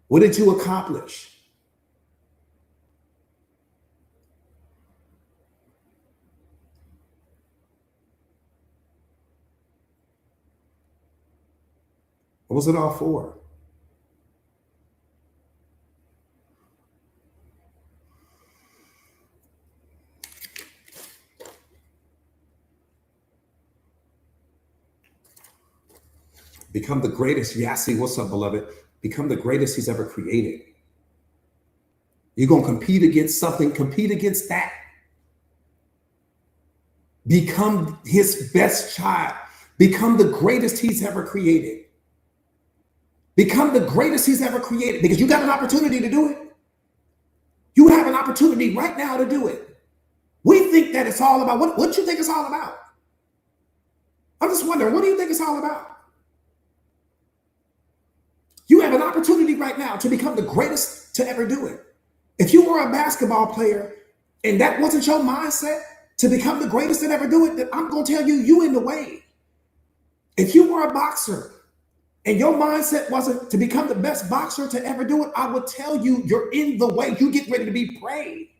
what did you accomplish? What was it all for? Become the greatest. Yassi, what's up, beloved? Become the greatest he's ever created. You're going to compete against something, compete against that. Become his best child. Become the greatest he's ever created. Become the greatest he's ever created because you got an opportunity to do it. You have an opportunity right now to do it. We think that it's all about, what do you think it's all about? I'm just wondering, what do you think it's all about? You have an opportunity right now to become the greatest to ever do it. If you were a basketball player and that wasn't your mindset to become the greatest to ever do it, then I'm going to tell you, you in the way. If you were a boxer and your mindset wasn't to become the best boxer to ever do it, I would tell you you're in the way. You get ready to be prayed.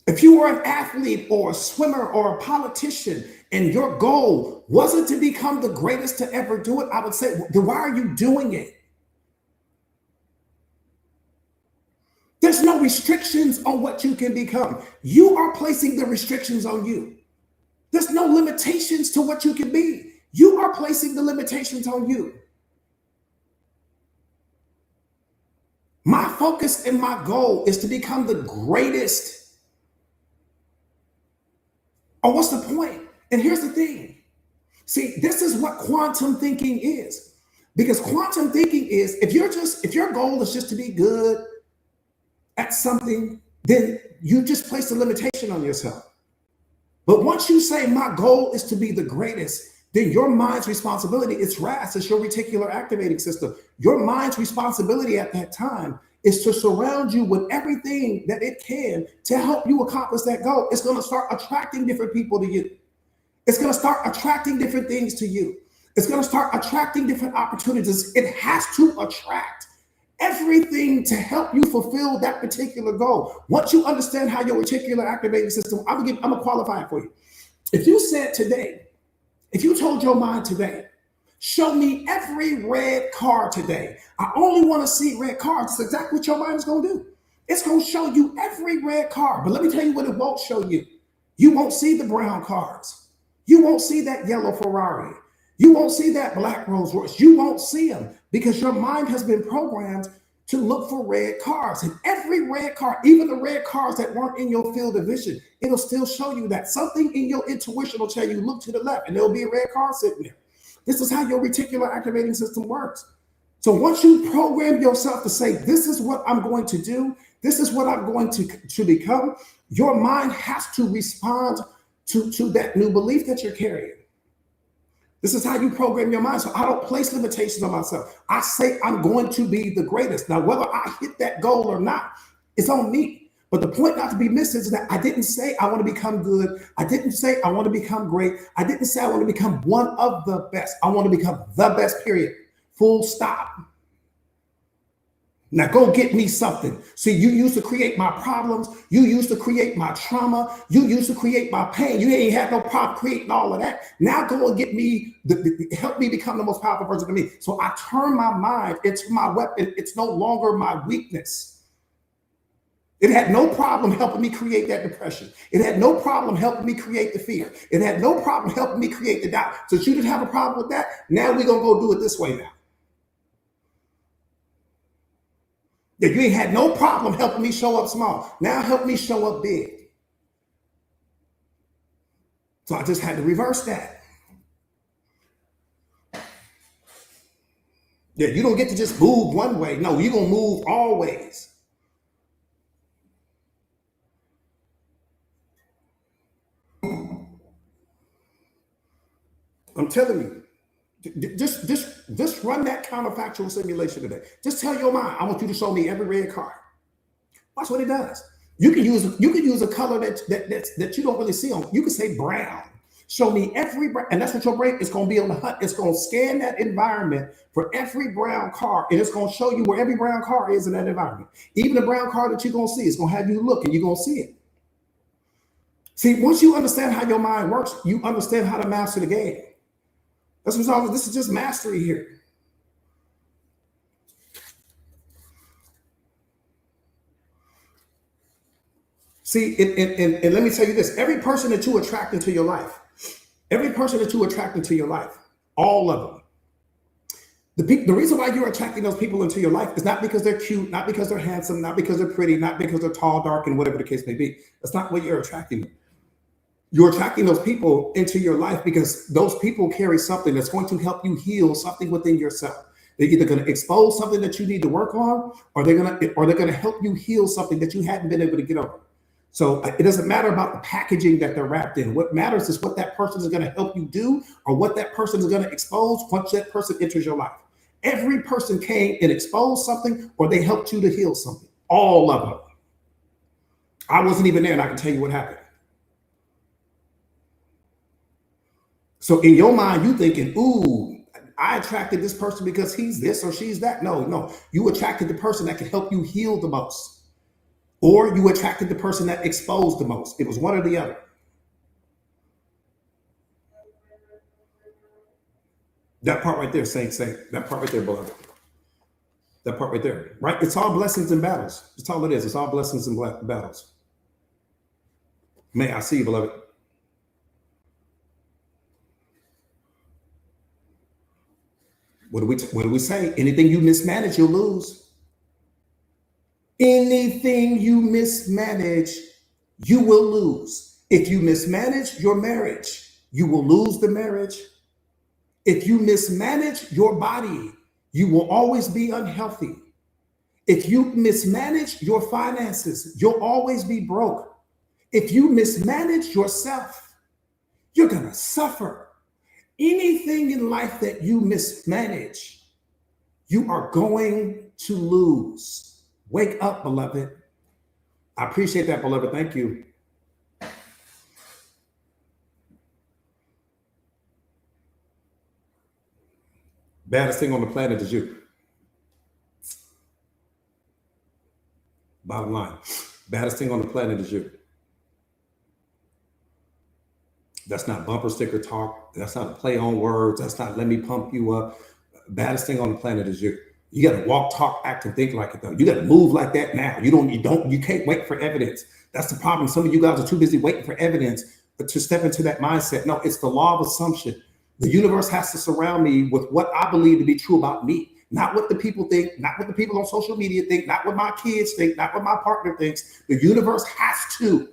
If you were an athlete or a swimmer or a politician and your goal wasn't to become the greatest to ever do it, I would say, then why are you doing it? There's no restrictions on what you can become. You are placing the restrictions on you. There's no limitations to what you can be. You are placing the limitations on you. My focus and my goal is to become the greatest. Or what's the point? And here's the thing. See, this is what quantum thinking is. Because quantum thinking is if your goal is just to be good at something, then you just place a limitation on yourself. But once you say my goal is to be the greatest, then your mind's responsibility, it's RAS, it's your reticular activating system. Your mind's responsibility at that time is to surround you with everything that it can to help you accomplish that goal. It's going to start attracting different people to you. It's going to start attracting different things to you. It's going to start attracting different opportunities. It has to attract everything to help you fulfill that particular goal. Once you understand how your reticular activating system, I'm gonna qualify it for you. If you said today, if you told your mind today, show me every red car today, I only want to see red cars, that's exactly what your mind is going to do. It's going to show you every red car. But let me tell you what it won't show you. You won't see the brown cars. You won't see that yellow Ferrari. You won't see that black Rolls Royce. You won't see them because your mind has been programmed to look for red cars. And every red car, even the red cars that weren't in your field of vision, it'll still show you that. Something in your intuition will tell you, look to the left, and there'll be a red car sitting there. This is how your reticular activating system works. So once you program yourself to say, this is what I'm going to do, this is what I'm going to become, your mind has to respond to that new belief that you're carrying. This is how you program your mind. So I don't place limitations on myself. I say I'm going to be the greatest. Now, whether I hit that goal or not, it's on me. But the point not to be missed is that I didn't say I want to become good. I didn't say I want to become great. I didn't say I want to become one of the best. I want to become the best, period. Full stop. Now go get me something. See, you used to create my problems. You used to create my trauma. You used to create my pain. You ain't had no problem creating all of that. Now go and get me, help me become the most powerful version of me. So I turn my mind into my weapon. It's no longer my weakness. It had no problem helping me create that depression. It had no problem helping me create the fear. It had no problem helping me create the doubt. So you didn't have a problem with that. Now we're going to go do it this way now. Yeah, you ain't had no problem helping me show up small. Now help me show up big. So I just had to reverse that. Yeah, you don't get to just move one way. No, you're going to move all ways. I'm telling you. Just run that counterfactual simulation today. Just tell your mind, I want you to show me every red car. Watch what it does. You can use a color that you don't really see on. You can say brown. Show me every brown, and that's what your brain is going to be on the hunt. It's going to scan that environment for every brown car, and it's going to show you where every brown car is in that environment. Even the brown car that you're going to see, it's going to have you look, and you're going to see it. See, once you understand how your mind works, you understand how to master the game. That's what's all. This is just mastery here. See, and let me tell you this: every person that you attract into your life, all of them. The reason why you're attracting those people into your life is not because they're cute, not because they're handsome, not because they're pretty, not because they're tall, dark, and whatever the case may be. That's not what you're attracting. You're attracting those people into your life because those people carry something that's going to help you heal something within yourself. They're either going to expose something that you need to work on, or they're going to help you heal something that you hadn't been able to get over. So it doesn't matter about the packaging that they're wrapped in. What matters is what that person is going to help you do, or what that person is going to expose once that person enters your life. Every person came and exposed something, or they helped you to heal something. All of them. I wasn't even there, and I can tell you what happened. So in your mind, you thinking, ooh, I attracted this person because he's this or she's that. No, no. You attracted the person that can help you heal the most. Or you attracted the person that exposed the most. It was one or the other. That part right there, saint. That part right there, beloved. That part right there, right? It's all blessings and battles. That's all it is. It's all blessings and battles. May I see you, beloved. What do we say? Anything you mismanage, you'll lose. Anything you mismanage, you will lose. If you mismanage your marriage, you will lose the marriage. If you mismanage your body, you will always be unhealthy. If you mismanage your finances, you'll always be broke. If you mismanage yourself, you're going to suffer. Anything in life that you mismanage, you are going to lose. Wake up, beloved. I appreciate that, beloved. Thank you. Baddest thing on the planet is you. Bottom line, baddest thing on the planet is you. That's not bumper sticker talk. That's not a play on words. That's not let me pump you up. Baddest thing on the planet is you. You got to walk, talk, act, and think like it though. You got to move like that now. You can't wait for evidence. That's the problem. Some of you guys are too busy waiting for evidence to step into that mindset. No, it's the law of assumption. The universe has to surround me with what I believe to be true about me. Not what the people think, not what the people on social media think, not what my kids think, not what my partner thinks. The universe has to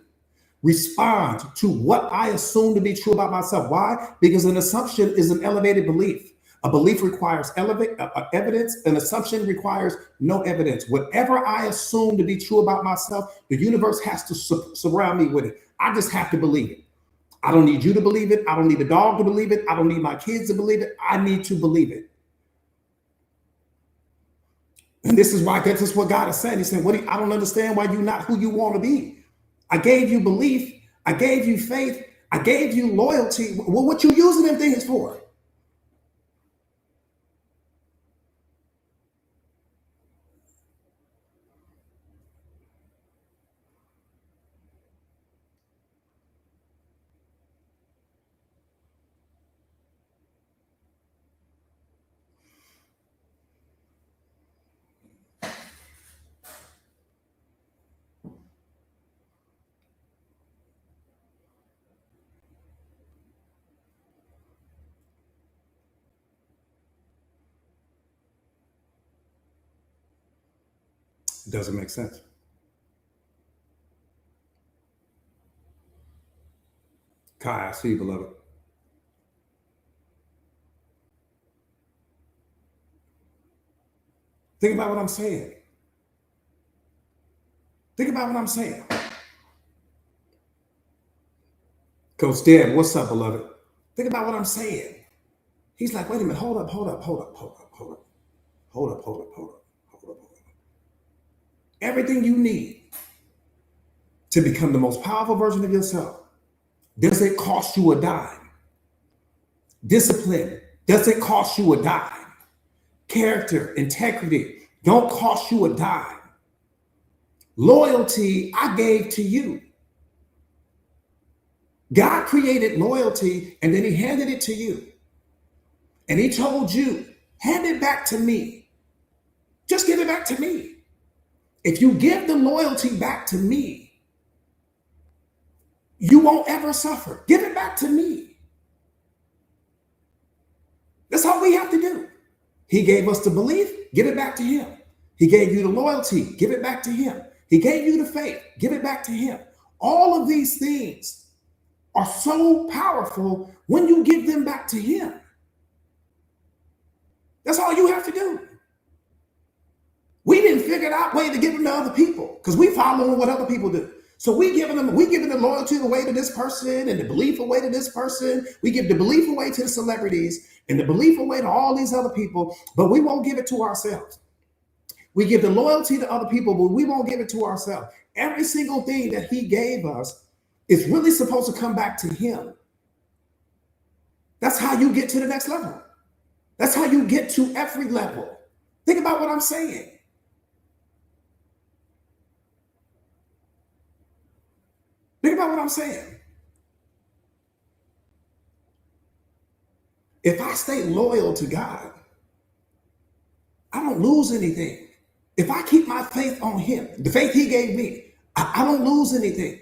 respond to what I assume to be true about myself. Why? Because an assumption is an elevated belief. A belief requires evidence. An assumption requires no evidence. Whatever I assume to be true about myself, the universe has to surround me with it. I just have to believe it. I don't need you to believe it. I don't need the dog to believe it. I don't need my kids to believe it. I need to believe it. And this is why, this is what God is saying. He said, I don't understand why you're not who you want to be. I gave you belief. I gave you faith. I gave you loyalty. Well, what you using them things for? It doesn't make sense. Kai, I see you, beloved. Think about what I'm saying. Think about what I'm saying. Coach Dad, what's up, beloved? Think about what I'm saying. He's like, wait a minute, hold up. Everything you need to become the most powerful version of yourself, does it cost you a dime? Discipline, does it cost you a dime? Character, integrity, don't cost you a dime. Loyalty, I gave to you. God created loyalty and then he handed it to you. And he told you, hand it back to me. Just give it back to me. If you give the loyalty back to me, you won't ever suffer. Give it back to me. That's all we have to do. He gave us the belief, give it back to him. He gave you the loyalty, give it back to him. He gave you the faith, give it back to him. All of these things are so powerful when you give them back to him. That's all you have to do. We didn't figure out a way to give them to other people because we following what other people do. So we giving the loyalty away to this person and the belief away to this person. We give the belief away to the celebrities and the belief away to all these other people, but we won't give it to ourselves. We give the loyalty to other people, but we won't give it to ourselves. Every single thing that he gave us is really supposed to come back to him. That's how you get to the next level. That's how you get to every level. Think about what I'm saying. Think about what I'm saying. If I stay loyal to God, I don't lose anything. If I keep my faith on Him, the faith He gave me, I don't lose anything.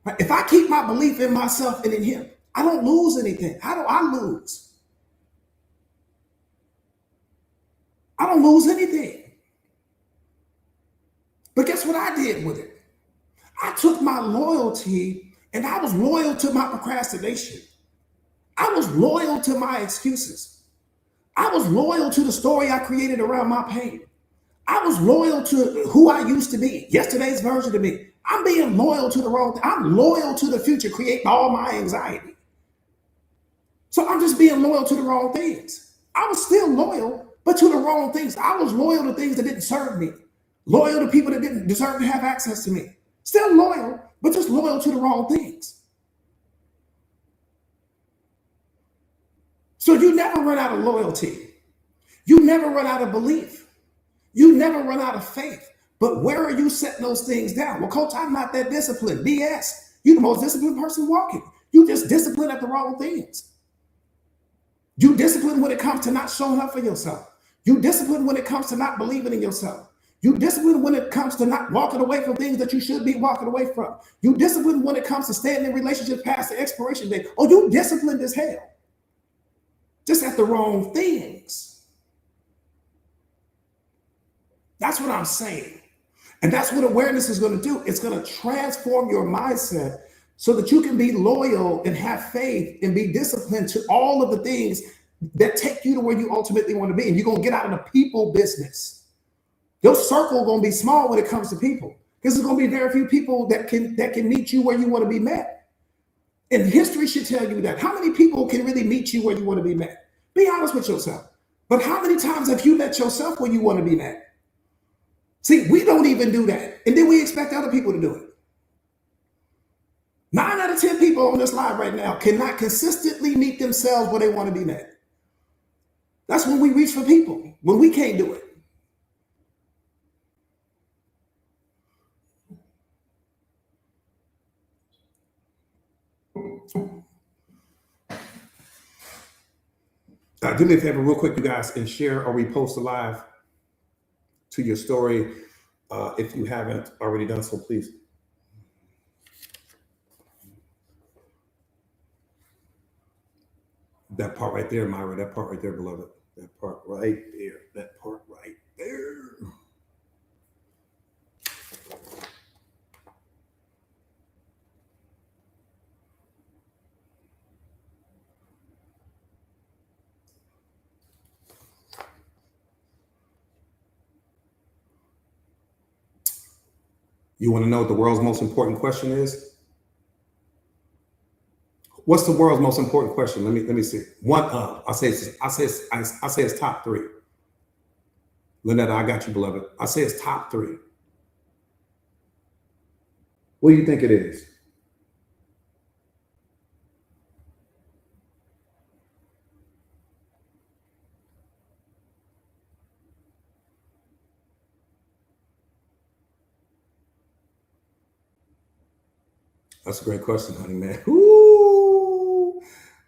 Right? If I keep my belief in myself and in Him, I don't lose anything. How do I lose? I don't lose anything. But guess what I did with it? I took my loyalty and I was loyal to my procrastination. I was loyal to my excuses. I was loyal to the story I created around my pain. I was loyal to who I used to be, yesterday's version of me. I'm being loyal to the wrong thing. I'm loyal to the future, creating all my anxiety. So I'm just being loyal to the wrong things. I was still loyal, but to the wrong things. I was loyal to things that didn't serve me, loyal to people that didn't deserve to have access to me. Still loyal, but just loyal to the wrong things. So you never run out of loyalty. You never run out of belief. You never run out of faith. But where are you setting those things down? Well, coach, I'm not that disciplined. BS. You're the most disciplined person walking. You just disciplined at the wrong things. You disciplined when it comes to not showing up for yourself. You disciplined when it comes to not believing in yourself. You disciplined when it comes to not walking away from things that you should be walking away from. You disciplined when it comes to staying in relationships past the expiration date. Oh, you disciplined as hell. Just at the wrong things. That's what I'm saying. And that's what awareness is going to do. It's going to transform your mindset so that you can be loyal and have faith and be disciplined to all of the things that take you to where you ultimately want to be. And you're going to get out of the people business. Your circle is going to be small when it comes to people, because there's going to be very few people that can meet you where you want to be met. And history should tell you that. How many people can really meet you where you want to be met? Be honest with yourself. But how many times have you met yourself where you want to be met? See, we don't even do that. And then we expect other people to do it. 9 out of 10 people on this live right now cannot consistently meet themselves where they want to be met. That's when we reach for people, when we can't do it. Do me a favor real quick, you guys, and share or repost a live to your story if you haven't already done so, please. That part right there, Myra, that part right there, beloved. That part right there, that part right there. You want to know what the world's most important question is? What's the world's most important question? Let me see. I say it's top 3. Lynetta, I got you, beloved. I say it's top 3. What do you think it is? That's a great question, honey, man. Ooh,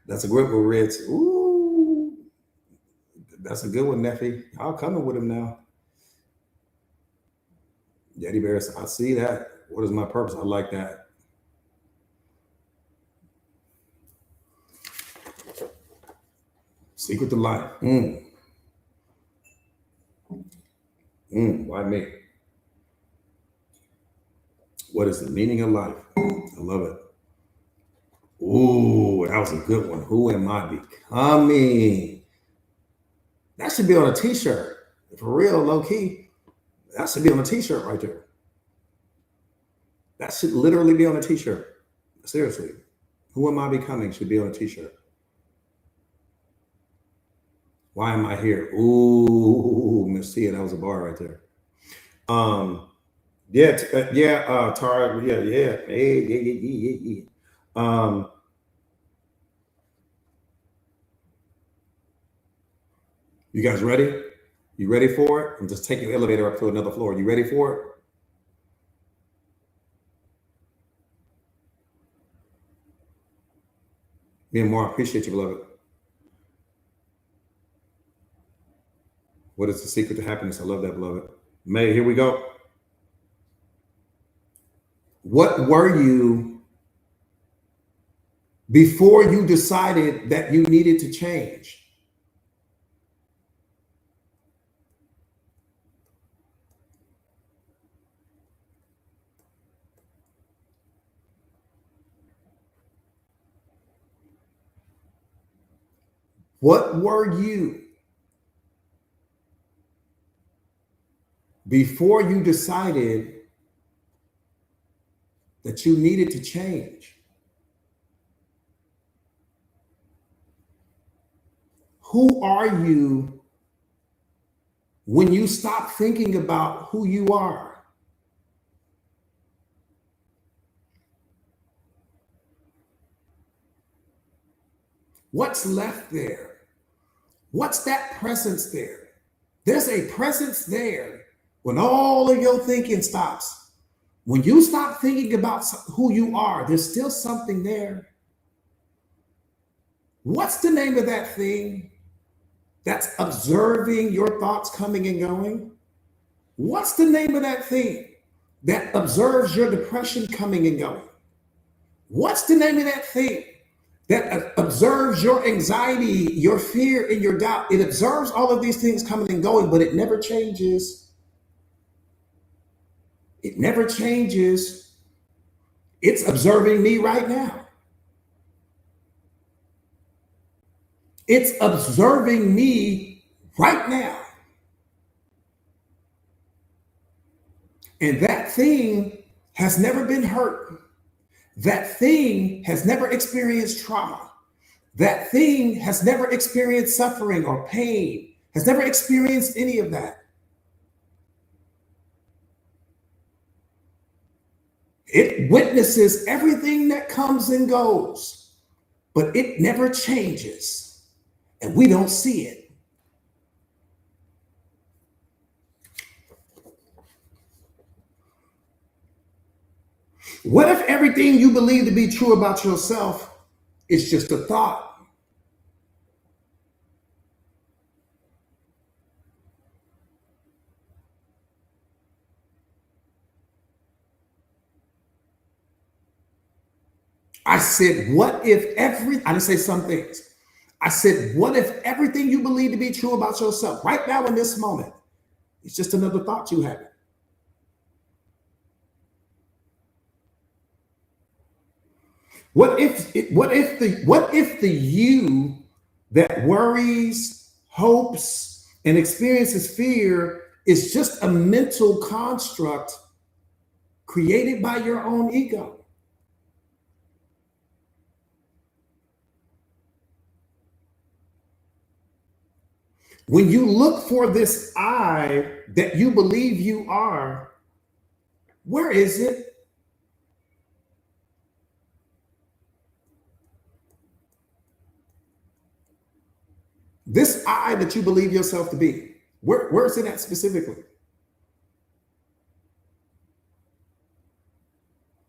that's a great one, Rich. Ooh, that's a good one, Neffy. Y'all coming with him now. Yeti Bears, I see that. What is my purpose? I like that. Secret to life. Why me? What is the meaning of life? I love it. Ooh, that was a good one. Who am I becoming? That should be on a t-shirt. For real, low key. That should be on a t-shirt right there. That should literally be on a t-shirt. Seriously. Who am I becoming should be on a t-shirt. Why am I here? Ooh, Miss Tia, that was a bar right there. Tara, yeah. Hey, yeah. You guys ready? You ready for it? I'm just taking the elevator up to another floor. You ready for it? Me and more, I appreciate you, beloved. What is the secret to happiness? I love that, beloved. May, here we go. What were you before you decided that you needed to change? What were you before you decided that you needed to change? Who are you when you stop thinking about who you are? What's left there? What's that presence there? There's a presence there when all of your thinking stops. When you stop thinking about who you are, there's still something there. What's the name of that thing that's observing your thoughts coming and going? What's the name of that thing that observes your depression coming and going? What's the name of that thing that observes your anxiety, your fear, and your doubt? It observes all of these things coming and going, but it never changes. It never changes. It's observing me right now. It's observing me right now. And that thing has never been hurt. That thing has never experienced trauma. That thing has never experienced suffering or pain, has never experienced any of that. It witnesses everything that comes and goes, but it never changes. And we don't see it. What if everything you believe to be true about yourself is just a thought? I said, what if I didn't say some things. I said, what if everything you believe to be true about yourself right now in this moment is just another thought you have? What if the you that worries, hopes, and experiences fear is just a mental construct created by your own ego? When you look for this I that you believe you are, where is it? This I that you believe yourself to be, where is it at specifically?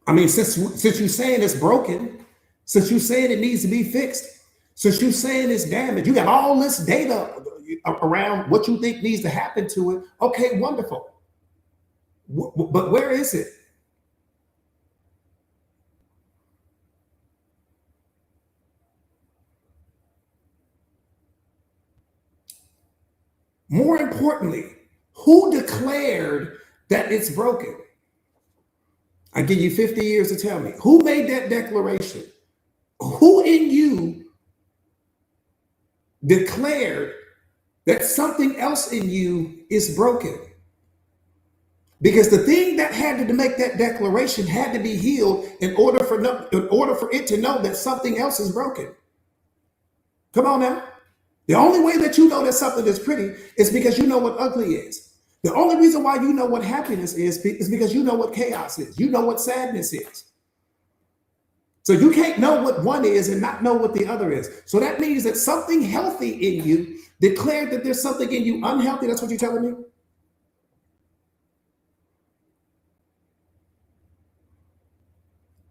I mean, since you're saying it's broken, since you're saying it needs to be fixed, since you're saying it's damaged, you got all this data around what you think needs to happen to it. Okay, wonderful. But where is it? More importantly, who declared that it's broken? I give you 50 years to tell me. Who made that declaration? Who in you declared that something else in you is broken? Because the thing that had to make that declaration had to be healed in order for it to know that something else is broken. Come on now. The only way that you know that something is pretty is because you know what ugly is. The only reason why you know what happiness is because you know what chaos is. You know what sadness is. So you can't know what one is and not know what the other is. So that means that something healthy in you declared that there's something in you unhealthy. That's what you're telling me?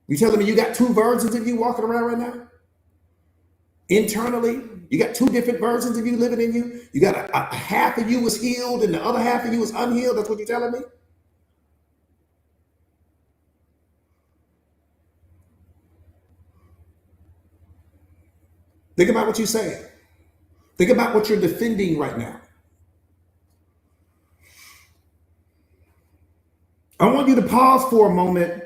You telling me you got two versions of you walking around right now? Internally, you got two different versions of you living in you. You got a half of you is healed and the other half of you is unhealed. That's what you're telling me? Think about what you're saying. Think about what you're defending right now. I want you to pause for a moment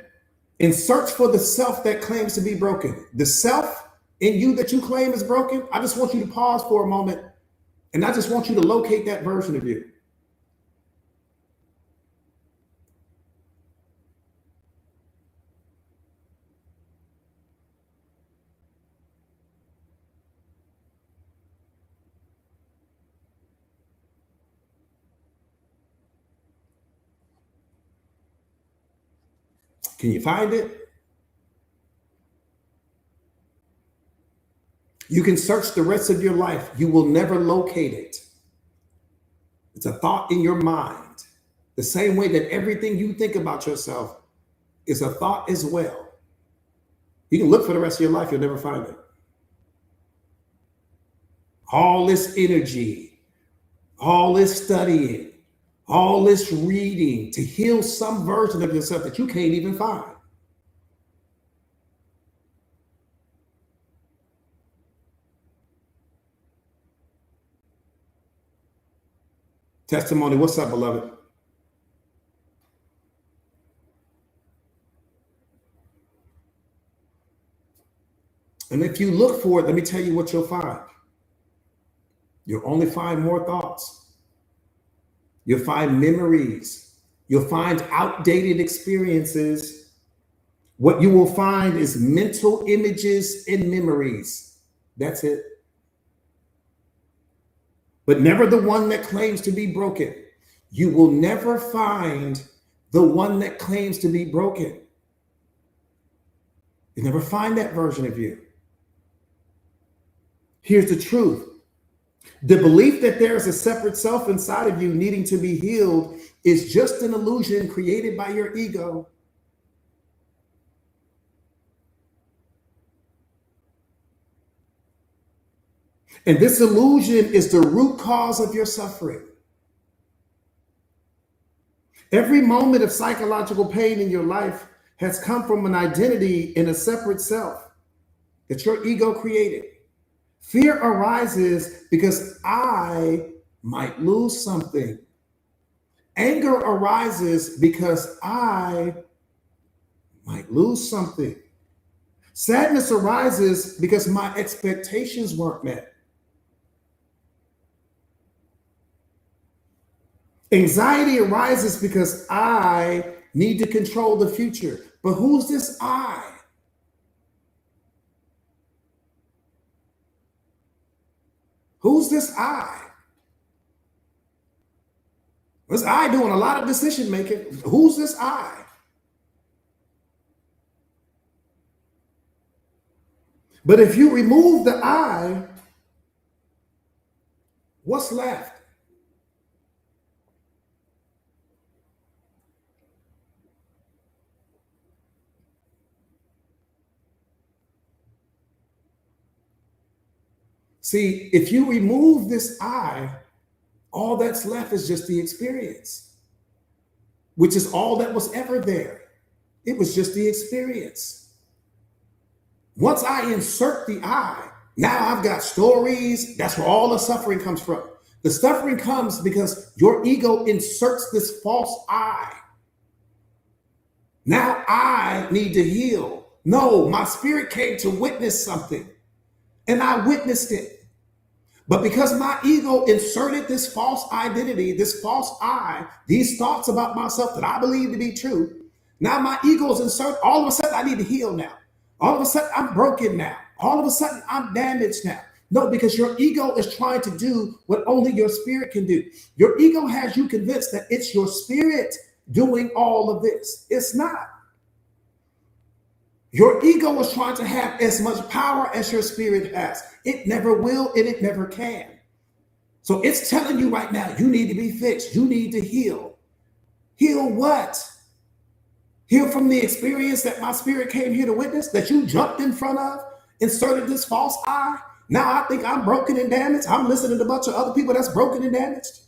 and search for the self that claims to be broken. The self in you that you claim is broken, I just want you to pause for a moment and I just want you to locate that version of you. Can you find it? You can search the rest of your life. You will never locate it. It's a thought in your mind. The same way that everything you think about yourself is a thought as well. You can look for the rest of your life, you'll never find it. All this energy, all this studying, all this reading to heal some version of yourself that you can't even find. Testimony, what's up, beloved? And if you look for it, let me tell you what you'll find. You'll only find more thoughts. You'll find memories. You'll find outdated experiences. What you will find is mental images and memories. That's it. But never the one that claims to be broken. You will never find the one that claims to be broken. You never find that version of you. Here's the truth. The belief that there is a separate self inside of you needing to be healed is just an illusion created by your ego. And this illusion is the root cause of your suffering. Every moment of psychological pain in your life has come from an identity in a separate self that your ego created. Fear arises because I might lose something. Anger arises because I might lose something. Sadness arises because my expectations weren't met. Anxiety arises because I need to control the future. But who's this I? Who's this I? This I doing a lot of decision making. Who's this I? But if you remove the I, what's left? See, if you remove this I, all that's left is just the experience, which is all that was ever there. It was just the experience. Once I insert the I, now I've got stories. That's where all the suffering comes from. The suffering comes because your ego inserts this false I. Now I need to heal. No, my spirit came to witness something and I witnessed it. But because my ego inserted this false identity, this false I, these thoughts about myself that I believe to be true, now my ego's insert. All of a sudden I need to heal now. All of a sudden I'm broken now. All of a sudden I'm damaged now. No, because your ego is trying to do what only your spirit can do. Your ego has you convinced that it's your spirit doing all of this. It's not. Your ego is trying to have as much power as your spirit has. It never will and it never can. So it's telling you right now, you need to be fixed. You need to heal. Heal what? Heal from the experience that my spirit came here to witness, that you jumped in front of, inserted this false I. Now I think I'm broken and damaged. I'm listening to a bunch of other people that's broken and damaged.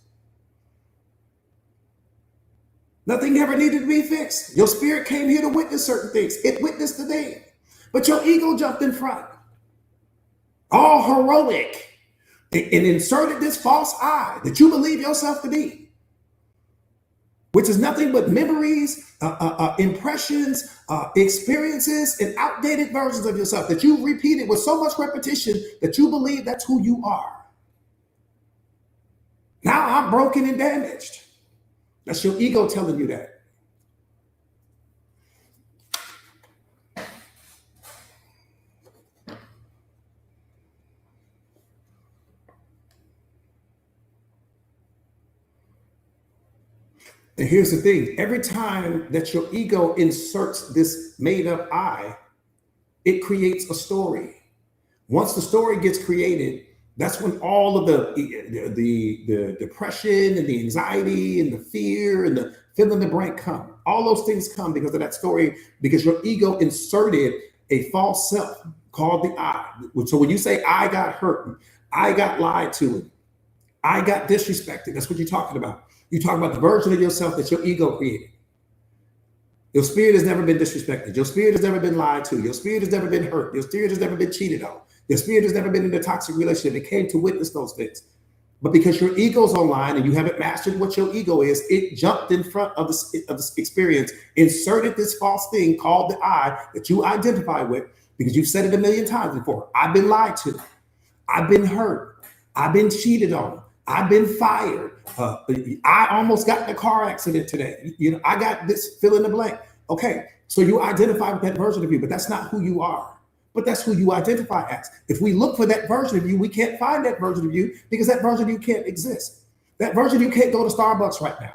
Nothing ever needed to be fixed. Your spirit came here to witness certain things. It witnessed the thing. But your ego jumped in front, all heroic, and inserted this false I that you believe yourself to be, which is nothing but memories, impressions, experiences, and outdated versions of yourself that you've repeated with so much repetition that you believe that's who you are. Now I'm broken and damaged. That's your ego telling you that. And here's the thing, every time that your ego inserts this made up I, it creates a story. Once the story gets created, that's when all of the depression and the anxiety and the fear and the fill in the blank come. All those things come because of that story, because your ego inserted a false self called the I. So when you say I got hurt, I got lied to, I got disrespected, that's what you're talking about. You're talking about the version of yourself that your ego created. Your spirit has never been disrespected. Your spirit has never been lied to. Your spirit has never been hurt. Your spirit has never been cheated on. Your spirit has never been in a toxic relationship. It came to witness those things. But because your ego's online and you haven't mastered what your ego is, it jumped in front of this experience, inserted this false thing called the I that you identify with, because you've said it a million times before. I've been lied to. I've been hurt. I've been cheated on. I've been fired. I almost got in a car accident today. You know, I got this fill in the blank. Okay, so you identify with that version of you, but that's not who you are. But that's who you identify as. If we look for that version of you, we can't find that version of you because that version of you can't exist. That version of you can't go to Starbucks right now.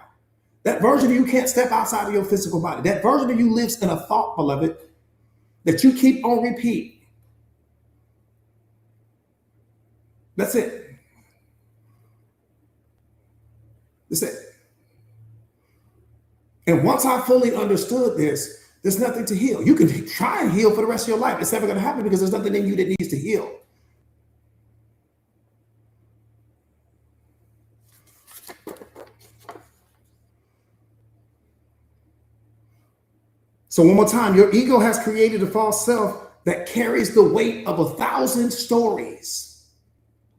That version of you can't step outside of your physical body. That version of you lives in a thought, beloved, that you keep on repeat. That's it. That's it. And once I fully understood this, there's nothing to heal. You can try and heal for the rest of your life. It's never going to happen because there's nothing in you that needs to heal. So one more time, your ego has created a false self that carries the weight of 1,000 stories.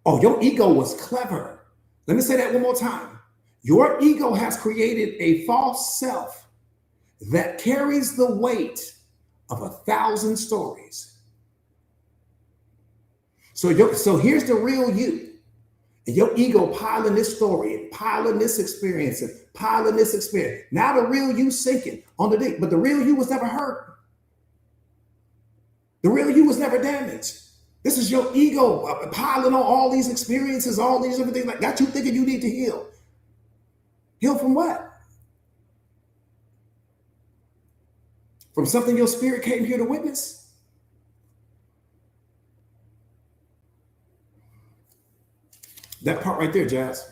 Oh, your ego was clever. Let me say that one more time. Your ego has created a false self that carries the weight of 1,000 stories. So here's the real you. And your ego piling this story and piling this experience and piling this experience. Now the real you sinking on the deep, but the real you was never hurt. The real you was never damaged. This is your ego piling on all these experiences, all these different things like got you thinking you need to heal. Heal from what? From something your spirit came here to witness? That part right there, Jazz.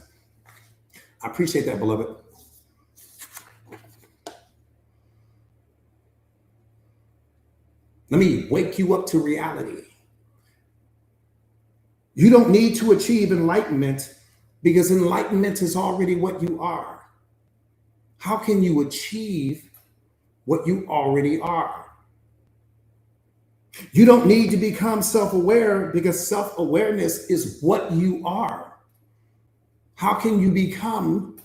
I appreciate that, beloved. Let me wake you up to reality. You don't need to achieve enlightenment because enlightenment is already what you are. How can you achieve what you already are? You don't need to become self-aware because self-awareness is what you are. How can you become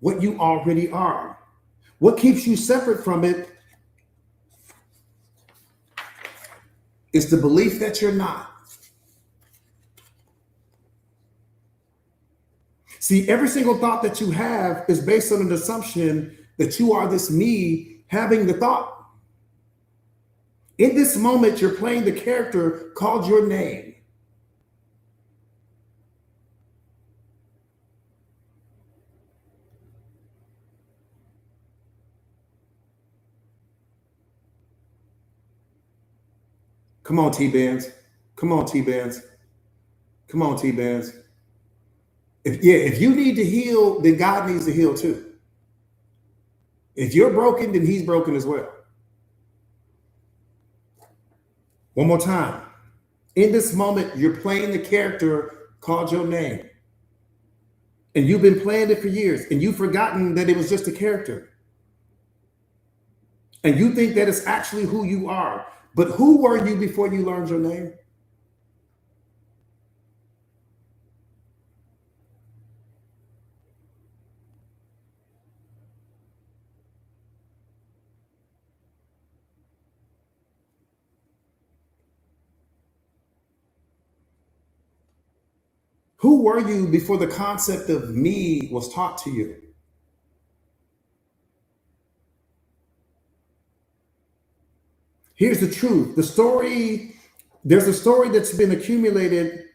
what you already are? What keeps you separate from it is the belief that you're not. See, every single thought that you have is based on an assumption that you are this me having the thought. In this moment, you're playing the character called your name. Come on, T-Benz. Come on, T-Benz. Come on, T-Benz. If you need to heal, then God needs to heal too. If you're broken, then he's broken as well. One more time. In this moment, you're playing the character called your name. And you've been playing it for years, and you've forgotten that it was just a character. And you think that it's actually who you are. But who were you before you learned your name? Who were you before the concept of me was taught to you? Here's the truth. There's a story that's been accumulated.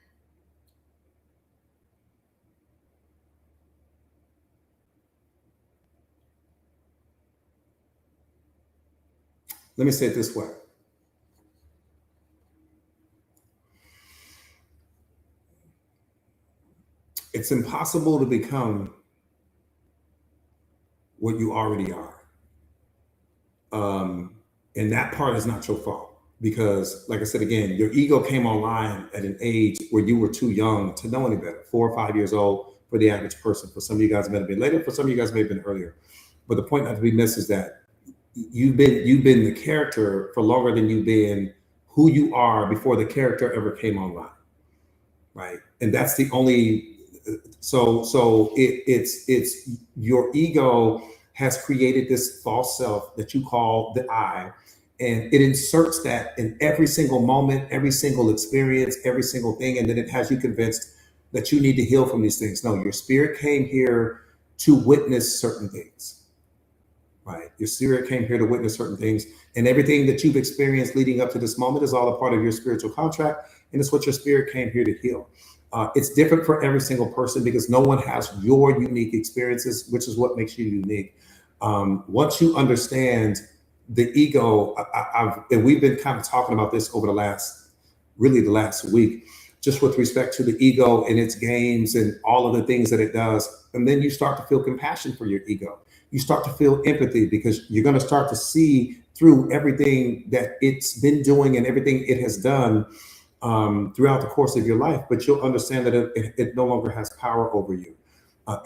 Let me say it this way. It's impossible to become what you already are. And that part is not your fault because, like I said again, your ego came online at an age where you were too young to know any better. 4 or 5 years old for the average person. For some of you guys, it may have been later. For some of you guys, it may have been earlier. But the point not to be missed is that you've been the character for longer than you've been who you are before the character ever came online, right? And that's the only. It's your ego has created this false self that you call the I, and it inserts that in every single moment, every single experience, every single thing, and then it has you convinced that you need to heal from these things. No, your spirit came here to witness certain things, right? Your spirit came here to witness certain things, and everything that you've experienced leading up to this moment is all a part of your spiritual contract, and it's what your spirit came here to heal. It's different for every single person because no one has your unique experiences, which is what makes you unique. Once you understand the ego, and we've been kind of talking about this over the last week, just with respect to the ego and its games and all of the things that it does. And then you start to feel compassion for your ego. You start to feel empathy because you're going to start to see through everything that it's been doing and everything it has done throughout the course of your life, but you'll understand that it no longer has power over you.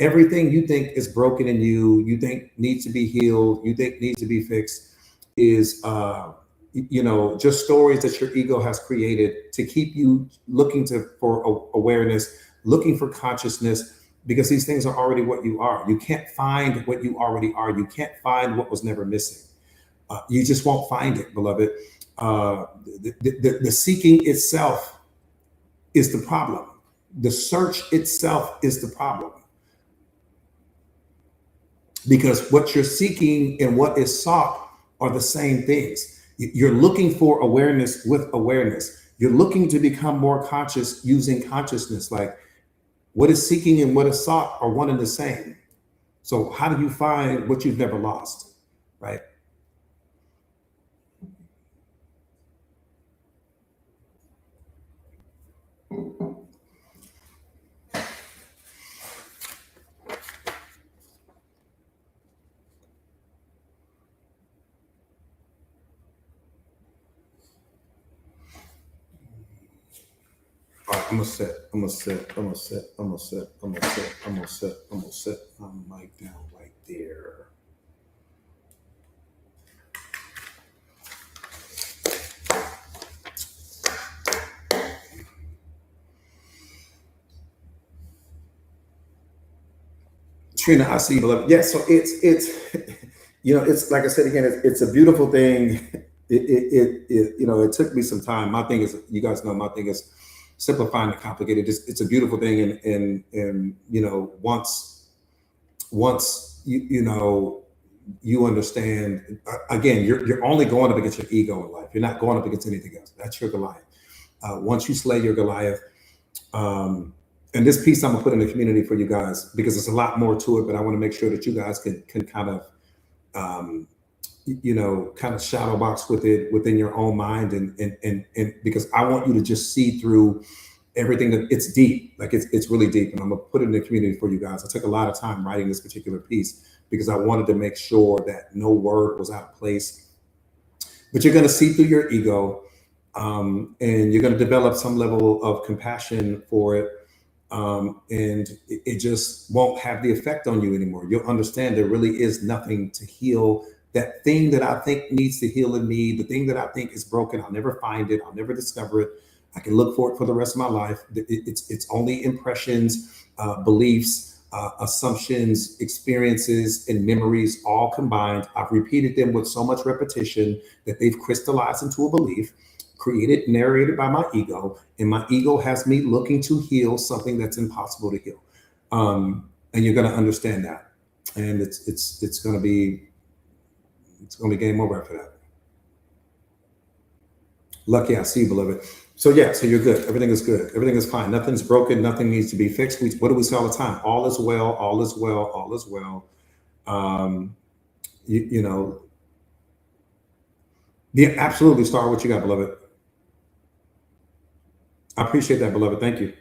Everything you think is broken in you, you think needs to be healed, you think needs to be fixed, is just stories that your ego has created to keep you looking for awareness, looking for consciousness, because these things are already what you are. You can't find what you already are. You can't find what was never missing. You just won't find it, beloved. The seeking itself is the problem. The search itself is the problem. Because what you're seeking and what is sought are the same things. You're looking for awareness with awareness. You're looking to become more conscious using consciousness. Like what is seeking and what is sought are one and the same. So how do you find what you've never lost, right? I'm gonna sit. I'm gonna sit. I'm gonna sit. I'm gonna sit. I'm gonna sit. I'm gonna sit. I'm gonna sit. I'm mic down right there. Trina, I see you, beloved. Yeah. So it's it's like I said again. It's a beautiful thing. It took me some time. My thing is, you guys know, my thing is simplifying the complicated. It's a beautiful thing, and once you understand. Again, you're only going up against your ego in life. You're not going up against anything else. That's your Goliath. Once you slay your Goliath, and this piece I'm gonna put in the community for you guys because there's a lot more to it. But I want to make sure that you guys can kind of kind of shadow box with it within your own mind, and because I want you to just see through everything. That it's deep, like it's really deep, and I'm gonna put it in the community for you guys. I took a lot of time writing this particular piece because I wanted to make sure that no word was out of place. But you're gonna see through your ego, and you're gonna develop some level of compassion for it, and it just won't have the effect on you anymore. You'll understand there really is nothing to heal. That thing that I think needs to heal in me, the thing that I think is broken, I'll never find it. I'll never discover it. I can look for it for the rest of my life. It's only impressions, beliefs, assumptions, experiences, and memories all combined. I've repeated them with so much repetition that they've crystallized into a belief, created, narrated by my ego, and my ego has me looking to heal something that's impossible to heal. And you're going to understand that, and it's going to be game over after that. Lucky I see, beloved. So yeah, so you're good. Everything is good. Everything is fine. Nothing's broken. Nothing needs to be fixed. What do we say all the time? All is well. All is well. All is well. Um, you know, yeah, absolutely. Star, what you got, beloved? I appreciate that, beloved. Thank you.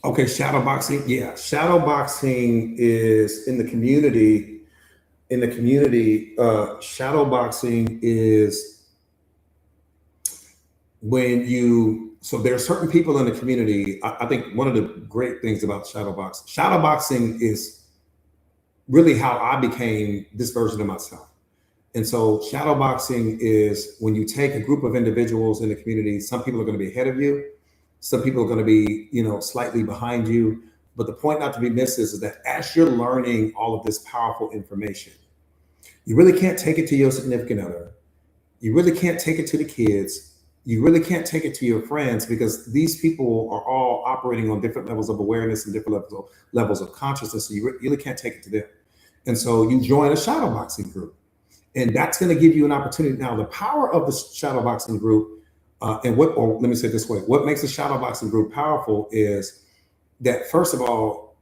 Okay, shadow boxing. Yeah, shadow boxing is in the community. In the community, shadow boxing is when you. So there are certain people in the community. I think one of the great things about shadow boxing is really how I became this version of myself. And so shadow boxing is when you take a group of individuals in the community. Some people are going to be ahead of you. Some people are going to be, slightly behind you. But the point not to be missed is that as you're learning all of this powerful information, you really can't take it to your significant other. You really can't take it to the kids. You really can't take it to your friends because these people are all operating on different levels of awareness and different levels of consciousness. So you really can't take it to them. And so you join a shadow boxing group. And that's going to give you an opportunity. Now, the power of the shadow boxing group, or let me say it this way, what makes the shadow boxing group powerful is that, first of all,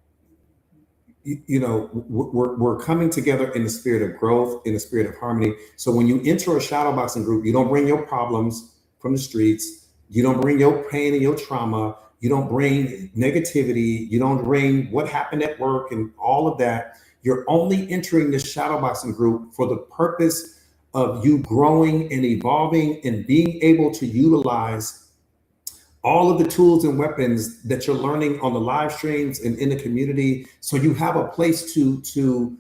we're coming together in the spirit of growth, in the spirit of harmony. So when you enter a shadow boxing group, you don't bring your problems from the streets. You don't bring your pain and your trauma. You don't bring negativity. You don't bring what happened at work and all of that. You're only entering this shadow boxing group for the purpose of you growing and evolving and being able to utilize all of the tools and weapons that you're learning on the live streams and in the community. So you have a place to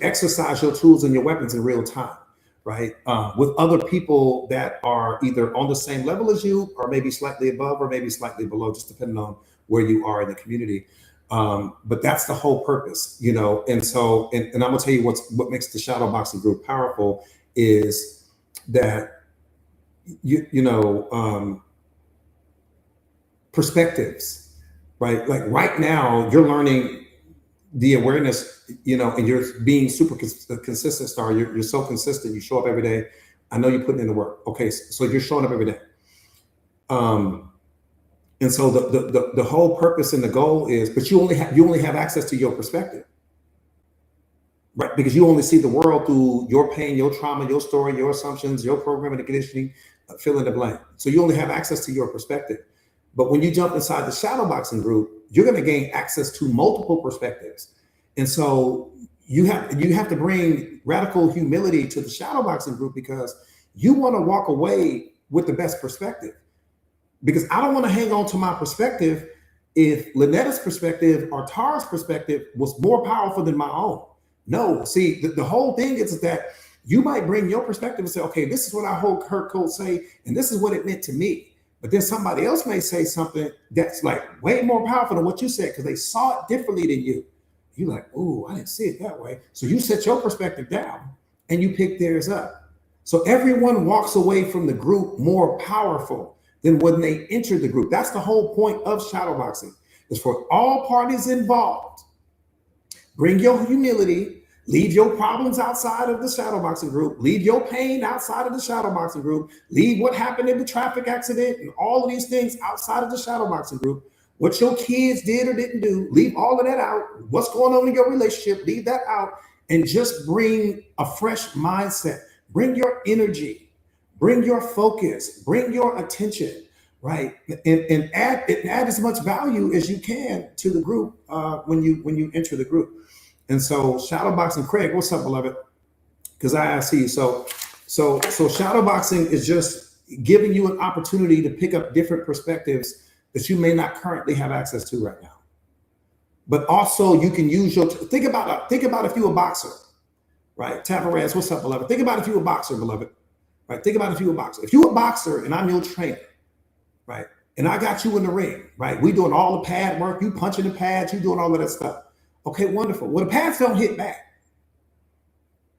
exercise your tools and your weapons in real time, right? With other people that are either on the same level as you, or maybe slightly above, or maybe slightly below, just depending on where you are in the community. But that's the whole purpose, And so, and I'm gonna tell you what makes the shadow boxing group powerful is that perspectives, right? Like right now, you're learning the awareness, and you're being super consistent. Star, you're so consistent. You show up every day. I know you're putting in the work. Okay, so you're showing up every day. And so the whole purpose and the goal is, but you only have access to your perspective, right? Because you only see the world through your pain, your trauma, your story, your assumptions, your programming and conditioning, fill in the blank. So you only have access to your perspective. But when you jump inside the shadow boxing group, you're going to gain access to multiple perspectives. And so you have to bring radical humility to the shadow boxing group because you want to walk away with the best perspective. Because I don't want to hang on to my perspective if Lynetta's perspective or Tara's perspective was more powerful than my own. No, see, the whole thing is that you might bring your perspective and say, okay, this is what I heard Kurt Cole say, and this is what it meant to me. But then somebody else may say something that's like way more powerful than what you said because they saw it differently than you. You're like, oh, I didn't see it that way. So you set your perspective down and you pick theirs up. So everyone walks away from the group more powerful than when they enter the group. That's the whole point of shadowboxing, is for all parties involved. Bring your humility, Leave your problems outside of the shadowboxing group. Leave your pain outside of the shadowboxing group. Leave what happened in the traffic accident and all of these things outside of the shadowboxing group. What your kids did or didn't do, leave all of that out. What's going on in your relationship, leave that out, and just bring a fresh mindset. Bring your energy, bring your focus, bring your attention, right? And add as much value as you can to the group when you enter the group. And so shadowboxing, Craig, what's up, beloved? Because I see you. So shadowboxing is just giving you an opportunity to pick up different perspectives that you may not currently have access to right now. But also you can use your, think about if you're a boxer, right? Tavares, what's up, beloved? Think about if you're a boxer, beloved, right? Think about if you're a boxer. If you're a boxer and I'm your trainer, right? And I got you in the ring, right? We doing all the pad work, you punching the pads, you doing all of that stuff. Okay, wonderful. Well, the pads don't hit back.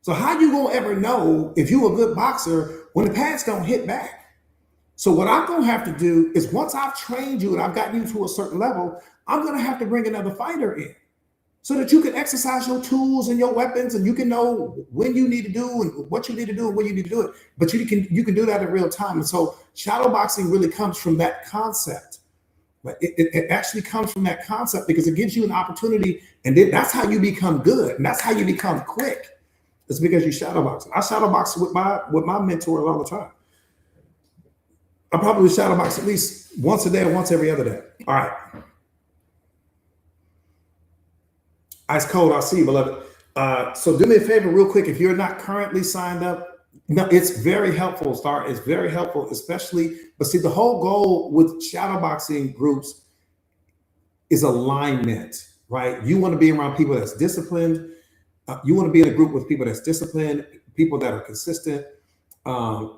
So how you gonna ever know if you're a good boxer when the pads don't hit back? So what I'm gonna have to do is once I've trained you and I've gotten you to a certain level, I'm gonna have to bring another fighter in so that you can exercise your tools and your weapons and you can know when you need to do and what you need to do and when you need to do it. But you can do that in real time. And so shadowboxing really comes from that concept. But it actually comes from that concept because it gives you an opportunity, and then that's how you become good, and that's how you become quick. It's because you shadowbox. I shadowbox with my mentors all the time. I probably shadowbox at least once a day or once every other day. All right. Ice cold, I'll see you, beloved. So do me a favor real quick. If you're not currently signed up, no, it's very helpful, Star. It's very helpful, especially, but see, the whole goal with shadowboxing groups is alignment, right? You want to be around people that's disciplined. You want to be in a group with people that's disciplined, people that are consistent,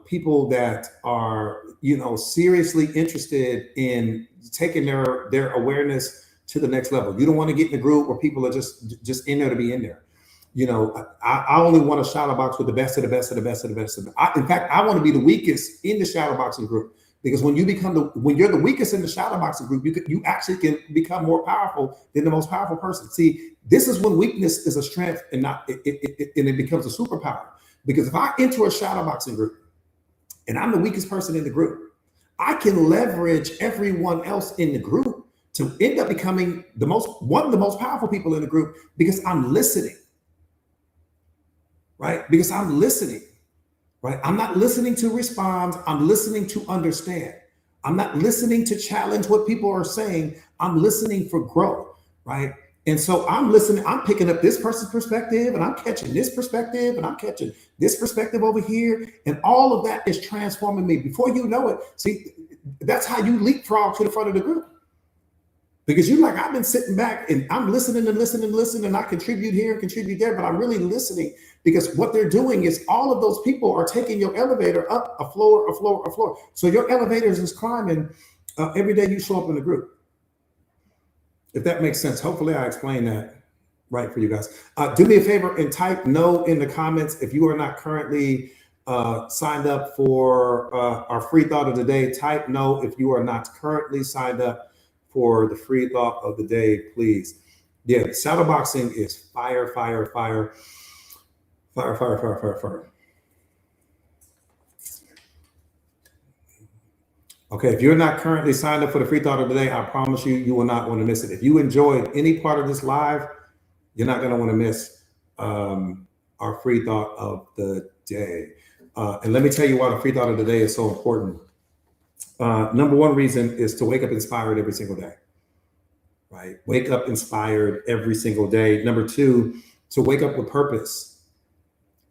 people that are, seriously interested in taking their awareness to the next level. You don't want to get in a group where people are just in there to be in there. I only want to shadow box with the best of the best of the best of the best. In fact, I want to be the weakest in the shadow boxing group, because when you're the weakest in the shadow boxing group, you actually can become more powerful than the most powerful person. See, this is when weakness is a strength and it becomes a superpower. Because if I enter a shadow boxing group and I'm the weakest person in the group, I can leverage everyone else in the group to end up becoming one of the most powerful people in the group because I'm listening. Right? Because I'm listening, right? I'm not listening to respond. I'm listening to understand. I'm not listening to challenge what people are saying. I'm listening for growth, right? And so I'm listening. I'm picking up this person's perspective and I'm catching this perspective and I'm catching this perspective over here. And all of that is transforming me. Before you know it, see, that's how you leapfrog to the front of the group. Because you're like, I've been sitting back and I'm listening and listening and listening, and I contribute here and contribute there, but I'm really listening because what they're doing is all of those people are taking your elevator up a floor, a floor, a floor. So your elevators is climbing every day you show up in the group. If that makes sense, hopefully I explained that right for you guys. Do me a favor and type no in the comments if you are not currently signed up for our free thought of the day. Type no if you are not currently signed up for the free thought of the day, please. Yeah, shadowboxing is fire, fire, fire, fire, fire, fire, fire, fire. Okay, if you're not currently signed up for the free thought of the day, I promise you, you will not want to miss it. If you enjoyed any part of this live, you're not going to want to miss our free thought of the day. And let me tell you why the free thought of the day is so important. Number one reason is to wake up inspired every single day, right? Wake up inspired every single day. Number two, to wake up with purpose,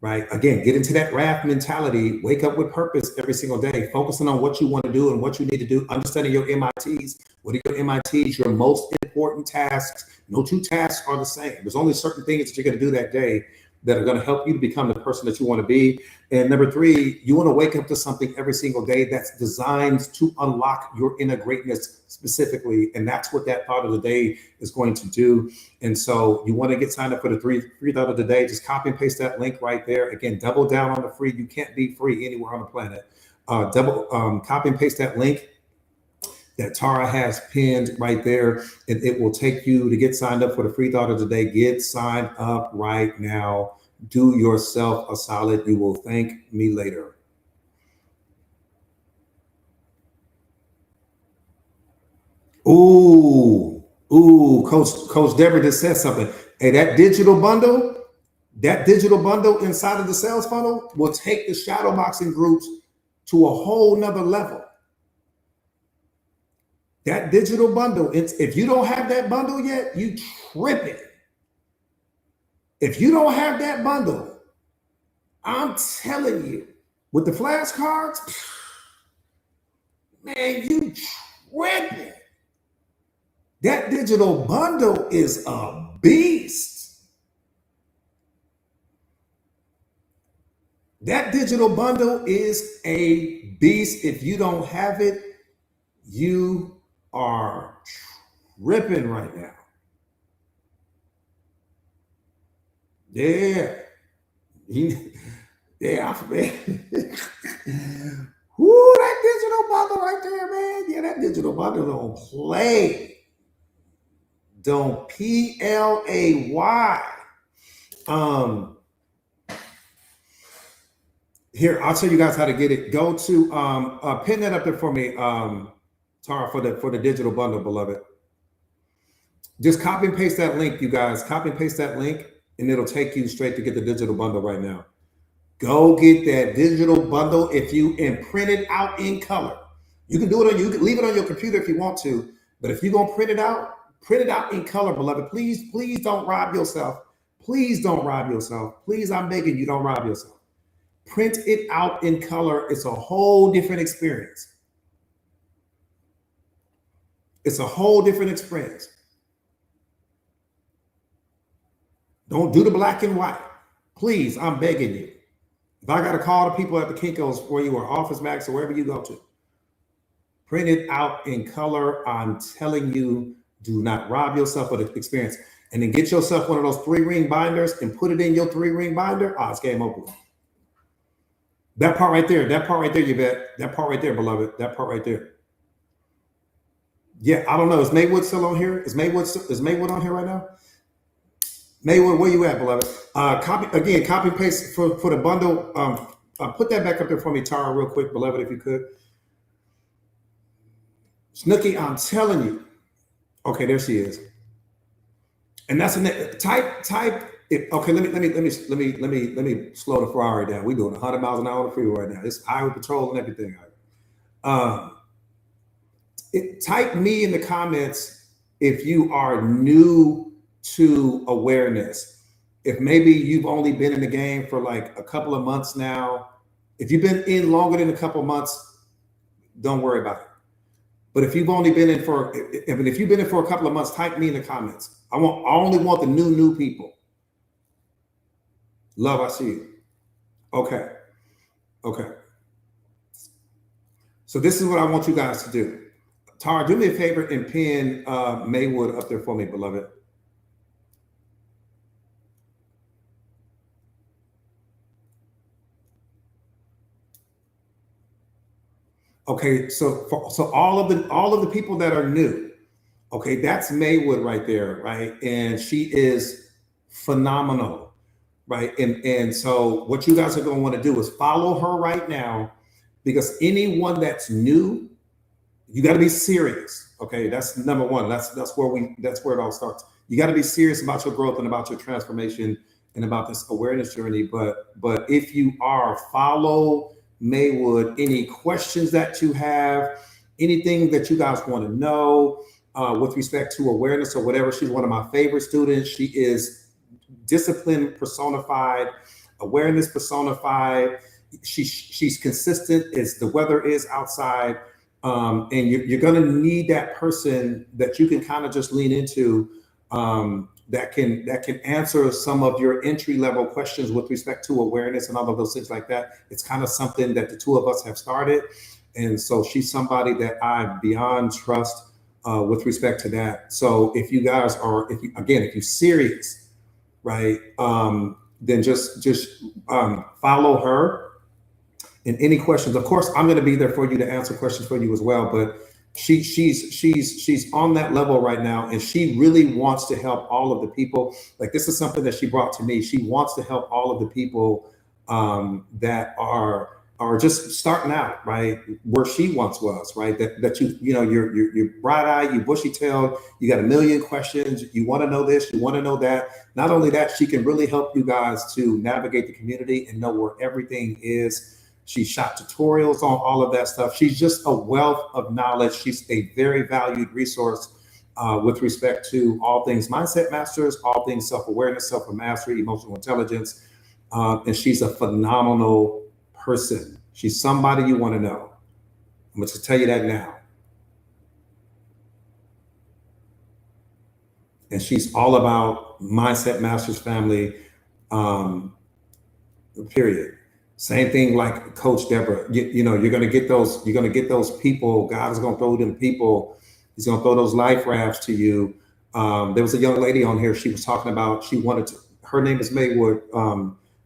right? Again, get into that raft mentality, wake up with purpose every single day, focusing on what you want to do and what you need to do, understanding your MITs. What are your MITs, your most important tasks? No two tasks are the same. There's only certain things that you're going to do that day that are going to help you to become the person that you want to be. And number three, you want to wake up to something every single day that's designed to unlock your inner greatness specifically. And that's what that thought of the day is going to do. And so you want to get signed up for the free thought of the day, just copy and paste that link right there. Again, double down on the free. You can't be free anywhere on the planet. Copy and paste that link. that Tara has pinned right there. And it will take you to get signed up for the free thought of the day. Get signed up right now. Do yourself a solid. You will thank me later. Ooh, Coach Deborah just said something. Hey, that digital bundle inside of the sales funnel will take the shadow boxing groups to a whole nother level. That digital bundle, if you don't have that bundle yet, you tripping. If you don't have that bundle, I'm telling you, with the flashcards, man, you tripping. That digital bundle is a beast. That digital bundle is a beast. If you don't have it, you are tripping right now. Yeah. Yeah, man. Woo, that digital bundle right there, man. Yeah, that digital bundle don't play. Don't play. Here, I'll show you guys how to get it. Go to pin that up there for me, Tara, for the digital bundle, beloved. Just copy and paste that link, you guys. Copy and paste that link, and it'll take you straight to get the digital bundle right now. Go get that digital bundle and print it out in color. You can do it you can leave it on your computer if you want to, but if you're gonna print it out in color, beloved. Please don't rob yourself. Please don't rob yourself. Please, I'm begging you, don't rob yourself. Print it out in color. It's a whole different experience. It's a whole different experience. Don't do the black and white. Please, I'm begging you. If I got to call the people at the Kinko's for you or Office Max or wherever you go to, print it out in color. I'm telling you, do not rob yourself of the experience. And then get yourself one of those 3-ring binders and put it in your 3-ring binder. It's game over. That part right there, you bet. That part right there, beloved. That part right there. Yeah, I don't know. Is Maywood still on here? Is Maywood on here right now? Maywood, where you at, beloved? Copy and paste for the bundle. Put that back up there for me, Tara, real quick, beloved, if you could. Snooky, I'm telling you. Okay, there she is. And that's type. Okay, let me slow the Ferrari down. We're doing 100 miles an hour on the freeway right now. It's highway patrol and everything. Type me in the comments if you are new to awareness. If maybe you've only been in the game for like a couple of months now. If you've been in longer than a couple of months, don't worry about it. But if you've only been in for a couple of months, type me in the comments. I only want the new people. Love, I see you. Okay. So this is what I want you guys to do. Tara, do me a favor and pin Maywood up there for me, beloved. Okay, so all of the people that are new, okay, that's Maywood right there, right? And she is phenomenal, right? And so what you guys are going to want to do is follow her right now, because anyone that's new, you got to be serious. Okay, that's number one. That's where it all starts. You got to be serious about your growth and about your transformation and about this awareness journey. But if you are, follow Maywood. Any questions that you have, anything that you guys want to know with respect to awareness or whatever. She's one of my favorite students. She is discipline personified, awareness personified. She's consistent as the weather is outside. And you're going to need that person that you can kind of just lean into, that can answer some of your entry level questions with respect to awareness and all of those things like that. It's kind of something that the two of us have started. And so she's somebody that I beyond trust with respect to that. So if you guys are, if you're serious, right, then just follow her. And any questions, of course, I'm going to be there for you to answer questions for you as well. But She's on that level right now, and she really wants to help all of the people. Like, this is something that she brought to me. She wants to help all of the people that are just starting out, right, where she once was, right? That you're bright eyed, you bushy tailed, you got a million questions, you want to know this, you want to know that. Not only that, she can really help you guys to navigate the community and know where everything is. She shot tutorials on all of that stuff. She's just a wealth of knowledge. She's a very valued resource with respect to all things mindset masters, all things self-awareness, self-mastery, emotional intelligence. And she's a phenomenal person. She's somebody you want to know. I'm going to tell you that now. And she's all about Mindset Masters family, period. Same thing like Coach Deborah. You're going to get those people. God is going to throw them people. He's going to throw those life rafts to you. There was a young lady on here. She was talking about, her name is Maywood.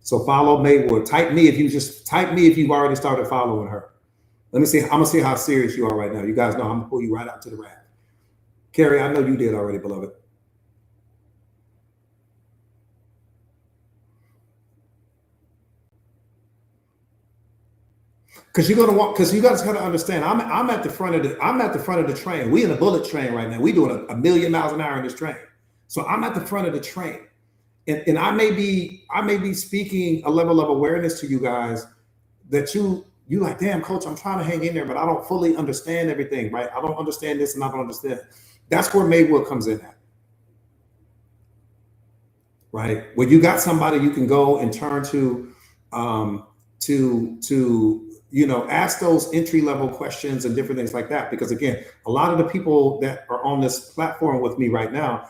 So follow Maywood. Type me if you've already started following her. Let me see. I'm going to see how serious you are right now. You guys know I'm going to pull you right out to the raft. Carrie, I know you did already, beloved. Because you guys got to understand, I'm at the front of the train. We in a bullet train right now. We doing a million miles an hour in this train. So I'm at the front of the train. And I may be speaking a level of awareness to you guys that you like, damn, coach, I'm trying to hang in there, but I don't fully understand everything, right? I don't understand this and I don't understand. That's where Maywood comes in at. Right? Where you got somebody you can go and turn to ask those entry-level questions and different things like that. Because again, a lot of the people that are on this platform with me right now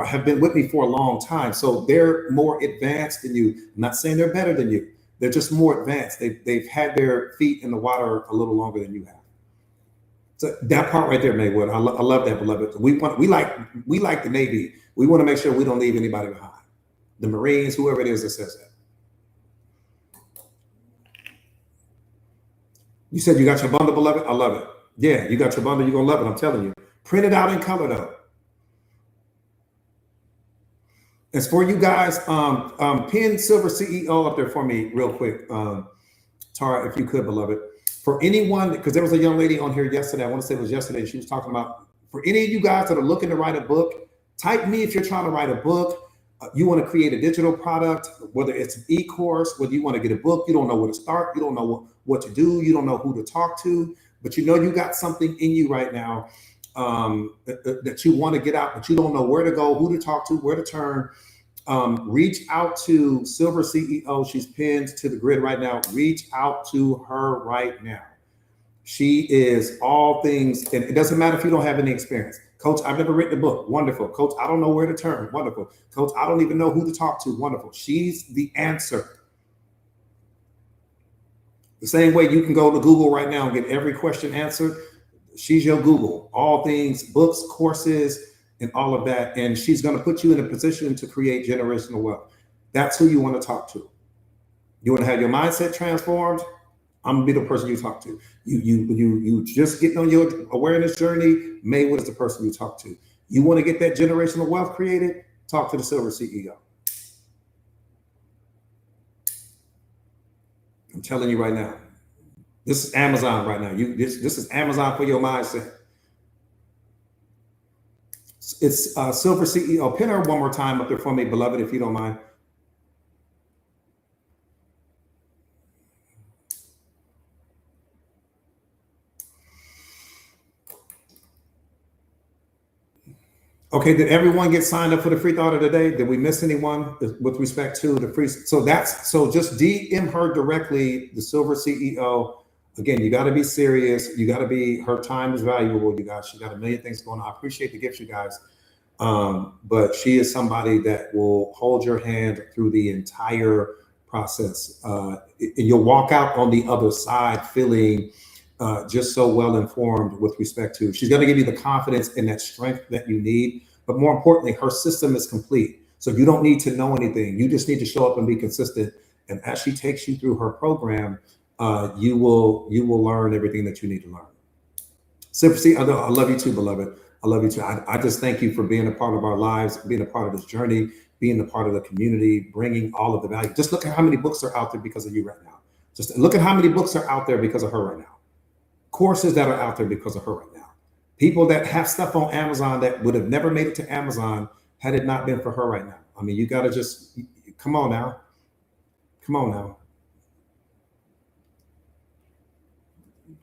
have been with me for a long time. So they're more advanced than you. I'm not saying they're better than you. They're just more advanced. They've had their feet in the water a little longer than you have. So that part right there, Maywood, I love that, beloved. We like the Navy. We want to make sure we don't leave anybody behind. The Marines, whoever it is that says that. You said you got your bundle, beloved? I love it. Yeah, you got your bundle. You're going to love it. I'm telling you. Print it out in color, though. As for you guys, pin Silver CEO up there for me real quick. Tara, if you could, beloved. For anyone, because there was a young lady on here yesterday. I want to say it was yesterday. She was talking about, for any of you guys that are looking to write a book, type me if you're trying to write a book. You want to create a digital product, whether it's an e-course, whether you want to get a book, you don't know where to start, you don't know what to do, you don't know who to talk to, but you got something in you right now that you want to get out, but you don't know where to go, who to talk to, where to turn. Reach out to Silver CEO. She's pinned to the grid right now. Reach out to her right now. She is all things, and it doesn't matter if you don't have any experience. Coach, I've never written a book. Wonderful. Coach, I don't know where to turn. Wonderful. Coach, I don't even know who to talk to. Wonderful. She's the answer. The same way you can go to Google right now and get every question answered. She's your Google. All things, books, courses, and all of that. And she's going to put you in a position to create generational wealth. That's who you want to talk to. You want to have your mindset transformed? I'm gonna be the person you talk to. You just getting on your awareness journey. Maywood is the person you talk to. You want to get that generational wealth created? Talk to the Silver CEO. I'm telling you right now. This is Amazon right now. This is Amazon for your mindset. It's Silver CEO. Pin her one more time up there for me, beloved, if you don't mind. Okay, did everyone get signed up for the free thought of the day? Did we miss anyone with respect to the free? So just DM her directly, the Silver CEO. Again, you got to be serious. You got to be, her time is valuable, you guys. She got a million things going on. I appreciate the gifts, you guys. But she is somebody that will hold your hand through the entire process. And you'll walk out on the other side feeling just so well informed with respect to, she's going to give you the confidence and that strength that you need. But more importantly, her system is complete. So you don't need to know anything. You just need to show up and be consistent. And as she takes you through her program, you will learn everything that you need to learn. See, I love you too, beloved. I love you too. I just thank you for being a part of our lives, being a part of this journey, being a part of the community, bringing all of the value. Just look at how many books are out there because of you right now. Just look at how many books are out there because of her right now. Courses that are out there because of her right now. People that have stuff on Amazon that would have never made it to Amazon had it not been for her right now. I mean, you got to just come on now. Come on now.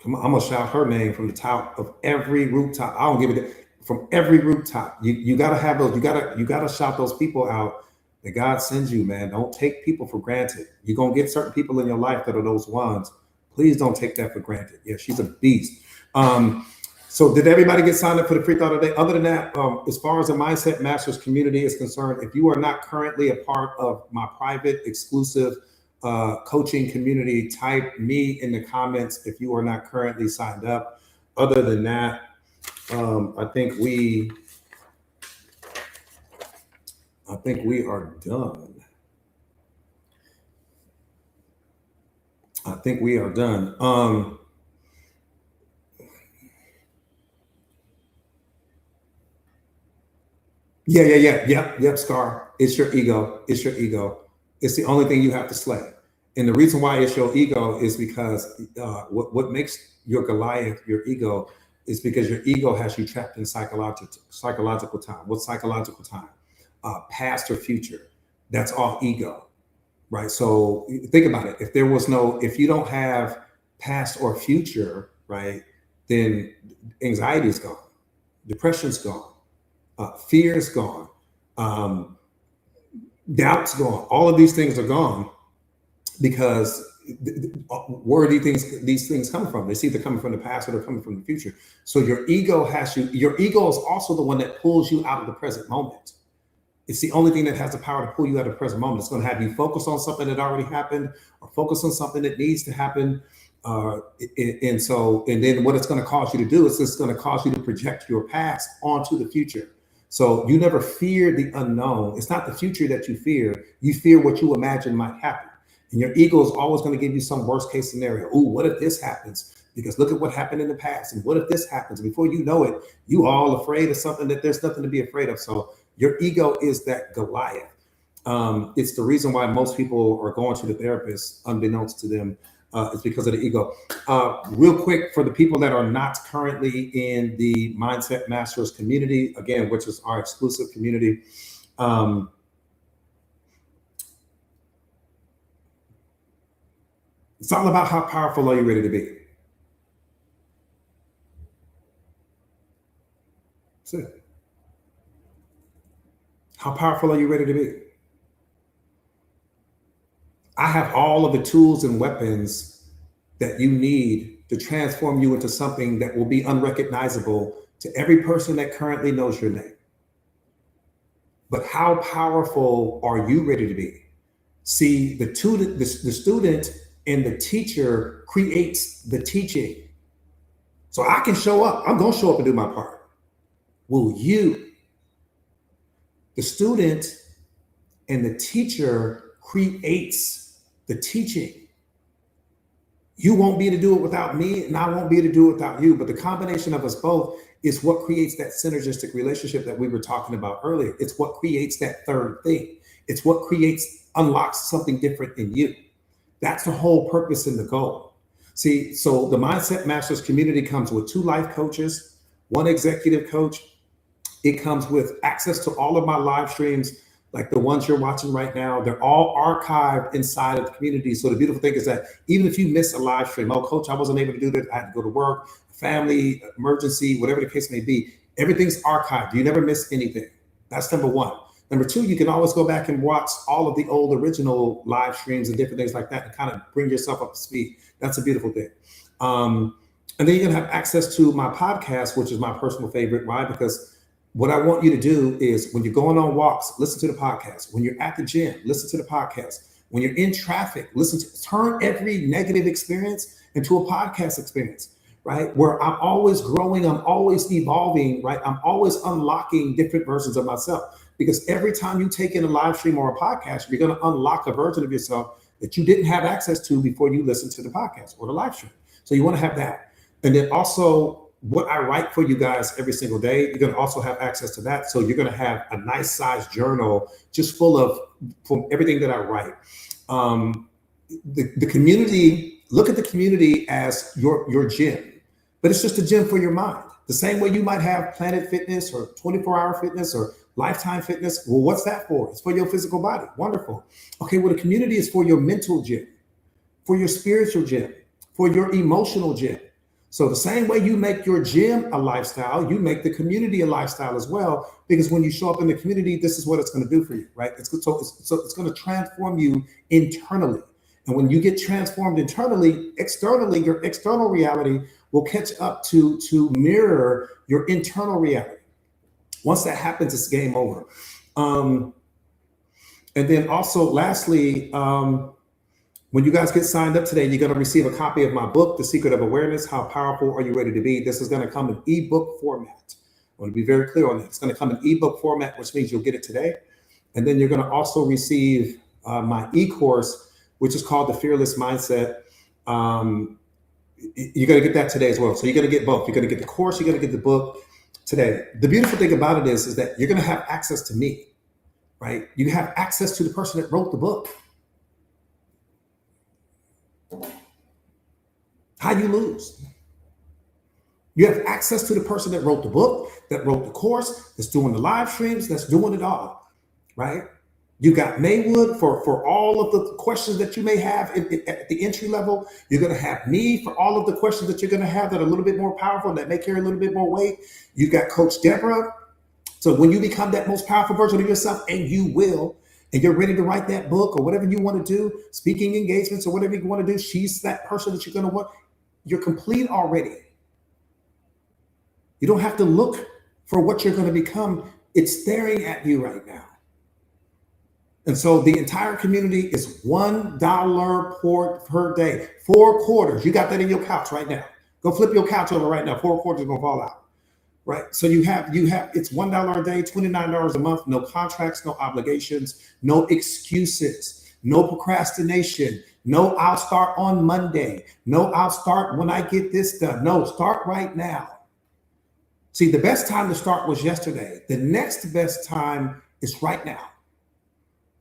Come on, I'm gonna shout her name from the top of every rooftop. I don't give it from every rooftop. You gotta have those. You gotta shout those people out that God sends you, man. Don't take people for granted. You're gonna get certain people in your life that are those ones. Please don't take that for granted. Yeah, she's a beast. So did everybody get signed up for the free thought today? Other than that, as far as the Mindset Masters community is concerned, if you are not currently a part of my private exclusive coaching community, type me in the comments if you are not currently signed up. Other than that, I think we are done. I think we are done. Yep, Scar. It's your ego. It's your ego. It's the only thing you have to slay. And the reason why it's your ego is because what makes your Goliath your ego is because your ego has you trapped in psychological time. What's psychological time? Past or future. That's all ego, right? So think about it. If you don't have past or future, right, then anxiety is gone, depression's gone, fear's gone, doubt's gone. All of these things are gone because where do these things come from? They're either coming from the past or they're coming from the future. So your ego has you. Your ego is also the one that pulls you out of the present moment. It's the only thing that has the power to pull you out of the present moment. It's going to have you focus on something that already happened or focus on something that needs to happen. And then what it's going to cause you to do is it's going to cause you to project your past onto the future. So you never fear the unknown. It's not the future that you fear. You fear what you imagine might happen. And your ego is always going to give you some worst case scenario. Ooh, what if this happens? Because look at what happened in the past. And what if this happens? Before you know it, you all afraid of something that there's nothing to be afraid of. So your ego is that Goliath. It's the reason why most people are going to the therapist, unbeknownst to them. It's because of the ego. Real quick, for the people that are not currently in the Mindset Masters community, again, which is our exclusive community, it's all about how powerful are you ready to be. That's it. How powerful are you ready to be? I have all of the tools and weapons that you need to transform you into something that will be unrecognizable to every person that currently knows your name. But how powerful are you ready to be? See, the student and the teacher creates the teaching. So I can show up. I'm going to show up and do my part. Will you? The student and the teacher creates the teaching. You won't be able to do it without me, and I won't be able to do it without you. But the combination of us both is what creates that synergistic relationship that we were talking about earlier. It's what creates that third thing. It's what unlocks something different in you. That's the whole purpose and the goal. See, so the Mindset Masters community comes with 2 life coaches, 1 executive coach. It comes with access to all of my live streams, like the ones you're watching right now. They're all archived inside of the community. So the beautiful thing is that even if you miss a live stream, oh, coach, I wasn't able to do that. I had to go to work, family, emergency, whatever the case may be. Everything's archived. You never miss anything. That's number 1. Number 2, you can always go back and watch all of the old original live streams and different things like that and kind of bring yourself up to speed. That's a beautiful thing. And then you're going to have access to my podcast, which is my personal favorite. Why? Because what I want you to do is when you're going on walks, listen to the podcast. When you're at the gym, listen to the podcast. When you're in traffic, turn every negative experience into a podcast experience, right? Where I'm always growing, I'm always evolving, right? I'm always unlocking different versions of myself. Because every time you take in a live stream or a podcast, you're going to unlock a version of yourself that you didn't have access to before you listened to the podcast or the live stream. So you want to have that. And then also what I write for you guys every single day, you're going to also have access to that. So you're going to have a nice sized journal just full of from everything that I write. The community, look at the community as your gym, but it's just a gym for your mind. The same way you might have Planet Fitness or 24-hour fitness or Lifetime Fitness. Well, what's that for? It's for your physical body. Wonderful. Okay, well, the community is for your mental gym, for your spiritual gym, for your emotional gym. So the same way you make your gym a lifestyle, you make the community a lifestyle as well, because when you show up in the community, this is what it's going to do for you, right? It's going to transform you internally. And when you get transformed internally, externally, your external reality will catch up to mirror your internal reality. Once that happens, it's game over. And then also, lastly, when you guys get signed up today, you're going to receive a copy of my book, The Secret of Awareness, How Powerful Are You Ready to Be? This is going to come in ebook format. I want to be very clear on that. It's going to come in ebook format, which means you'll get it today. And then you're going to also receive my e-course, which is called The Fearless Mindset. You're going to get that today as well. So you're going to get both. You're going to get the course, you're going to get the book today. The beautiful thing about it is that you're going to have access to me, right? You have access to the person that wrote the book. How you lose? You have access to the person that wrote the book, that wrote the course, that's doing the live streams, that's doing it all, right? You got Maywood for all of the questions that you may have at the entry level. You're going to have me for all of the questions that you're going to have that are a little bit more powerful and that may carry a little bit more weight. You got Coach Deborah. So when you become that most powerful version of yourself, and you will, and you're ready to write that book or whatever you want to do, speaking engagements or whatever you want to do, she's that person that you're going to want. You're complete already. You don't have to look for what you're going to become. It's staring at you right now. And so the entire community is $1 per day, 4 quarters. You got that in your couch right now. Go flip your couch over right now. 4 quarters are going to fall out. Right. So you have it's $1 a day, $29 a month, no contracts, no obligations, no excuses, no procrastination, no I'll start on Monday, no I'll start when I get this done. No, start right now. See, the best time to start was yesterday. The next best time is right now.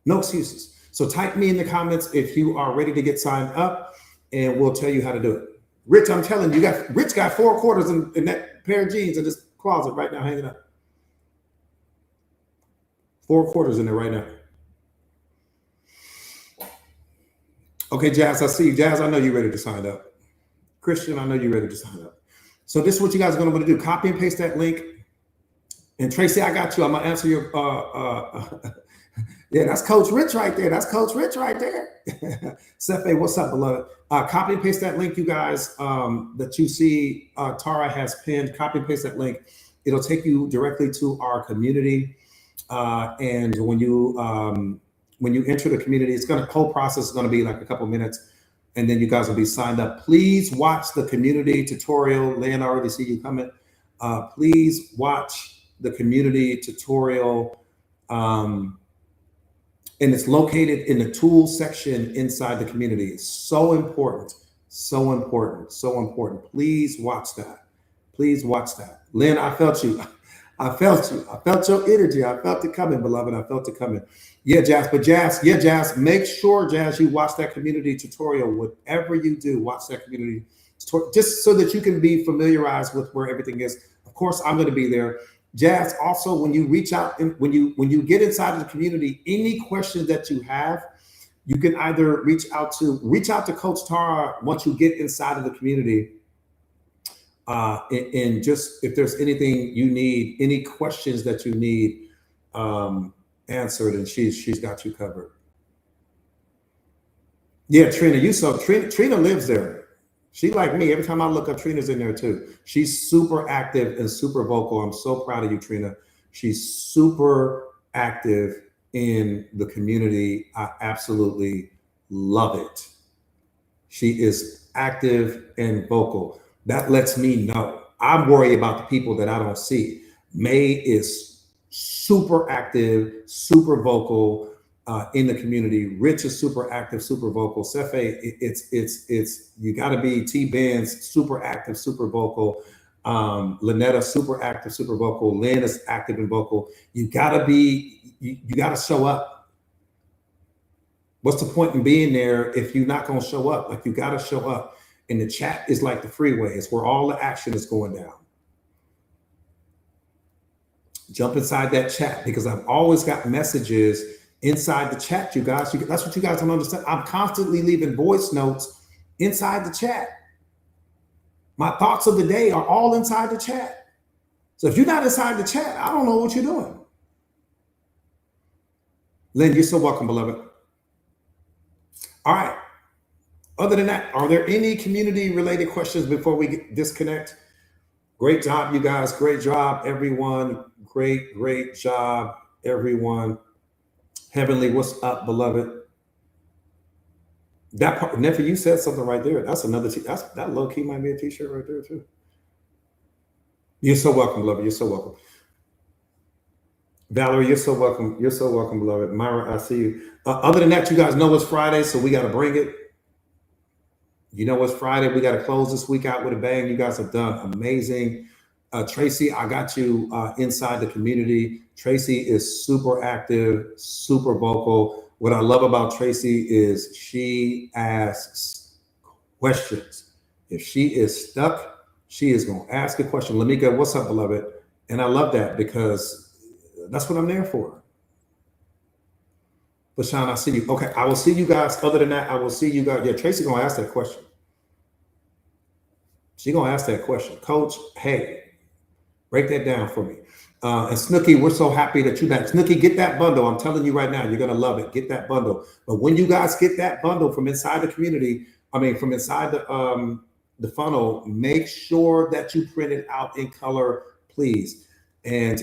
No excuses. So type me in the comments if you are ready to get signed up, and we'll tell you how to do it. Rich, I'm telling you, Rich got 4 quarters in that pair of jeans in his closet right now, hanging up. 4 quarters in there right now. Okay, Jazz, I see you. Jazz, I know you're ready to sign up. Christian, I know you're ready to sign up. So this is what you guys are going to want to do. Copy and paste that link. And Tracy, I got you. I'm going to answer your yeah, that's Coach Rich right there. That's Coach Rich right there. Sefe, what's up, beloved? Copy and paste that link, you guys, that you see Tara has pinned. Copy and paste that link. It'll take you directly to our community. And when you enter the community, whole process is going to be like a couple minutes, and then you guys will be signed up. Please watch the community tutorial. Lynn, I already see you coming. Please watch the community tutorial. And it's located in the tools section inside the community. It's so important, so important, so important. Please watch that. Please watch that. Lynn, I felt you. I felt you. I felt your energy. I felt it coming, beloved. I felt it coming. Yeah, Jazz. But Jazz, make sure, Jazz, you watch that community tutorial. Whatever you do, watch that community tutorial, just so that you can be familiarized with where everything is. Of course, I'm going to be there. Jazz, also, when you reach out and when you get inside of the community, any questions that you have, you can either reach out to Coach Tara once you get inside of the community. And just if there's anything you need, any questions that you need answered, and she's got you covered. Yeah, Trina lives there. She like me. Every time I look up, Trina's in there too. She's super active and super vocal. I'm so proud of you, Trina. She's super active in the community. I absolutely love it. She is active and vocal. That lets me know. I'm worried about the people that I don't see. May is super active, super vocal in the community. Rich is super active, super vocal. Sefe, it's you got to be T-Benz, super active, super vocal. Lynetta, super active, super vocal. Lynn is active and vocal. You gotta be, you gotta show up. What's the point in being there if you're not gonna show up? Like, you gotta show up. And the chat is like the freeway. It's where all the action is going down. Jump inside that chat, because I've always got messages inside the chat, you guys. That's what you guys don't understand. I'm constantly leaving voice notes inside the chat. My thoughts of the day are all inside the chat. So if you're not inside the chat, I don't know what you're doing. Lynn, you're so welcome, beloved. All right. Other than that, are there any community-related questions before we disconnect? Great job, you guys. Great job, everyone. Great job, everyone. Heavenly, what's up, beloved? That part, Nephew, you said something right there. That's another. That low key might be a t-shirt right there too. You're so welcome, beloved. You're so welcome. Valerie, you're so welcome. You're so welcome, beloved. Myra, I see you. Other than that, you guys know it's Friday, so we got to bring it. You know it's Friday. We got to close this week out with a bang. You guys have done amazing. Tracy, I got you inside the community. Tracy is super active, super vocal. What I love about Tracy is she asks questions. If she is stuck, she is going to ask a question. Lamika, what's up, beloved? And I love that, because that's what I'm there for. But Sean, I see you. Okay, I will see you guys. Other than that, I will see you guys. Yeah, Tracy going to ask that question. She's going to ask that question. Coach, hey, break that down for me. And Snooki, we're so happy that you're back. Snooki, get that bundle. I'm telling you right now, you're going to love it. Get that bundle. But when you guys get that bundle from inside the community, from inside the funnel, make sure that you print it out in color, please. And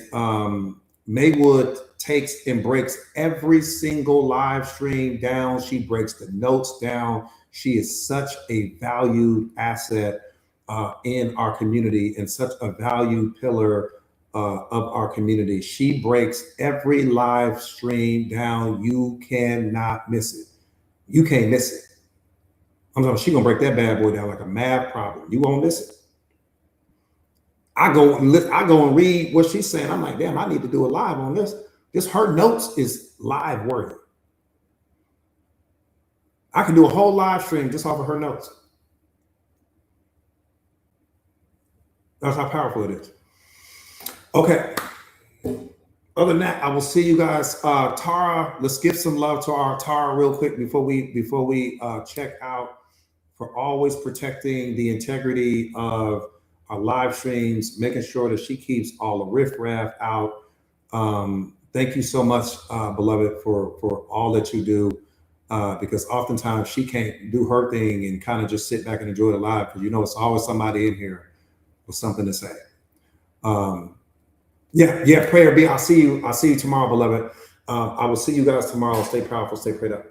Maywood takes and breaks every single live stream down. She breaks the notes down. She is such a valued asset in our community and such a valued pillar of our community. She breaks every live stream down. You cannot miss it. You can't miss it. I'm talking, she's gonna break that bad boy down like a math problem. You won't miss it. I go and read what she's saying. I'm like, damn, I need to do a live on this. Just her notes is live worthy. I can do a whole live stream just off of her notes. That's how powerful it is. Okay. Other than that, I will see you guys. Tara, let's give some love to our Tara real quick before we check out, for always protecting the integrity of our live streams, making sure that she keeps all the riffraff out. Thank you so much, beloved, for all that you do. Because oftentimes she can't do her thing and kind of just sit back and enjoy the live, because you know it's always somebody in here with something to say. Yeah, prayer B. I'll see you tomorrow, beloved. I will see you guys tomorrow. Stay powerful, stay prayed up.